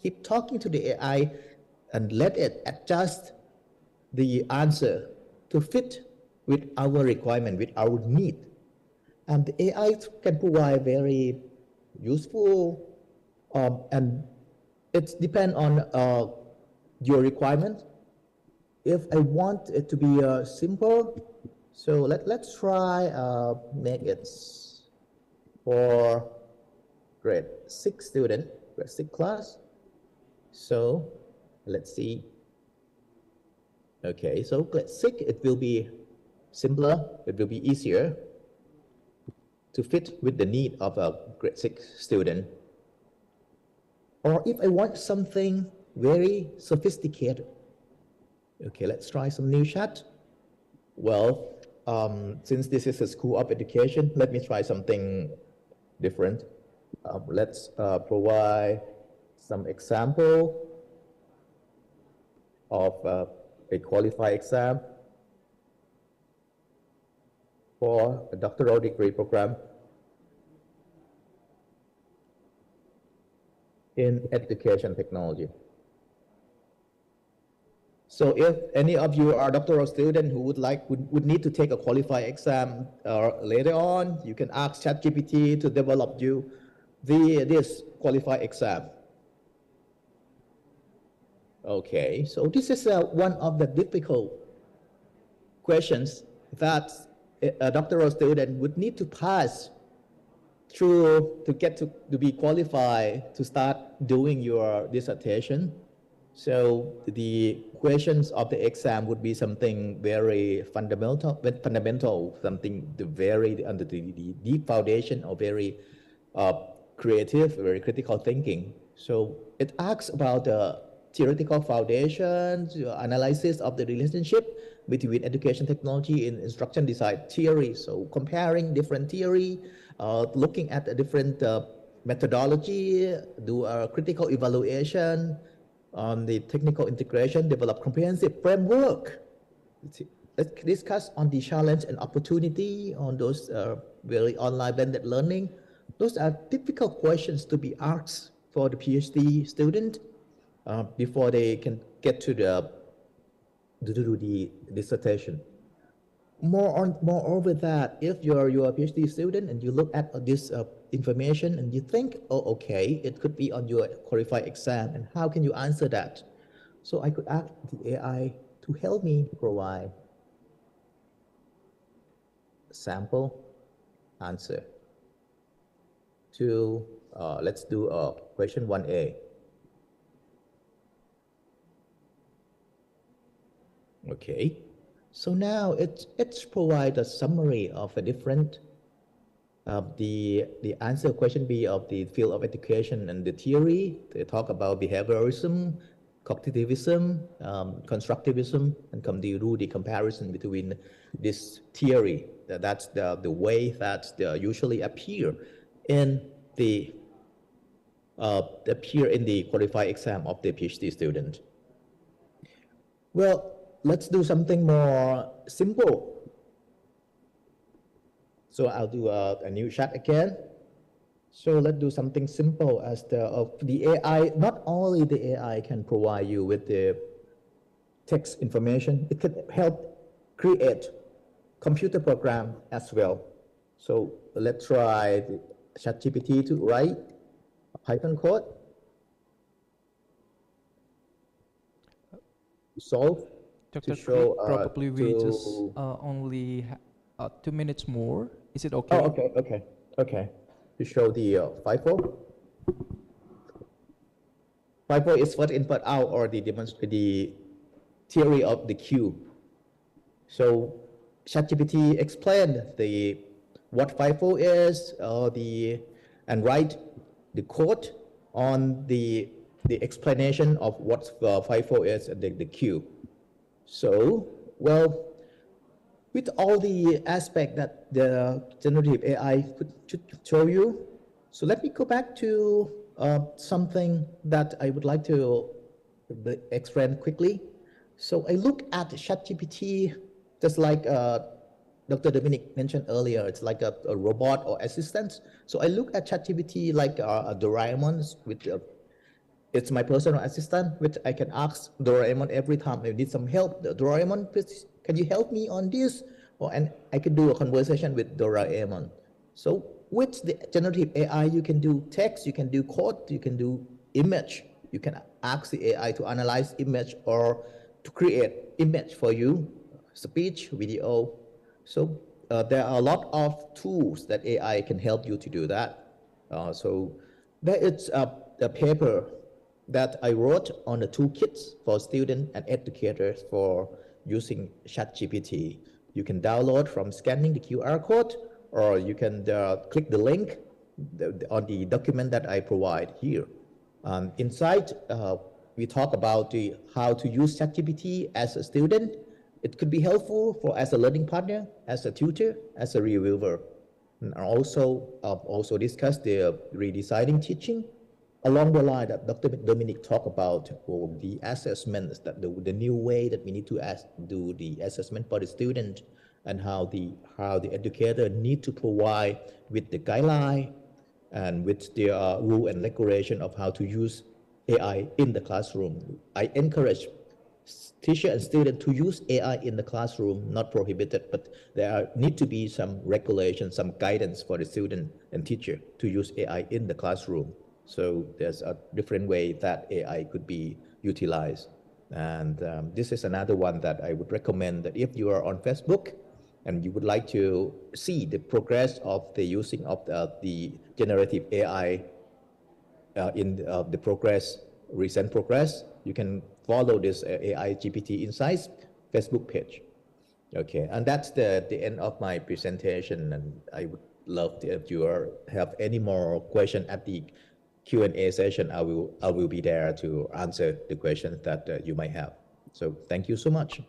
keep talking to the AI and let it adjust the answer to fit with our requirement, with our need. And the AI can provide very useful and it depends on your requirement. If I want it to be simple, so let's try make it for grade 6 student, grade 6 class. So let's see. Okay, so grade 6, it will be simpler, it will be easier to fit with the need of a grade 6 student. Or if I want something very sophisticated, okay, let's try some new chat. Well, since this is a school of education, let me try something different. Let's provide some example of a qualified exam for a doctoral degree program in education technology. So if any of you are a doctoral student who would need to take a qualified exam later on, you can ask ChatGPT to develop you this qualified exam. Okay, so this is one of the difficult questions that a doctoral student would need to pass through to get to be qualified to start doing your dissertation. So the questions of the exam would be something very fundamental, something very under the deep foundation or very creative, very critical thinking. So it asks about the theoretical foundations, analysis of the relationship between education technology and instruction design theory. So comparing different theory, looking at a different methodology, do a critical evaluation on the technical integration, develop comprehensive framework. Let's discuss on the challenge and opportunity on those very online blended learning. Those are difficult questions to be asked for the PhD student before they can get to the dissertation. Moreover that, if you're a PhD student and you look at this information and you think, oh, okay, it could be on your qualified exam, and how can you answer that? So I could ask the AI to help me provide sample answer to, let's do question 1A. Okay, so now it's provide a summary of a different the answer question B of the field of education and the theory. They talk about behaviorism, cognitivism, constructivism, and come to do the comparison between this theory. That's the way that they usually appear in the qualified exam of the PhD student. Well, let's do something more simple. So I'll do a new chat again. So let's do something simple as the AI. Not only the AI can provide you with the text information, it can help create computer program as well. So let's try the ChatGPT to write a Python code. Solve. Dr. To show, probably we just only 2 minutes more. Is it okay? Oh, okay. To show the FIFO. FIFO is first in, first out, or the theory of the queue. So ChatGPT explained what FIFO is, and write the code on the explanation of what FIFO is and the queue. So, well, with all the aspect that the generative AI should show you, so let me go back to something that I would like to explain quickly. So I look at ChatGPT just like Dr. Dominic mentioned earlier. It's like a robot or assistant. So I look at ChatGPT like a Doraemon with it's my personal assistant, which I can ask Doraemon every time I need some help. Doraemon, please, can you help me on this? And I can do a conversation with Doraemon. So with the generative AI, you can do text, you can do code, you can do image. You can ask the AI to analyze image or to create image for you, speech, video. So there are a lot of tools that AI can help you to do that. So there is a paper that I wrote on the toolkits for students and educators for using ChatGPT. You can download from scanning the QR code, or you can click the link on the document that I provide here. Inside, we talk about how to use ChatGPT as a student. It could be helpful for as a learning partner, as a tutor, as a reviewer. And also discuss the redesigning teaching along the line that Dr. Dominic talked about, or the assessments, that the new way that we need to do the assessment for the student, and how the educator need to provide with the guideline and with the rule and regulation of how to use AI in the classroom. I encourage teacher and student to use AI in the classroom, not prohibited, but there need to be some regulation, some guidance for the student and teacher to use AI in the classroom. So there's a different way that AI could be utilized. And this is another one that I would recommend, that if you are on Facebook and you would like to see the progress of the using of the generative AI in the progress, recent progress, you can follow this AI GPT Insights Facebook page. Okay, and that's the end of my presentation, and I would love to, if you have any more question at the Q&A session, I will be there to answer the questions that you might have. So thank you so much.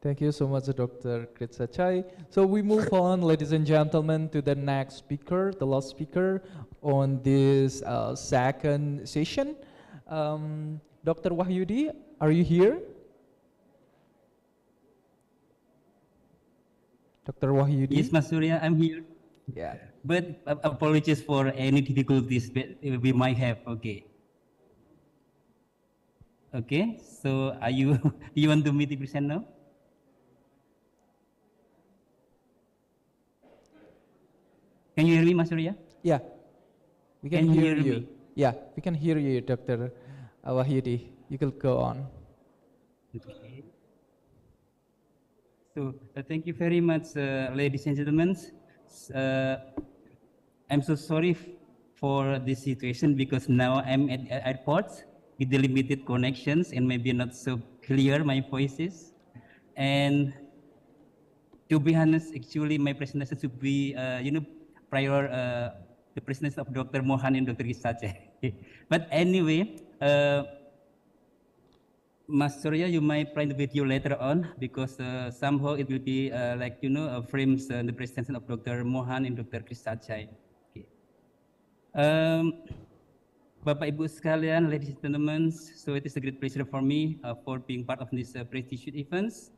Thank you so much, Dr. Kritsachai. So we move on, ladies and gentlemen, to the next speaker, the last speaker on this second session. Dr. Wahyudi, are you here? Dr. Wahyudi? Yes, Mas Surya, I'm here. Yeah. But apologies for any difficulties that we might have. Okay. Okay, so are you, you want to meet the present now? Can you hear me, Mas Surya? Yeah, we can hear you. Yeah, we can hear you, Dr. Wahyudi. You can go on. Okay. So thank you very much, ladies and gentlemen. I'm so sorry for this situation, because now I'm at airport with the limited connections and maybe not so clear my voices. And to be honest, actually my presentation should be, prior the presentation of Dr. Mohan and Dr. Kritsachai. But anyway, Mas Surya, you might find the video later on, because somehow it will be frames the presentation of Dr. Mohan and Dr. Kritsachai. Okay. Bapak Ibu sekalian, ladies and gentlemen, so it is a great pleasure for me for being part of this prestigious events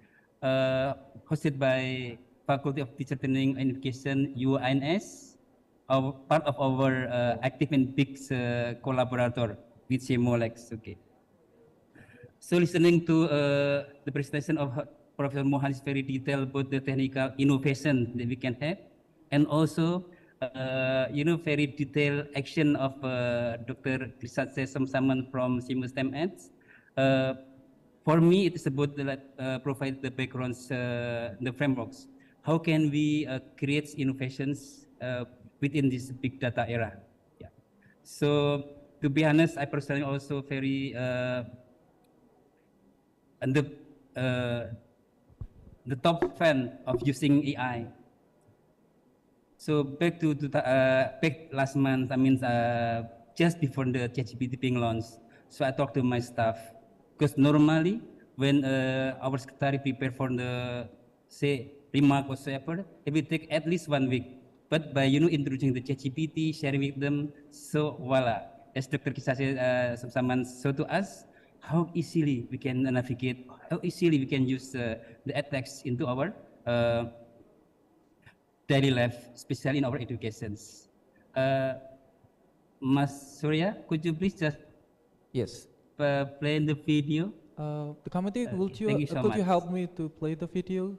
hosted by Faculty of Teacher Training and Education, UINS, part of our active and big collaborator with CMOLEX. Okay. So listening to the presentation of Professor Mohan is very detailed about the technical innovation that we can have, and also very detailed action of Dr. Kritsachai, someone from SIMUSTEM Eds. For me, it is about provide the backgrounds, the frameworks. How can we create innovations within this big data era? Yeah. So to be honest, I personally also very and the top fan of using AI. So back last month, I mean, just before the ChatGPT being launched, so I talked to my staff, because normally when our secretary prepare for the, say, remark whatsoever, it will take at least 1 week. But by introducing the ChatGPT, sharing with them, so voila, as Dr. Kritsachai someone showed to us, how easily we can navigate, how easily we can use the text into our daily life, especially in our educations. Mas Surya, could you please just play the video? The committee, could you help me to play the video?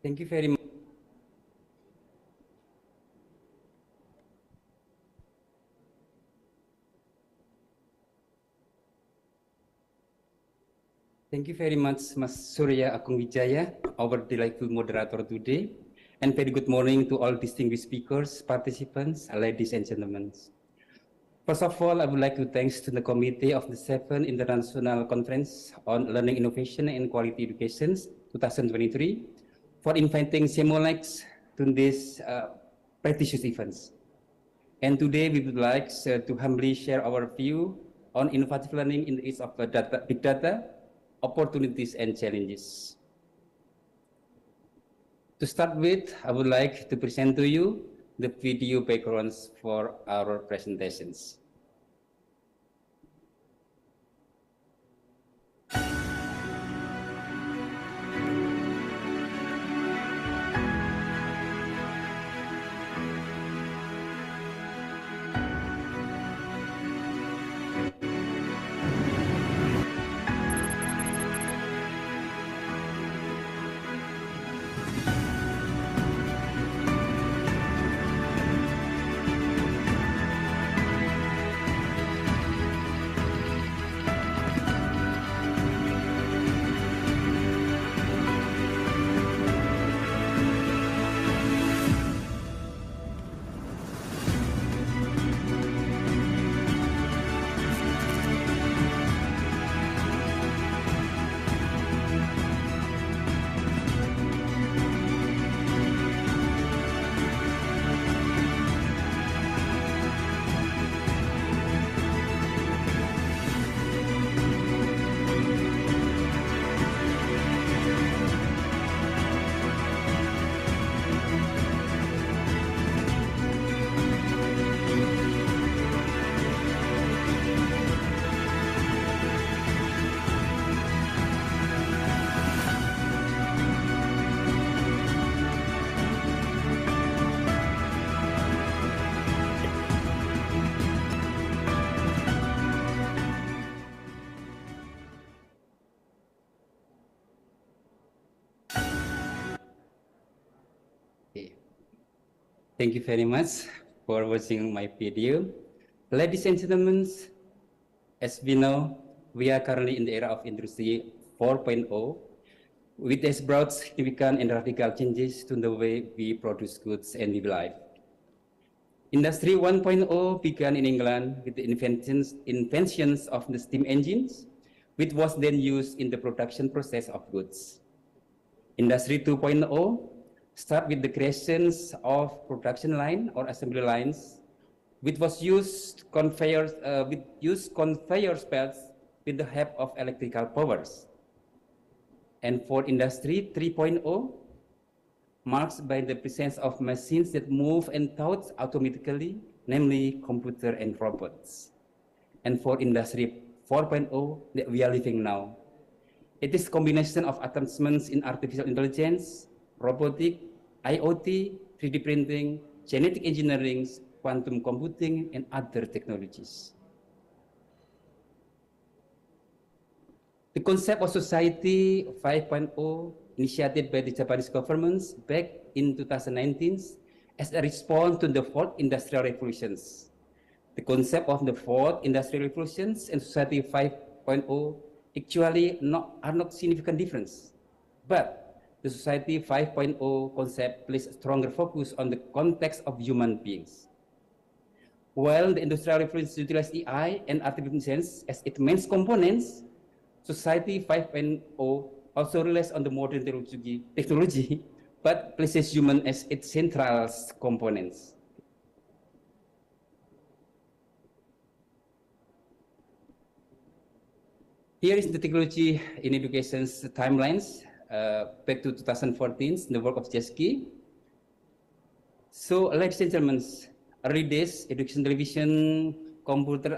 Thank you very much. Thank you very much, Mas Surya Akung Wijaya, our delightful moderator today. And very good morning to all distinguished speakers, participants, ladies and gentlemen. First of all, I would like to thank the committee of the 7th International Conference on Learning Innovation and Quality Education 2023 for inviting Sebelas to this prestigious event. And today we would like to humbly share our view on innovative learning in the age of big data, opportunities and challenges. To start with, I would like to present to you the video backgrounds for our presentations. Thank you very much for watching my video. Ladies and gentlemen, as we know, we are currently in the era of Industry 4.0, which has brought significant and radical changes to the way we produce goods and live life. Industry 1.0 began in England with the inventions of the steam engines, which was then used in the production process of goods. Industry 2.0 start with the creations of production line or assembly lines, which was used conveyor belts with the help of electrical powers. And for Industry 3.0, marks by the presence of machines that move and thought automatically, namely computer and robots. And for Industry 4.0 that we are living now, it is a combination of advancements in artificial intelligence, robotic, IoT, 3D printing, genetic engineering, quantum computing, and other technologies. The concept of Society 5.0, initiated by the Japanese government back in 2019 as a response to the fourth industrial revolutions. The concept of the fourth industrial revolutions and Society 5.0 actually are not significant difference, but the Society 5.0 concept places a stronger focus on the context of human beings. While the Industrial Revolution utilized AI and artificial intelligence as its main components, Society 5.0 also relies on the modern technology, but places human as its central components. Here is the technology in education's timelines. Back to 2014, the work of Jesky. So, ladies and gentlemen, early days, education television, computer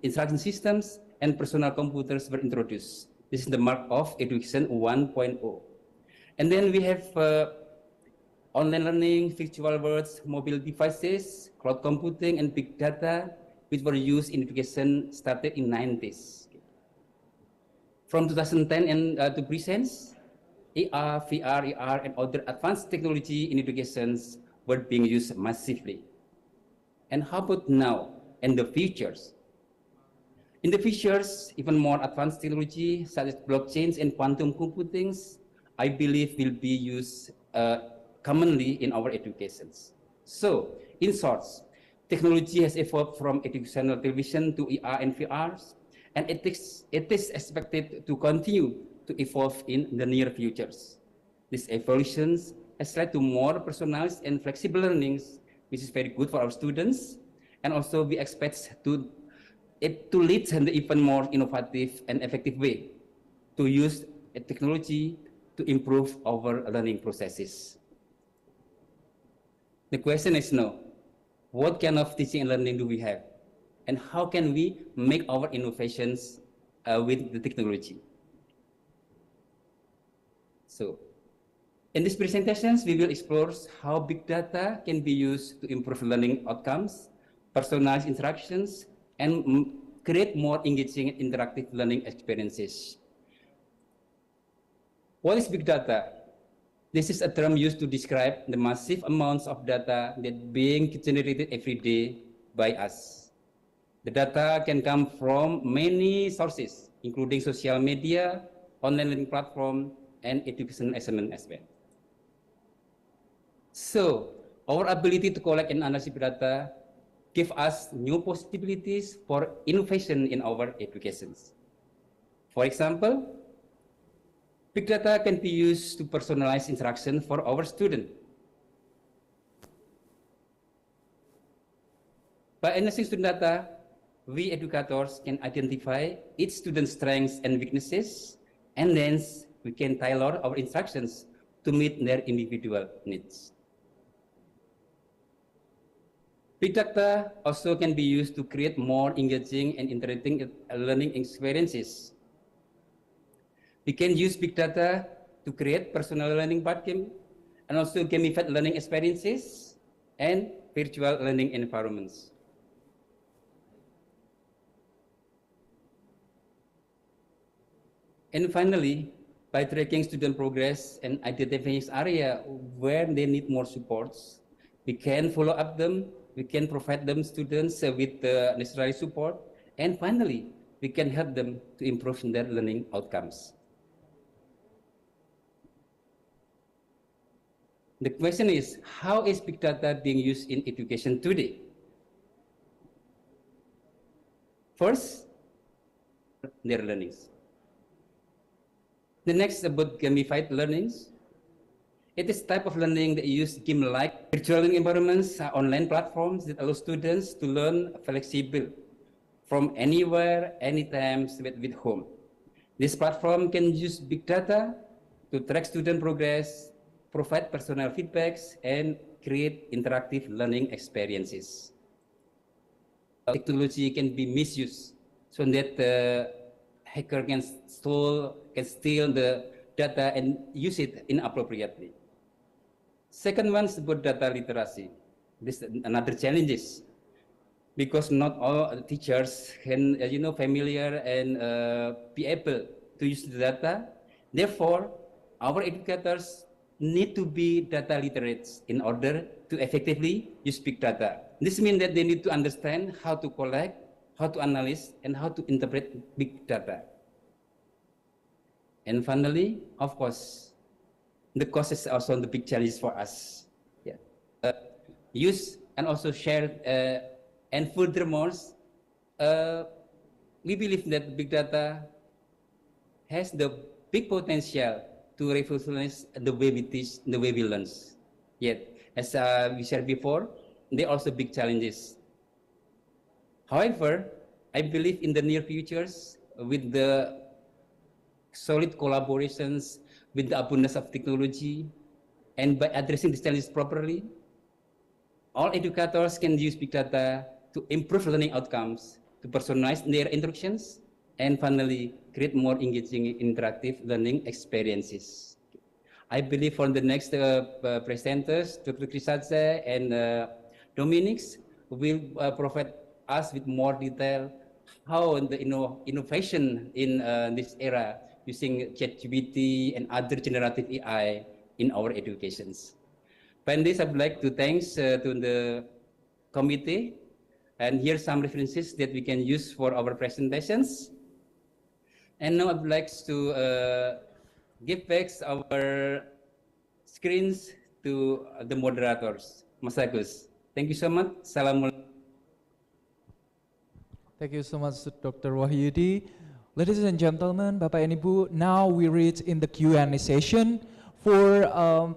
instruction systems, and personal computers were introduced. This is the mark of education 1.0. And then we have online learning, virtual worlds, mobile devices, cloud computing, and big data, which were used in education started in 90s. From 2010 and to present, AR, VR, AR, and other advanced technology in educations were being used massively. And how about now and the futures? In the futures, even more advanced technology such as blockchains and quantum computing, I believe will be used commonly in our educations. So, in short, technology has evolved from educational television to AR and VR, and it is expected to continue to evolve in the near futures. These evolutions has led to more personalized and flexible learnings, which is very good for our students, and also we expect it to lead in the even more innovative and effective way to use technology to improve our learning processes. The question is now, what kind of teaching and learning do we have? And how can we make our innovations with the technology? So, in these presentations, we will explore how big data can be used to improve learning outcomes, personalized instructions, and create more engaging and interactive learning experiences. What is big data? This is a term used to describe the massive amounts of data that being generated every day by us. The data can come from many sources, including social media, online learning platform, and educational assessment as well. So, our ability to collect and analyze data give us new possibilities for innovation in our educations. For example, big data can be used to personalize instruction for our students. By analyzing student data, we educators can identify each student's strengths and weaknesses, and then we can tailor our instructions to meet their individual needs. Big data also can be used to create more engaging and interactive learning experiences. We can use big data to create personal learning pathways and also gamified learning experiences and virtual learning environments. And finally, by tracking student progress and identifying areas where they need more supports, we can follow up them, we can provide them students with the necessary support, and finally, we can help them to improve their learning outcomes. The question is, how is big data being used in education today? First, their learnings. The next about gamified learnings. It is type of learning that use game-like virtual learning environments, online platforms that allow students to learn flexible from anywhere, anytime, with home. This platform can use big data to track student progress, provide personal feedbacks, and create interactive learning experiences. Technology can be misused so that the hacker can steal the data and use it inappropriately. Second one is about data literacy. This is another challenges because not all teachers can, familiar and be able to use the data. Therefore, our educators need to be data literate in order to effectively use big data. This means that they need to understand how to collect, how to analyze, and how to interpret big data. And finally, of course, the cost is also the big challenge for us. Yeah. Use and also share, and furthermore, we believe that big data has the big potential to revolutionize the way we teach, the way we learn. Yet, as we shared before, there are also big challenges. However, I believe in the near futures, with the solid collaborations, with the abundance of technology, and by addressing these challenges properly, all educators can use big data to improve learning outcomes, to personalize their instructions, and finally, create more engaging, interactive learning experiences. I believe for the next presenters, Dr. Krisadze and Dominics will provide us with more detail how the innovation in this era using ChatGPT and other generative AI in our educations. Finally, I would like to thanks to the committee, and here's some references that we can use for our presentations. And now I would like to give back our screens to the moderators. Mas Agus, thank you so much. Assalamualaikum. Thank you so much, Dr. Wahyudi. Ladies and gentlemen, Bapak and Ibu, now we reach in the Q&A session. For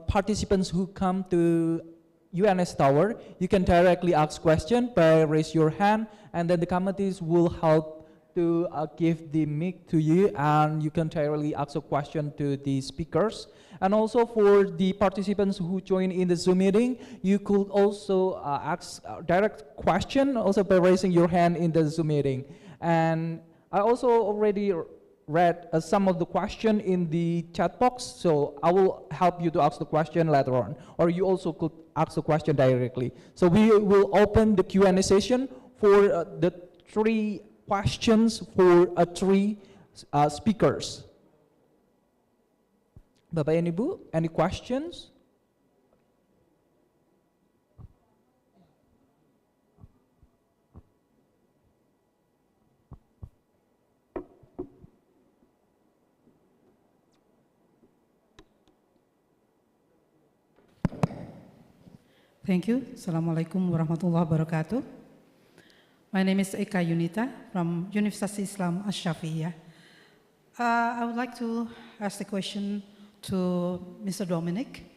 participants who come to UNS Tower, you can directly ask questions by raise your hand, and then the committees will help to give the mic to you, and you can directly ask a question to the speakers. And also for the participants who join in the Zoom meeting, you could also ask a direct question also by raising your hand in the Zoom meeting. And I also already read some of the question in the chat box, so I will help you to ask the question later on, or you also could ask the question directly. So we will open the Q&A session for the 3 questions for 3 speakers. Bapak and Ibu, any questions? Thank you. Assalamualaikum warahmatullahi wabarakatuh. My name is Eka Yunita from Universitas Islam Ash-Shafi'iyah. I would like to ask the question to Mr. Dominic.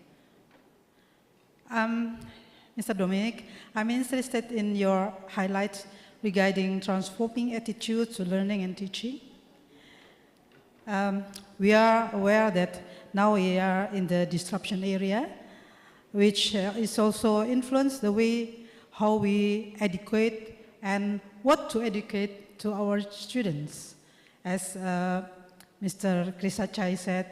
Mr. Dominic, I'm interested in your highlights regarding transforming attitudes to learning and teaching. We are aware that now we are in the disruption area, which is also influenced the way how we educate and what to educate to our students. As Mr. Krisachai said,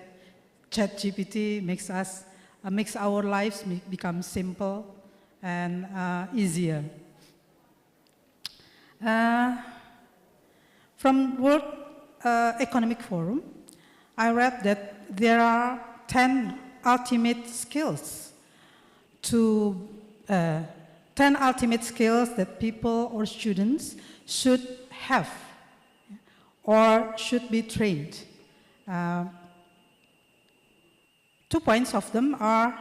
ChatGPT makes our lives become simple and easier. From World Economic Forum, I read that there are 10 ultimate skills that people or students should have or should be trained. 2 points of them are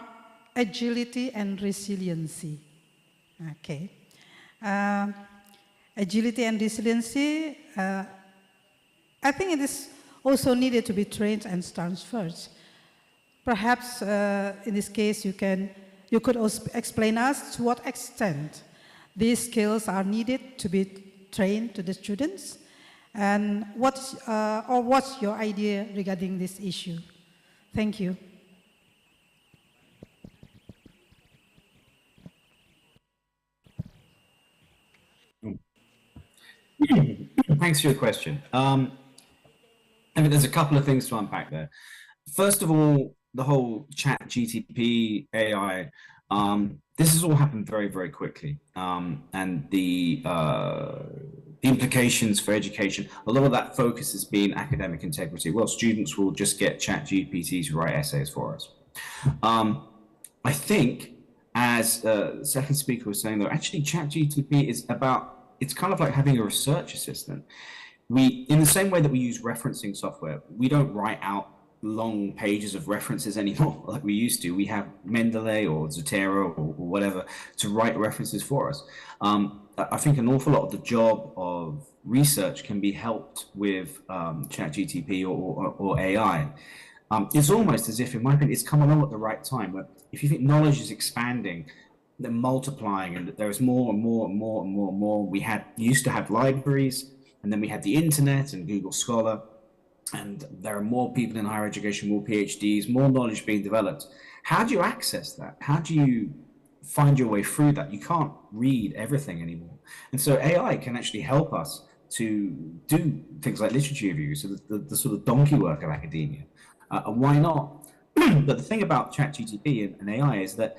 agility and resiliency. Okay. Agility and resiliency, I think it is also needed to be trained and transferred. Perhaps in this case you could also explain us to what extent these skills are needed to be trained to the students, and what's your idea regarding this issue? Thank you. Thanks for your question. I mean, there's a couple of things to unpack there. First of all, the whole ChatGPT, AI, this has all happened very, very quickly. And the implications for education, a lot of that focus has been academic integrity. Well, students will just get ChatGPT to write essays for us. I think, as the second speaker was saying, though, actually ChatGPT is about, it's kind of like having a research assistant. In the same way that we use referencing software, we don't write out long pages of references anymore like we used to. We have Mendeley or Zotero or whatever to write references for us. I think an awful lot of the job of research can be helped with ChatGPT or AI. It's almost as if, in my opinion, it's come along at the right time. Where if you think knowledge is expanding, they're multiplying, and there is more and more and more and more and more. We used to have libraries, and then we had the internet and Google Scholar. And there are more people in higher education, more PhDs, more knowledge being developed. How do you access that? How do you find your way through that? You can't read everything anymore. And so AI can actually help us to do things like literature reviews, so the sort of donkey work of academia. And why not? But the thing about ChatGPT and AI is that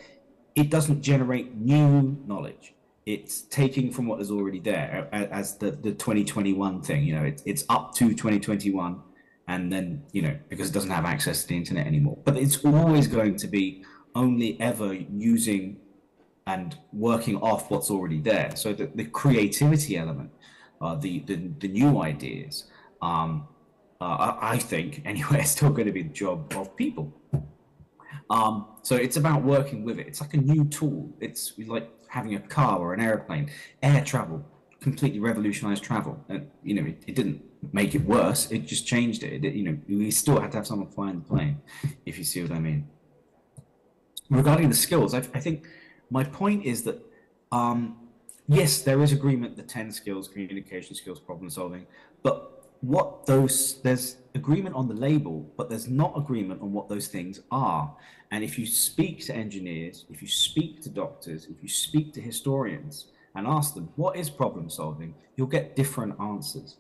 it doesn't generate new knowledge. It's taking from what is already there, as the 2021 thing. You know, it's up to 2021. and then, you know, because it doesn't have access to the internet anymore. But it's always going to be only ever using and working off what's already there. So the creativity element, the new ideas, I think anyway, it's still going to be the job of people. So it's about working with it. It's like a new tool. It's like having a car or an airplane. Air travel completely revolutionized travel, and you know, it didn't make it worse. It just changed it. You know, we still had to have someone flying the plane, if you see what I mean. Regarding the skills, I think my point is that yes, there is agreement, the 10 skills, communication skills, problem solving, but there's agreement on the label, but there's not agreement on what those things are. And if you speak to engineers, if you speak to doctors, if you speak to historians and ask them, what is problem solving? You'll get different answers.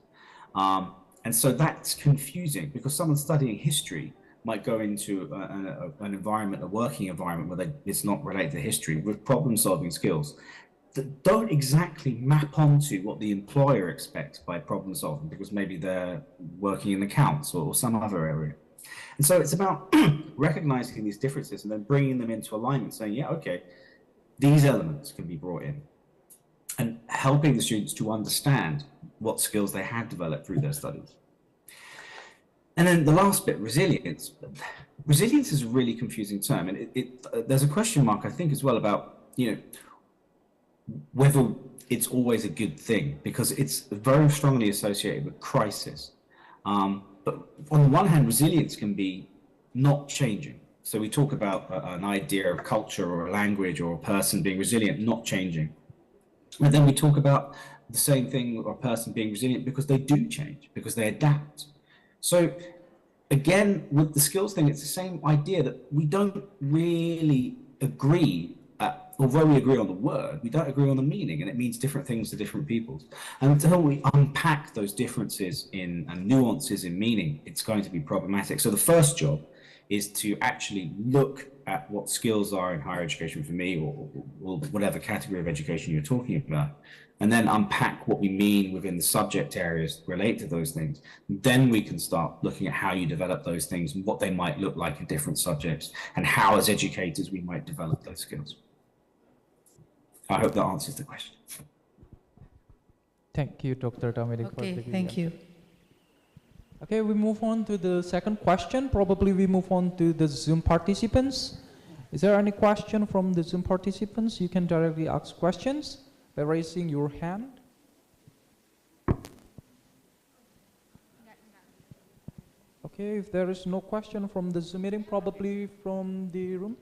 And so that's confusing, because someone studying history might go into an environment, a working environment where it's not related to history, with problem solving skills that don't exactly map onto what the employer expects by problem solving, because maybe they're working in accounts or some other area. And so it's about recognizing these differences and then bringing them into alignment, saying, yeah, okay, these elements can be brought in, and helping the students to understand what skills they have developed through their studies. And then the last bit, resilience. Resilience is a really confusing term, and there's a question mark, I think, as well about, you know, whether it's always a good thing, because it's very strongly associated with crisis. But on the one hand, resilience can be not changing. So we talk about an idea of culture or a language or a person being resilient, not changing. And then we talk about the same thing, or a person being resilient because they do change, because they adapt. So again, with the skills thing, it's the same idea that we don't really agree, although we agree on the word, we don't agree on the meaning, and it means different things to different peoples. And until we unpack those differences and nuances in meaning, it's going to be problematic. So the first job is to actually look at what skills are in higher education for me, or whatever category of education you're talking about, and then unpack what we mean within the subject areas relate to those things. Then we can start looking at how you develop those things and what they might look like in different subjects, and how as educators we might develop those skills. I hope that answers the question. Thank you, Dr. Dominic. Okay, thank you. Okay, we move on to the second question. Probably we move on to the Zoom participants. Is there any question from the Zoom participants? You can directly ask questions by raising your hand. Okay, if there is no question from the Zoom meeting, probably from the room.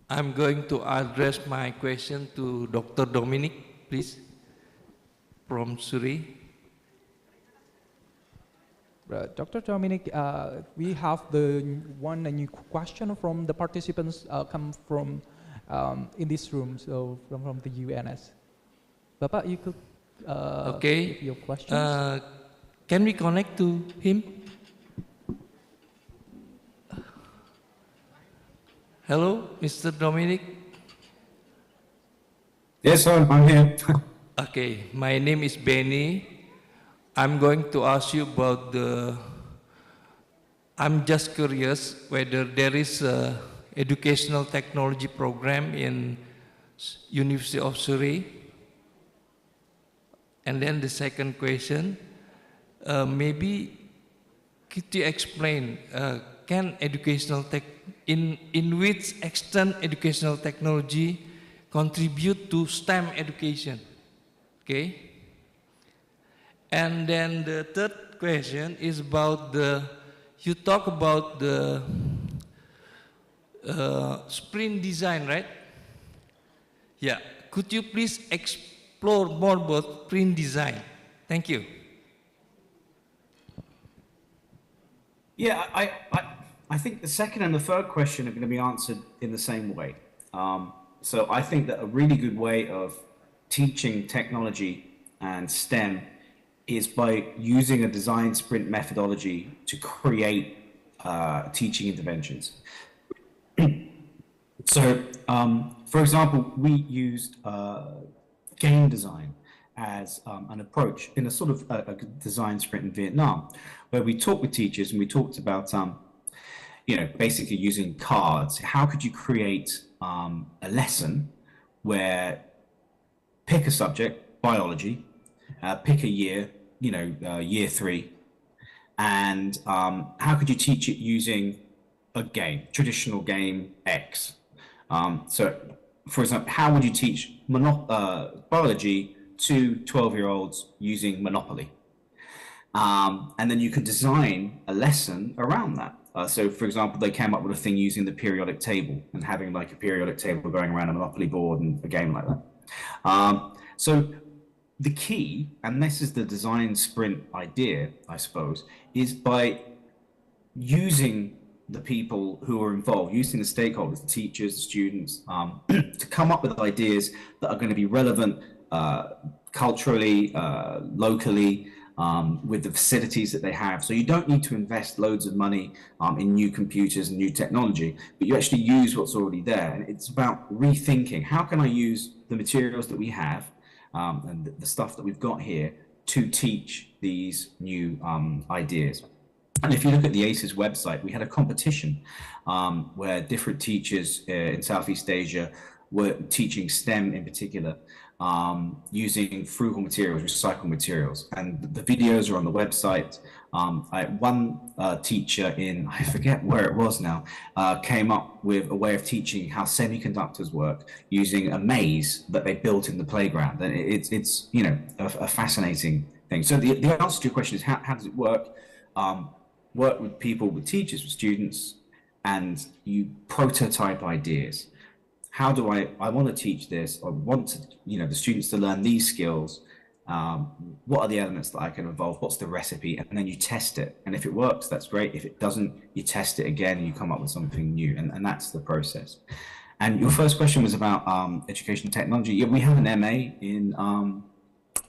I'm going to address my question to Dr. Dominic, please, from Surrey. Dr. Dominic, we have the one new question from the participants come from in this room, so from the UNS. Bapak, you could give your questions. Can we connect to him? Hello, Mr. Dominic. Yes, sir, I'm here. Okay, my name is Benny. I'm going to ask you about I'm just curious whether there is a educational technology program in University of Surrey. And then the second question, maybe could you explain, can educational in which extent educational technology contribute to STEM education? Okay. And then the third question is about you talk about the sprint design, right? Yeah. Could you please explore more about sprint design? Thank you. Yeah, I think the second and the third question are going to be answered in the same way. So I think that a really good way of teaching technology and STEM is by using a design sprint methodology to create teaching interventions. So, for example, we used game design as an approach in a sort of a design sprint in Vietnam, where we talked with teachers and we talked about, basically using cards. How could you create a lesson where pick a subject, biology, pick a year, year 3, and how could you teach it using a game, traditional game X? So, for example, how would you teach biology to 12-year-olds using Monopoly? And then you could design a lesson around that. So, for example, they came up with a thing using the periodic table and having like a periodic table going around a Monopoly board and a game like that. So the key, and this is the design sprint idea, I suppose, is by using the people who are involved, using the stakeholders, the teachers, the students, to come up with ideas that are going to be relevant culturally, locally, with the facilities that they have. So you don't need to invest loads of money in new computers and new technology, but you actually use what's already there. And it's about rethinking, how can I use the materials that we have and the stuff that we've got here to teach these new ideas. And if you look at the ACES website, we had a competition where different teachers in Southeast Asia were teaching STEM in particular, using frugal materials, recycled materials. And the videos are on the website. One teacher in, I forget where it was now, came up with a way of teaching how semiconductors work using a maze that they built in the playground. And it's a fascinating thing. So the answer to your question is, how does it work? Work with people, with teachers, with students, and you prototype ideas. How do I want to teach this? I want to, the students to learn these skills. What are the elements that I can involve? What's the recipe? And then you test it. And if it works, that's great. If it doesn't, you test it again and you come up with something new. And that's the process. And your first question was about education technology. Yeah, we have an MA in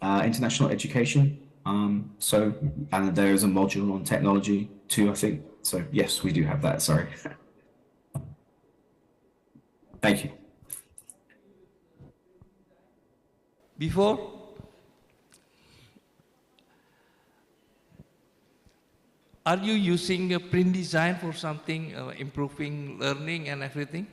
international education. And there is a module on technology too, I think. So yes, we do have that, sorry. Thank you. Before, are you using a print design for something, improving learning and everything?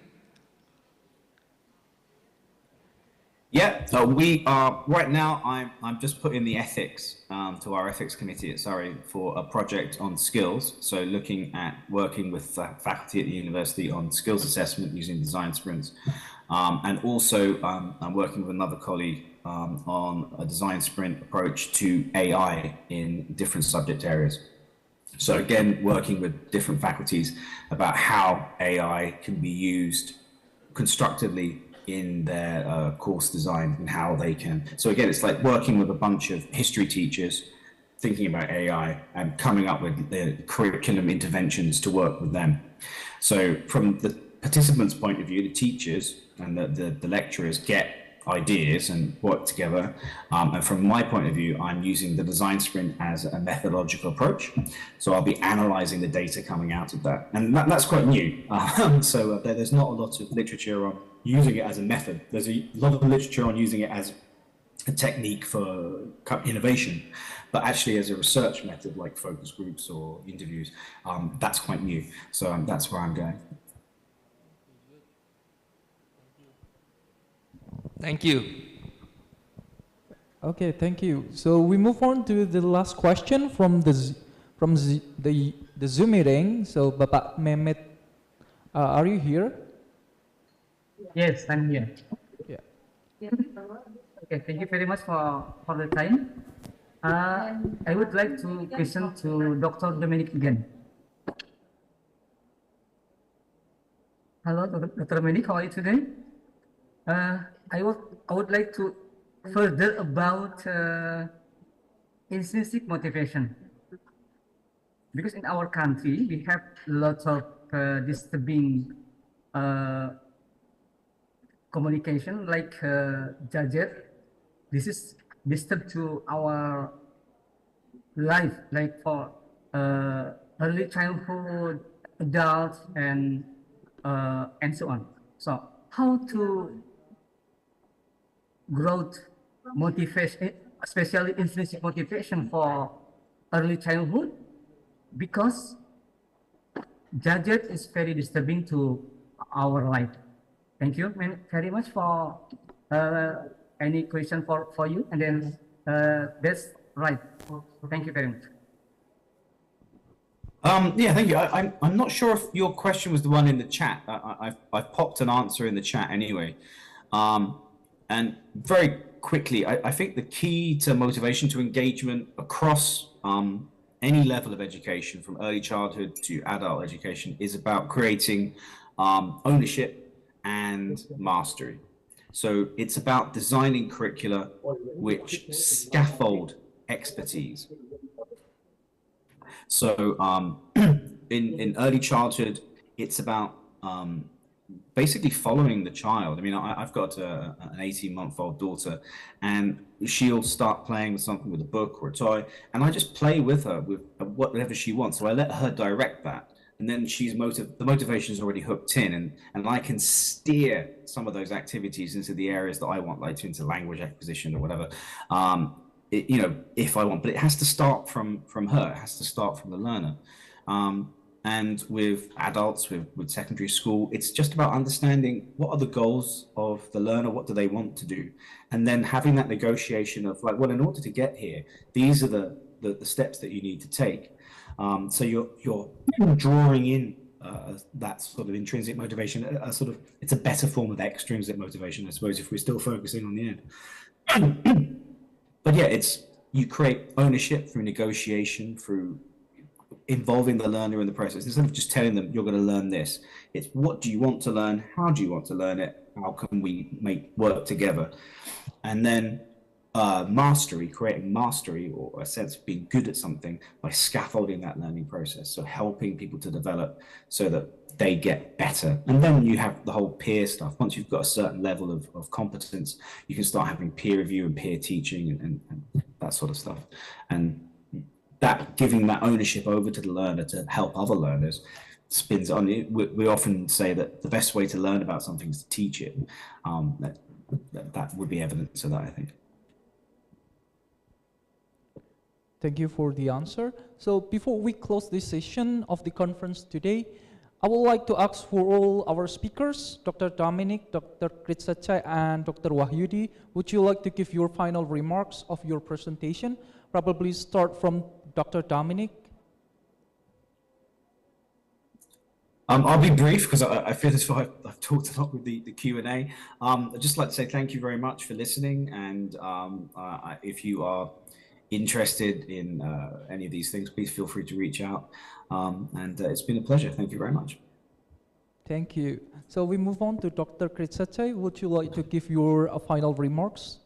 Yeah, so we are right now. I'm just putting the ethics to our ethics committee at Surrey for a project on skills. So looking at working with faculty at the university on skills assessment using design sprints, and also I'm working with another colleague on a design sprint approach to AI in different subject areas. So again, working with different faculties about how AI can be used constructively in their course design and how they can. So again, it's like working with a bunch of history teachers, thinking about AI and coming up with the curriculum interventions to work with them. So from the participants' point of view, the teachers and the lecturers get ideas and work together. And from my point of view, I'm using the design sprint as a methodological approach. So I'll be analyzing the data coming out of that. And that's quite new. So there's not a lot of literature on using it as a method. There's a lot of literature on using it as a technique for innovation, but actually as a research method like focus groups or interviews, that's quite new. So that's where I'm going. Thank you. Okay, thank you. So we move on to the last question from the Zoom meeting. So Bapak Mehmet, are you here? Yes, I'm here. Yeah. Okay, thank you very much for the time. I would like to question to Dr. Dominic again. Hello, Dr. Dominic, how are you today? I would like to further about intrinsic motivation, because in our country we have lots of disturbing communication like gadget. This is disturb to our life, like for early childhood, adults, and so on. So how to growth especially intrinsic motivation for early childhood, because gadget is very disturbing to our life. Thank you very much for any question for you, and then that's right. Thank you very much. Yeah, thank you. I'm not sure if your question was the one in the chat. I've popped an answer in the chat anyway. And very quickly, I think the key to motivation to engagement across any level of education, from early childhood to adult education, is about creating ownership and mastery. So it's about designing curricula which scaffold expertise. So in early childhood, it's about basically following the child. I mean, I've got an 18-month-old daughter, and she'll start playing with something, with a book or a toy, and I just play with her with whatever she wants. So I let her direct that, and then the motivation is already hooked in, and I can steer some of those activities into the areas that I want, like into language acquisition or whatever. You know, if I want, but it has to start from her. It has to start from the learner. And with adults, with secondary school, it's just about understanding what are the goals of the learner, what do they want to do, and then having that negotiation of like, well, in order to get here, these are the steps that you need to take. So you're drawing in that sort of intrinsic motivation, it's a better form of extrinsic motivation, I suppose, if we're still focusing on the end. But yeah, you create ownership through negotiation, through involving the learner in the process. Instead of just telling them, you're going to learn this, it's what do you want to learn? How do you want to learn it? How can we work together? And then mastery, creating mastery, or a sense of being good at something by scaffolding that learning process. So helping people to develop so that they get better. And then you have the whole peer stuff. Once you've got a certain level of competence, you can start having peer review and peer teaching and that sort of stuff. And that giving that ownership over to the learner to help other learners spins on it. We often say that the best way to learn about something is to teach it. That would be evidence of that, I think. Thank you for the answer. So before we close this session of the conference today, I would like to ask for all our speakers, Dr. Dominic, Dr. Kritsachai, and Dr. Wahyudi, would you like to give your final remarks of your presentation? Probably start from Dr. Dominic. I'll be brief because I feel as though I've talked a lot with the Q&A. I'd just like to say thank you very much for listening, and if you are interested in any of these things, please feel free to reach out. And it's been a pleasure. Thank you very much. Thank you. So we move on to Dr. Kritsachai. Would you like to give your final remarks?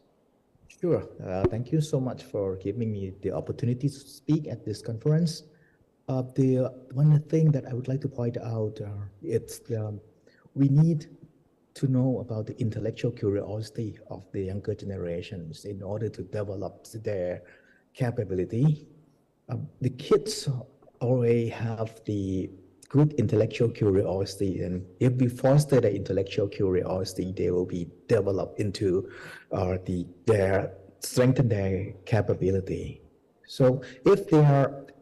Sure. Thank you so much for giving me the opportunity to speak at this conference. The one thing that I would like to point out it's we need to know about the intellectual curiosity of the younger generations in order to develop their capability. The kids already have the good intellectual curiosity, and if we foster the intellectual curiosity, they will be developed into strengthen their capability. So if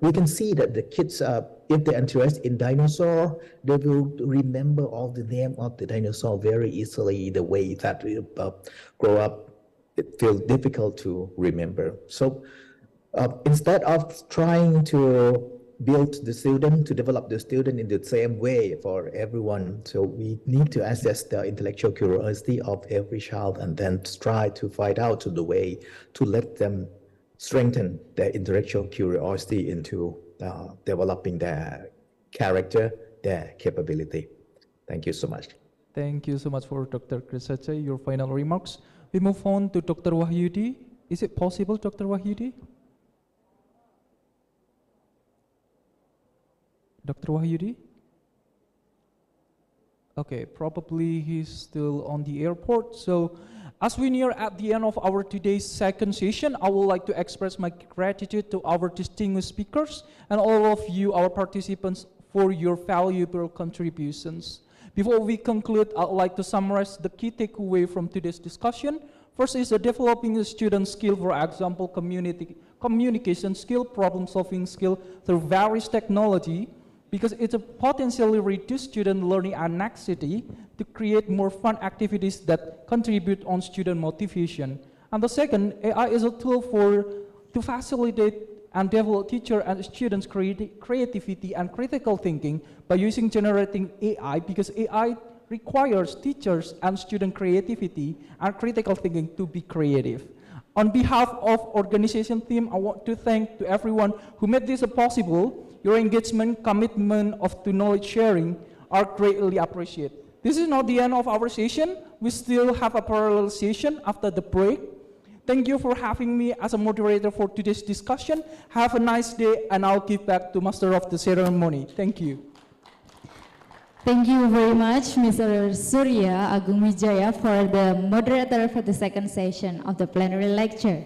we can see that the kids, if they're interested in dinosaur, they will remember all the name of the dinosaur very easily. The way that we grow up, it feels difficult to remember. So instead of trying to build the student, to develop the student in the same way for everyone, so we need to assess the intellectual curiosity of every child and then try to find out the way to let them strengthen their intellectual curiosity into developing their character, their capability. Thank you so much. Thank you so much for Dr. Kritsachai, your final remarks. We move on to Dr. Wahyudi. Is it possible, Dr. Wahyudi? Dr. Wahyudi? Okay, probably he's still on the airport. So as we near at the end of our today's second session, I would like to express my gratitude to our distinguished speakers and all of you, our participants, for your valuable contributions. Before we conclude, I'd like to summarize the key takeaway from today's discussion. First is the developing the student skill, for example, communication skill, problem-solving skill through various technology, because it's a potentially reduce student learning anxiety to create more fun activities that contribute on student motivation. And the second, AI is a tool to facilitate and develop teacher and students' creativity and critical thinking by using generating AI, because AI requires teachers and student creativity and critical thinking to be creative. On behalf of organization team, I want to thank to everyone who made this possible. Your engagement, commitment to knowledge sharing are greatly appreciated. This is not the end of our session. We still have a parallel session after the break. Thank you for having me as a moderator for today's discussion. Have a nice day, and I'll give back to Master of the Ceremony. Thank you. Thank you very much, Mr. Surya Agung Wijaya, for the moderator for the second session of the plenary lecture.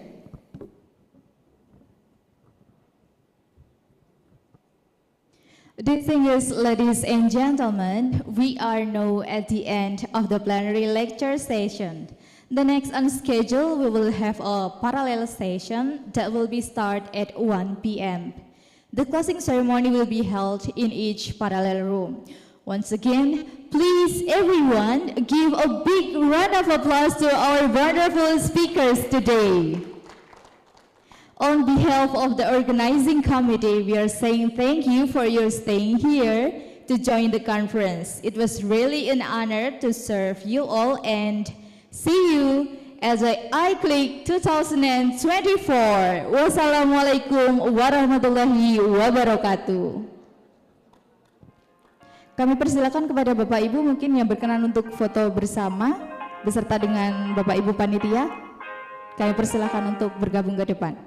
Distinguished ladies and gentlemen, we are now at the end of the plenary lecture session. The next on schedule, we will have a parallel session that will be start at 1 p.m. The closing ceremony will be held in each parallel room. Once again, please everyone give a big round of applause to our wonderful speakers today. On behalf of the organizing committee, we are saying thank you for your staying here to join the conference. It was really an honor to serve you all, and see you at the ICLIQE 2024. Wassalamualaikum warahmatullahi wabarakatuh. Kami persilakan kepada Bapak Ibu mungkin yang berkenan untuk foto bersama beserta dengan Bapak Ibu panitia. Kami persilakan untuk bergabung ke depan.